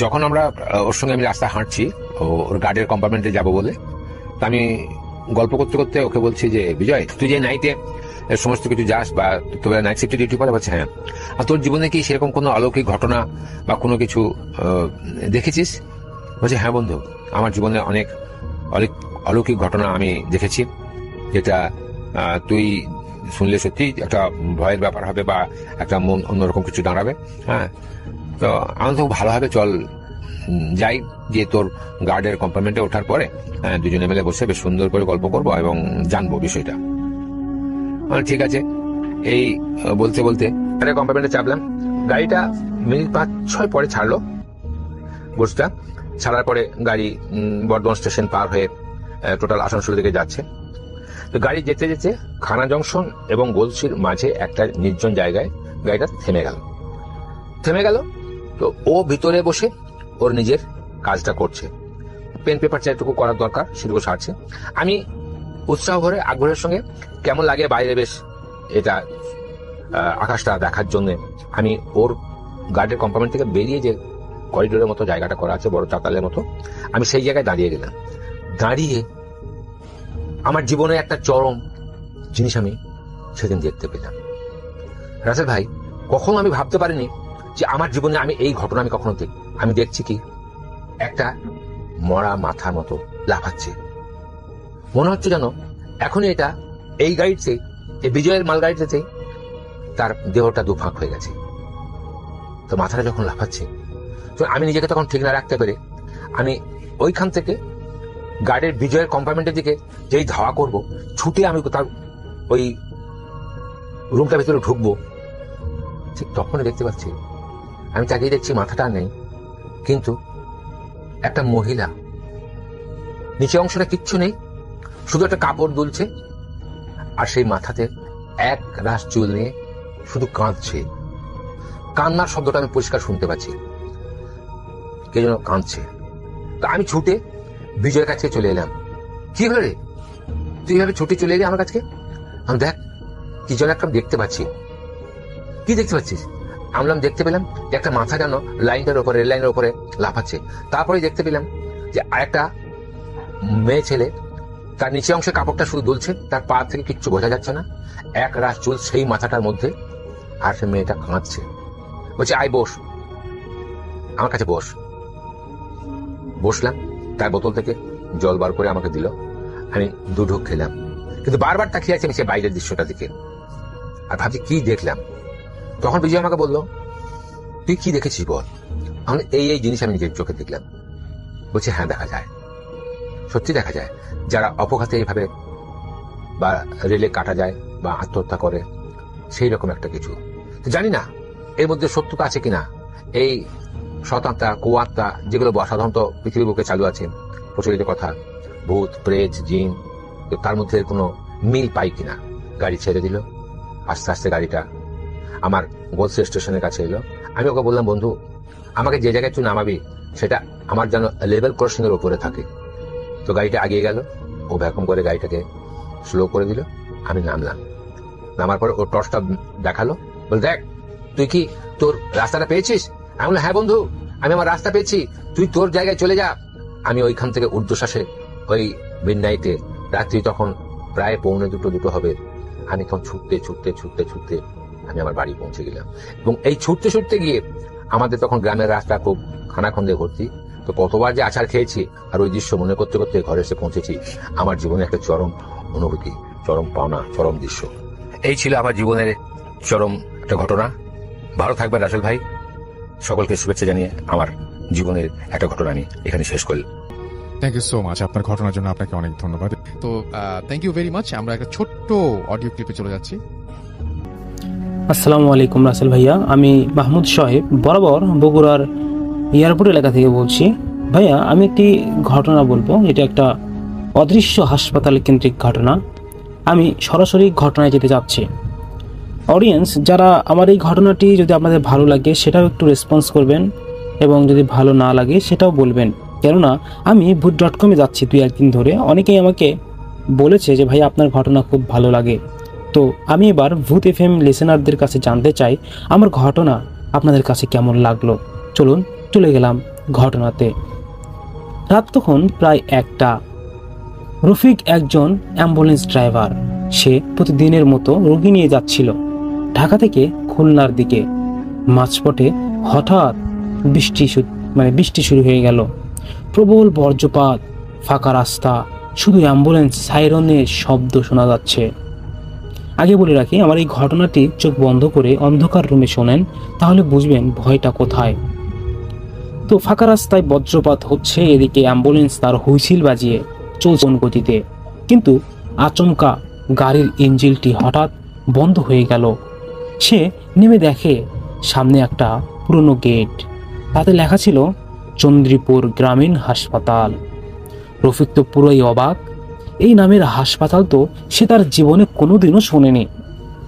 যখন আমরা ওর সঙ্গে আমি রাস্তা হাঁটছি, ওর গার্ডের কম্পার্টমেন্টে যাব বলে, তা আমি গল্প করতে করতে ওকে বলছি যে বিজয়, তুই যে নাইটে সমস্ত কিছু যাস বা তোর নাইট শিফটে ডিউটি করে, বলছে হ্যাঁ। আর তোর জীবনে কি সেরকম কোনো অলৌকিক ঘটনা বা কোনো কিছু দেখেছিস? বলছে হ্যাঁ বন্ধু, আমার জীবনে অনেক অলৌকিক ঘটনা আমি দেখেছি, যেটা তুই শুনলে সত্যি একটা ভয়ের ব্যাপার হবে বা একটা মন অন্যরকম কিছু দাঁড়াবে। হ্যাঁ, তো আমি তো ভালোভাবে চল যাই, যে তোর গার্ডের কম্পার্টমেন্টে ওঠার পরে দুজনে মিলে বসে বেশ সুন্দর করে গল্প করবো এবং জানবো বিষয়টা। ঠিক আছে, এই বলতে বলতে কম্পার্টমেন্টে চাপলাম। গাড়িটা মিনিট 5-6 পরে ছাড়লো। গোষ্ঠটা ছাড়ার পরে গাড়ি বর্ধমান স্টেশন পার হয়ে টোটাল আসানসোল দিকে যাচ্ছে। তো গাড়ি যেতে যেতে খানা জংশন এবং গলসির মাঝে একটা নির্জন জায়গায় গাড়িটা থেমে গেল। তো ও ভিতরে বসে ওর নিজের কাজটা করছে, পেন পেপার যেটুকু করার দরকার সেটুকু সারছে। আমি উৎসাহ ভরে আগ্রহের সঙ্গে কেমন লাগে বাইরে বেশ এটা আকাশটা দেখার জন্য আমি ওর গার্ডের কম্পার্টমেন্ট থেকে বেরিয়ে, যে করিডোরের মতো জায়গাটা করা আছে বড় চাতালের মতো, আমি সেই জায়গায় দাঁড়িয়ে গেলাম। দাঁড়িয়ে আমার জীবনে একটা চরম জিনিস আমি সেদিন দেখতে পেলাম। রাসেল ভাই, কখনো আমি ভাবতে পারিনি যে আমার জীবনে আমি এই ঘটনা আমি কখনো আমি দেখছি কি একটা মরা মাথার মতো লাফাচ্ছে। মনে হচ্ছে যেন এখনই এটা এই গাড়িতে, এই বিজয়ের মালগাড়িতে তার দেহটা দুফাঁক হয়ে গেছে। তো মাথাটা যখন লাফাচ্ছে, তো আমি নিজেকে তখন ঠিক না রাখতে পেরে আমি ওইখান থেকে গার্ডের বিজয়ের কম্পার্টমেন্টের দিকে যেই ধাওয়া করব, ছুটে আমি তার ওই রুমটার ভিতরে ঢুকবো, ঠিক তখনই দেখতে পাচ্ছি, আমি তাকিয়ে দেখছি মাথাটা নেই, কিন্তু একটা মহিলা, নিচে অংশটা কিচ্ছু নেই, শুধু একটা কাপড় দুলছে, আর সেই মাথাতে এক রাশ চুল নিয়ে শুধু কাঁদছে। কান্নার শব্দটা আমি পরিষ্কার শুনতে পাচ্ছি, কে যেন কাঁদছে। তা আমি ছুটে বিজয়ের কাছে চলে এলাম। কি হলো রে, তুই এইভাবে ছুটে চলে এলি আমার কাছে? আমি দেখ কি যেন একটা দেখতে পাচ্ছি। কি দেখতে পাচ্ছিস? আমরা দেখতে পেলাম যে একটা মাথা যেন লাইনটার উপরে, রেল লাইনের উপরে লাফাচ্ছে। তারপরে দেখতে পেলাম যে আরেকটা মেয়ে ছেলে, তার নিচে অংশে কাপড়টা শুধু দুলছে, তার পা থেকে কিচ্ছু বোঝা যাচ্ছে না, এক রাশ চুল সেই মাথাটার মধ্যে, আর সে মেয়েটা কাঁদছে। বলছে আয় বস, আমার কাছে বস। বসলাম, তার বোতল থেকে জল বার করে আমাকে দিল, আমি দু ঢোক খেলাম, কিন্তু বারবার তাকিয়ে আছি আমি সে বাইরের দৃশ্যটা দিকে, আর ভাবছি কি দেখলাম। তখন বিজয় আমাকে বললো, তুই কি দেখেছিস বল? আমি এই জিনিস আমি নিজের চোখে দেখলাম। বলছে হ্যাঁ দেখা যায়, সত্যি দেখা যায়, যারা অপঘাতে এইভাবে বা রেলে কাটা যায় বা আত্মহত্যা করে, সেই রকম একটা কিছু। তো জানি না এর মধ্যে সত্যতা আছে কিনা। এই শতাত্মা কুয়াত্মা যেগুলো সাধারণত পৃথিবীর বুকে চালু আছে, প্রচলিত কথা, ভূত প্রেত জিন, তো তার মধ্যে কোনো মিল পাই কিনা। গাড়ি ছেড়ে দিল, আস্তে আস্তে গাড়িটা আমার গোলসে স্টেশনের কাছে এলো। আমি ওকে বললাম, বন্ধু আমাকে যে জায়গায় তুই নামাবি সেটা আমার যেন লেভেল ক্রসিং এর উপরে থাকে। তো গাড়িটা আগিয়ে গেল, ও ভ্যাকুম করে গাড়িটাকে স্লো করে দিল, আমি নামলাম। নামার পরে ও টর্চটা দেখালো, বল দেখ তুই কি তোর রাস্তাটা পেয়েছিস? আমি বললাম হ্যাঁ বন্ধু, আমি আমার রাস্তা পেয়েছি, তুই তোর জায়গায় চলে যা। আমি ওইখান থেকে ঊর্ধ্বশ্বাসে ওই মিডনাইটে, রাত্রি তখন প্রায় 1:45 হবে, আমি তখন ছুটতে ছুটতে ছুটতে ছুটতে আমি আমার বাড়ি পৌঁছে গেলাম। এবং এই ছুটতে ছুটতে গিয়ে আমাদের তখন গ্রামের রাস্তা খুব খানাখন্দে ভর্তি, তো কতবার যে আছাড় খেয়েছি আর ওই দৃশ্য মনে করতে করতে ঘরে এসে পৌঁছেছি। আমার জীবনে একটা চরম অনুভূতি, চরম পাওনা, চরম দৃশ্য। এই ছিল আমার জীবনের চরম একটা ঘটনা। ভালো থাকবেন রাসেল ভাই, সকলকে শুভেচ্ছা জানিয়ে আমার জীবনের একটা ঘটনা আমি এখানে শেষ করলাম। থ্যাংক ইউ সো মাচ, আপনার ঘটনার জন্য আপনাকে অনেক ধন্যবাদ। তো থ্যাংক ইউ ভেরি মাচ। আমরা একটা ছোট্ট অডিও ক্লিপে চলে যাচ্ছি। আসসালামু আলাইকুম রাসেল ভাইয়া, আমি মাহমুদ সাহেব বরাবর বগুড়ার এয়ারপোর্ট এলাকা থেকে বলছি। ভাইয়া আমি একটি ঘটনা বলবো, এটা একটা অদৃশ্য হাসপাতাল কেন্দ্রিক ঘটনা। আমি সরাসরি ঘটনায় যেতে যাচ্ছি। অডিয়েন্স যারা আমার এই ঘটনাটি যদি আপনাদের ভালো লাগে সেটাও একটু রেসপন্স করবেন, এবং যদি ভালো না লাগে সেটাও বলবেন, কেননা আমি ভূত.com-এ যাচ্ছি 2-1 দিন ধরে। অনেকেই আমাকে বলেছে যে ভাই আপনার ঘটনা খুব ভালো লাগে। তো আমি এবার ভূত FM লিসেনারদের কাছে জানতে চাই আমার ঘটনা আপনাদের কাছে কেমন লাগলো। চলুন চলে গেলাম ঘটনাতে। রাত তখন প্রায় 1টা। রফিক একজন অ্যাম্বুলেন্স ড্রাইভার। সে প্রতিদিনের মতো রোগী নিয়ে যাচ্ছিল ঢাকা থেকে খুলনার দিকে। মাঝপথে হঠাৎ বৃষ্টি শুরু হয়ে গেল। প্রবল বজ্রপাত, ফাঁকা রাস্তা, শুধু অ্যাম্বুলেন্স সাইরনের শব্দ শোনা যাচ্ছে। আগে বলে রাখি, আমার এই ঘটনাটি চোখ বন্ধ করে অন্ধকার রুমে শোনেন, তাহলে বুঝবেন ভয়টা কোথায়। তো ফাঁকা রাস্তায় বজ্রপাত হচ্ছে, এদিকে অ্যাম্বুলেন্স তার হুইসিল বাজিয়ে চলছে গতিতে। কিন্তু আচমকা গাড়ির ইঞ্জিনটি হঠাৎ বন্ধ হয়ে গেল। সে নেমে দেখে সামনে একটা পুরনো গেট, তাতে লেখা ছিল চন্দ্রীপুর গ্রামীণ হাসপাতাল। রফিক তো পুরোই অবাক। এই নামের হাসপাতাল তো সে তার জীবনে কোনোদিনও শোনেনি।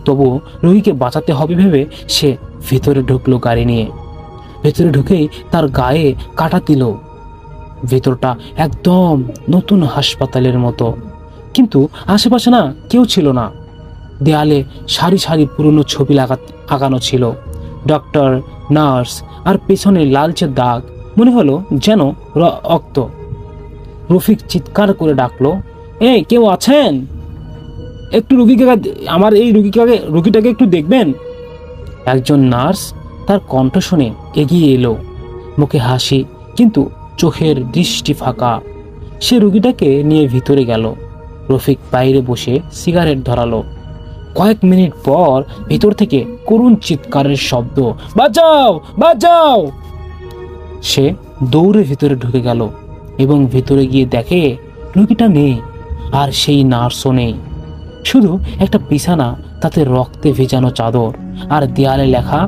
তবু রোগীকে বাঁচাতে হবে ভেবে সে ভেতরে ঢুকলো গাড়ি নিয়ে। ভেতরে ঢুকেই তার গায়ে কাটা দিল। ভেতরটা একদম নতুন হাসপাতালের মতো, কিন্তু আশেপাশে না কেউ ছিল না। দেয়ালে সারি সারি পুরনো ছবি আঁকানো ছিল, ডক্টর, নার্স, আর পেছনে লালচে দাগ, মনে হলো যেন রক্ত। রফিক চিৎকার করে ডাকলো, এই কেউ আছেন? একটু আমার এই রুগীটাকে একটু দেখবেন। একজন নার্স তার কণ্ঠ শুনে এগিয়ে এলো, মুখে হাসি কিন্তু চোখের দৃষ্টি ফাঁকা। সে রুগীটাকে নিয়ে ভিতরে গেল। রফিক বাইরে বসে সিগারেট ধরালো। কয়েক মিনিট পর ভিতর থেকে করুণ চিৎকারের শব্দ, বাঁচাও বাঁচাও! সে দৌড়ে ভিতরে ঢুকে গেল এবং ভিতরে গিয়ে দেখে রুগীটা নেই, আর সেই নার্সও নেই। শুধু একটা বিছানা, তাতে রক্তে ভেজানো চাদর, আর দেয়ালে লেখা,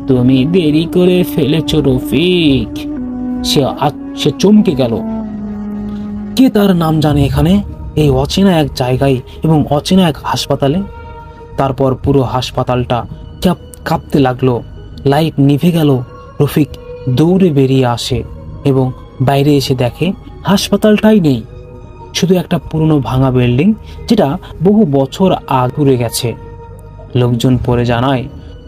তুমি দেরি করে ফেলেছ রফিক। সে চমকে গেল। কে তার নাম জানে এখানে, এই অচেনা এক জায়গায় এবং অচেনা এক হাসপাতালে? তারপর পুরো হাসপাতালটা কাঁপতে লাগলো। লাইট নিভে গেল। রফিক দৌড়ে বেরিয়ে আসে এবং বাইরে এসে দেখে হাসপাতালটাই নেই, শুধু একটা পুরনো ভাঙা বিল্ডিং যেটা বহু বছর আগে গেছে। লোকজন পরে জানায়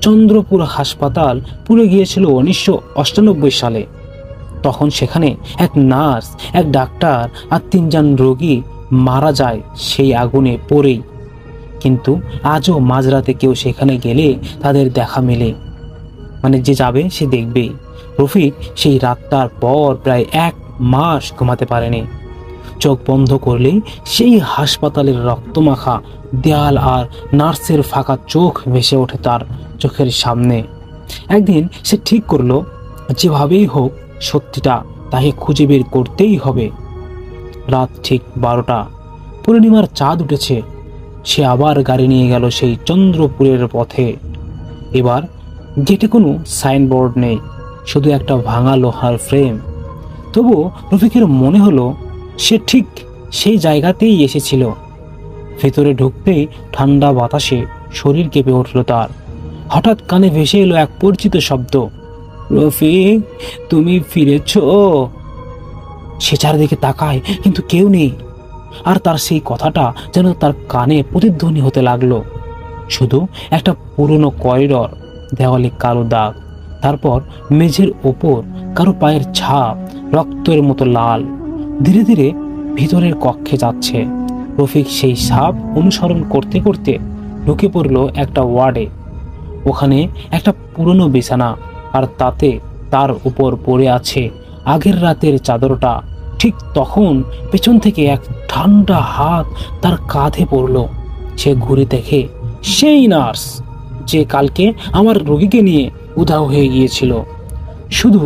চন্দ্রপুর হাসপাতাল পুড়ে গিয়েছিল 1998 সালে। তখন সেখানে এক নার্স, এক ডাক্তার আর 3 জন রোগী মারা যায় সেই আগুনে পড়েই। কিন্তু আজও মাঝরাতে কেউ সেখানে গেলে তাদের দেখা মেলে, মানে যে যাবে সে দেখবেই। রফিক সেই রাতটার পর প্রায় 1 মাস ঘুমাতে পারেনি। চোখ বন্ধ করলেই সেই হাসপাতালের রক্তমাখা দেয়াল আর নার্সের ফাঁকা চোখ ভেসে ওঠে তার চোখের সামনে। একদিন সে ঠিক করলো, যেভাবেই হোক সত্যিটা তাকে খুঁজে বের করতেই হবে। রাত ঠিক 12টা, পূর্ণিমার চাঁদ উঠেছে। সে আবার গাড়ি নিয়ে গেল সেই চন্দ্রপুরের পথে। এবার গেটে কোনো সাইনবোর্ড নেই, শুধু একটা ভাঙা লোহার ফ্রেম। তবুও রফিকের মনে হলো সে ঠিক সেই জায়গাতেই এসেছিল। ভেতরে ঢুকতেই ঠান্ডা বাতাসে শরীর কেঁপে উঠল তার। হঠাৎ কানে ভেসে এলো এক পরিচিত শব্দ, রফিক তুমি ফিরেছ। সে চারিদিকে তাকায়, কিন্তু কেউ নেই। আর তার সেই কথাটা যেন তার কানে প্রতিধ্বনি হতে লাগলো। শুধু একটা পুরনো করিডর, দেওয়ালে কালো দাগ, তারপর মেঝের ওপর কারো পায়ের ছাপ, রক্তের মতো লাল। ধীরে ধীরে ভিতরের কক্ষে যাচ্ছে। রফিক সেই ছাপ অনুসরণ করতে করতে ঢুকে পড়ল একটা ওয়ার্ডে। ওখানে একটা পুরনো বিছানা, আর তাতে তার উপর পড়ে আছে আগের রাতের চাদরটা। ঠিক তখন পেছন থেকে এক ঠান্ডা হাত তার কাঁধে পড়ল। সে ঘুরে দেখে সেই নার্স যে কালকে আমার রোগীকে নিয়ে উধাও হয়ে গিয়েছিল। শুধু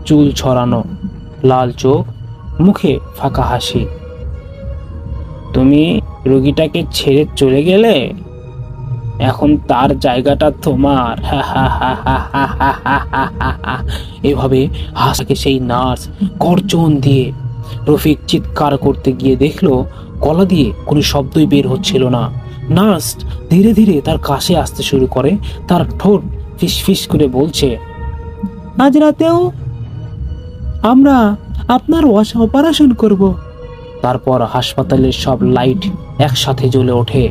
চুল ছড়ানো, লাল চোখ, মুখে ফাঁকা হাসি। তুমি রোগীটাকে ছেড়ে চলে গেলে, এখন তার জায়গাটা তোমার। এভাবে হাসাকে সেই নার্স গর্জন দিয়ে। রফিক চিৎকার করতে গিয়ে দেখলো গলা দিয়ে কোনো শব্দই বের হচ্ছিল না। নার্স ধীরে ধীরে তার কাছে আসতে শুরু করে। তার ঠোঁট ফিসফিস করে বলছে, আজ রাতেও আমরা আপনার অপারেশন করব। তারপর হাসপাতালের সব লাইট একসাথে জ্বলে ওঠে।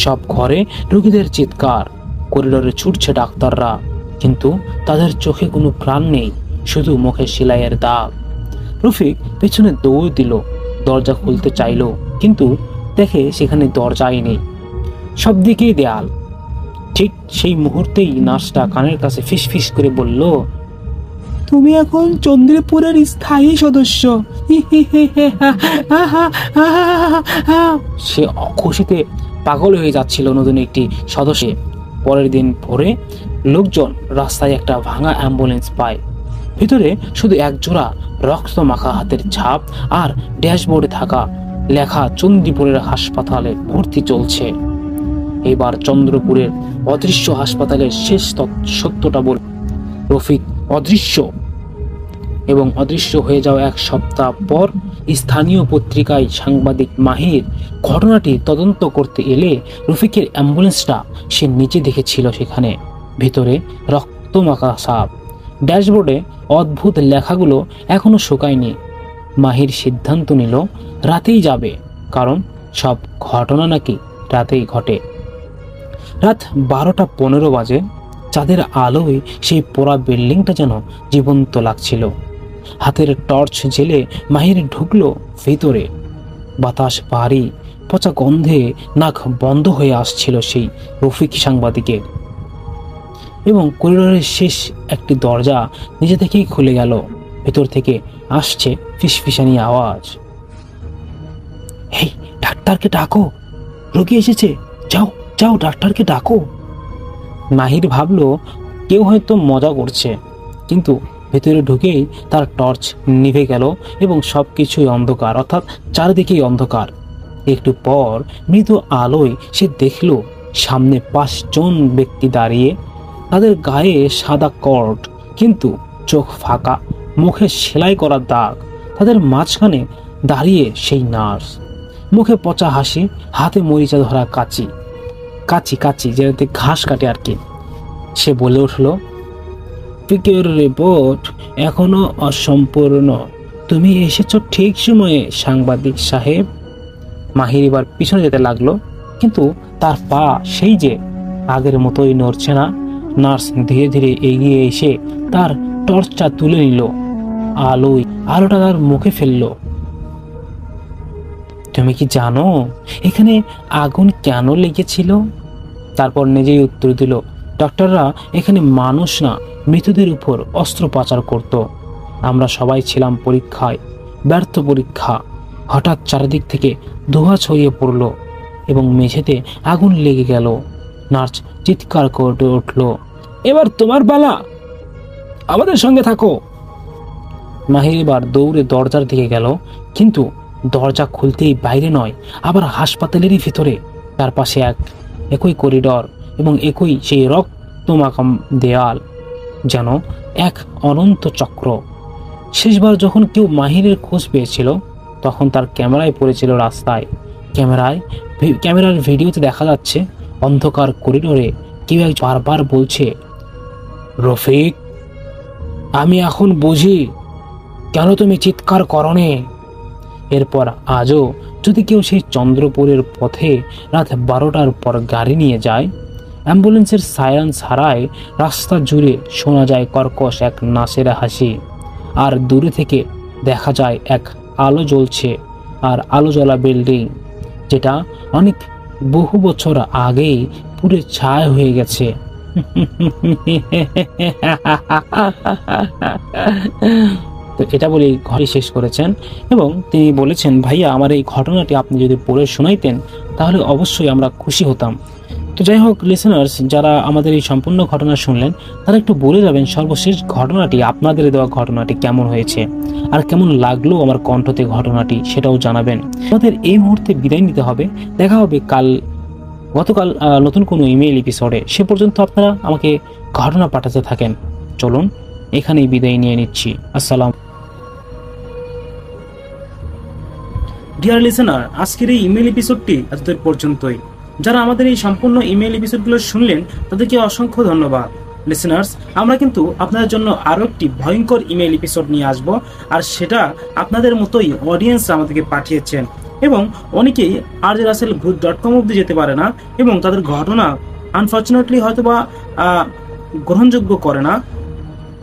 সব ঘরে রোগীদের চিৎকার, করিডোরে ছুটছে ডাক্তাররা, কিন্তু তাদের চোখে কোনো প্রাণ নেই, শুধু মুখে সেলাইয়ের দাগ। রফিক পেছনে দৌড় দিল, দরজা খুলতে চাইল, কিন্তু দেখে সেখানে দরজাই নেই, সব দিকেই দেয়াল। ঠিক সেই মুহূর্তেই নার্সটা কানের কাছে ফিসফিস করে বলল, তুমি এখন চন্দ্রপুরের স্থায়ী সদস্য। সে খুশিতে পাগল হয়ে যাচ্ছিল নতুন একটি সদস্য। পরের দিন ভোরে লোকজন রাস্তায় একটা ভাঙা অ্যাম্বুলেন্স পায়। ভিতরে শুধু একজোড়া রক্ত মাখা হাতের ছাপ আর ড্যাশবোর্ডে থাকা লেখা, চন্দ্রপুরের হাসপাতালে ভর্তি চলছে। এবার চন্দ্রপুরের অদৃশ্য হাসপাতালের শেষ সত্যটা বল। রফিক অদৃশ্য, এবং অদৃশ্য হয়ে যাওয়া 1 সপ্তাহ পর স্থানীয় পত্রিকায় সাংবাদিক মাহির ঘটনাটি তদন্ত করতে এলে রফিকের অ্যাম্বুলেন্সটা সে নিচে দেখেছিল। সেখানে ভিতরে রক্তমাখা ছাপ, ড্যাশবোর্ডে অদ্ভুত লেখাগুলো এখনো শুকায়নি। মাহির সিদ্ধান্ত নিল রাতেই যাবে, কারণ সব ঘটনা নাকি রাতেই ঘটে। রাত 12:15 বাজে। চাঁদের আলোয় সেই পোড়া বিল্ডিংটা যেন জীবন্ত লাগছিল। হাতের টর্চ জেলে মাহির ঢুকলো ভিতরে। বাতাস ভারী, পচা গন্ধে নাক বন্ধ হয়ে আসছিল সেই রফিক সাংবাদিকের। এবং করিডোরের শেষ একটি দরজা নিজে থেকেই খুলে গেল। ভেতর থেকে আসছে ফিসফিসানি আওয়াজ, হেই ডাক্তারকে ডাকো, রোগী এসেছে, যাও যাও ডাক্তারকে ডাকো। মাহির ভাবলো কেউ হয়তো মজা করছে, কিন্তু ভেতরে ঢুকেই তার টর্চ নিভে গেল এবং সবকিছুই অন্ধকার, অর্থাৎ চারিদিকেই অন্ধকার। একটু পর মৃদু আলোয় সে দেখল সামনে 5 জন ব্যক্তি দাঁড়িয়ে। তাদের গায়ে সাদা কোট, কিন্তু চোখ ফাঁকা, মুখে সেলাই করা দাগ। তাদের মাঝখানে দাঁড়িয়ে সেই নার্স, মুখে পচা হাসি, হাতে মরিচা ধরা কাঁচি কাঁচি কাঁচি যেটাতে ঘাস কাটে আর কি। সে বলে উঠল, পিকের রিপোর্ট এখনো অসম্পূর্ণ, তুমি এসেছ ঠিক সময়ে সাংবাদিক সাহেব। মাহির এবার পিছনে যেতে লাগলো, কিন্তু তার পা সেই যে আগের মতোই নড়ছে না। নার্স ধীরে ধীরে এগিয়ে এসে তার টর্চটা তুলে নিল, আলোটা তার মুখে ফেললো। তুমি কি জানো এখানে আগুন কেন লেগেছিল? তারপর নিজেই উত্তর দিল, ডক্টররা এখানে মানুষ না, মৃতদের উপর অস্ত্রোপচার করত। আমরা সবাই ছিলাম পরীক্ষায়, ব্যর্থ পরীক্ষা। হঠাৎ চারিদিক থেকে ধোঁয়া ছড়িয়ে পড়ল এবং মেঝেতে আগুন লেগে গেল। নার্স চিৎকার করে উঠল, এবার তোমার পালা, আমাদের সঙ্গে থাকো। মাহির এবার দৌড়ে দরজার দিকে গেল, কিন্তু দরজা খুলতেই বাইরে নয়, আবার হাসপাতালেরই ভিতরে। তার পাশে একই করিডর এবং একই সেই রক্তমাখা দেয়াল, যেন এক অনন্ত চক্র। শেষবার যখন কেউ মাহিরের খোঁজ পেয়েছিল, তখন তার ক্যামেরায় পড়েছিল রাস্তায়। ক্যামেরার ভিডিওতে দেখা যাচ্ছে অন্ধকার করিডোরে কেউ এক বারবার বলছে, রফিক, আমি এখন বুঝি কেন তুমি চিৎকার করনি। এরপর আজও যদি কেউ সেই চন্দ্রপুরের পথে রাত 12টার পর গাড়ি নিয়ে যায়, অ্যাম্বুলেন্সের সাইরেন ছাড়াই রাস্তা জুড়ে শোনা যায় কর্কশ এক নাচের হাসি, আর দূরে থেকে দেখা যায় এক আলো জ্বলছে, আর আলো জ্বলা বিল্ডিং, যেটা অনেক বহু বছর আগেই পুরো ছায়া হয়ে গেছে। তো এটা বলে ঘরে শেষ করেছেন এবং তিনি বলেছেন, ভাইয়া আমার এই ঘটনাটি আপনি যদি পড়ে শোনাইতেন তাহলে অবশ্যই আমরা খুশি হতাম। তো যাই হোক লিসেনার্স, যারা আমাদের এই সম্পূর্ণ ঘটনা শুনলেন তারা একটু বলে যাবেন সর্বশেষ ঘটনাটি, আপনাদের দেওয়া ঘটনাটি কেমন হয়েছে আর কেমন লাগলো আমার কণ্ঠতে ঘটনাটি, সেটাও জানাবেন। আমাদের এই মুহূর্তে বিদায় নিতে হবে, দেখা হবে গতকাল নতুন কোনো ইমেইল এপিসোডে। সে পর্যন্ত আপনারা আমাকে ঘটনা পাঠাতে থাকেন। চলুন এখানেই বিদায় নিয়ে নিচ্ছি। আসসালাম। ডিয়ার লিসেনার, আজকের এই ইমেইল এপিসোডটি এতদূর পর্যন্তই। যারা আমাদের এই সম্পূর্ণ ইমেইল এপিসোডগুলো শুনলেন তাদেরকে অসংখ্য ধন্যবাদ। লিসেনার্স, আমরা কিন্তু আপনাদের জন্য আরো একটি ভয়ঙ্কর ইমেইল এপিসোড নিয়ে আসব, আর সেটা আপনাদের মতোই অডিয়েন্স আমাদেরকে পাঠিয়েছেন এবং অনেকেই rjrussellbhuj.com অব্দি যেতে পারে না এবং তাদের ঘটনা আনফর্চুনেটলি হয়তোবা গ্রহণযোগ্য করে না,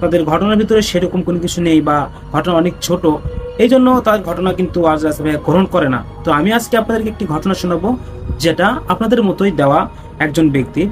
তাদের ঘটনার ভিতরে সেরকম কোনো কিছু নেই বা ঘটনা অনেক ছোট, এই জন্য তার ঘটনা কিন্তু আজ রাসেল গ্রহণ করে না। তো আমি আজকে আপনাদেরকে একটি ঘটনা শোনাবো, যেটা আপনাদের মতোই দেওয়া একজন ব্যক্তির।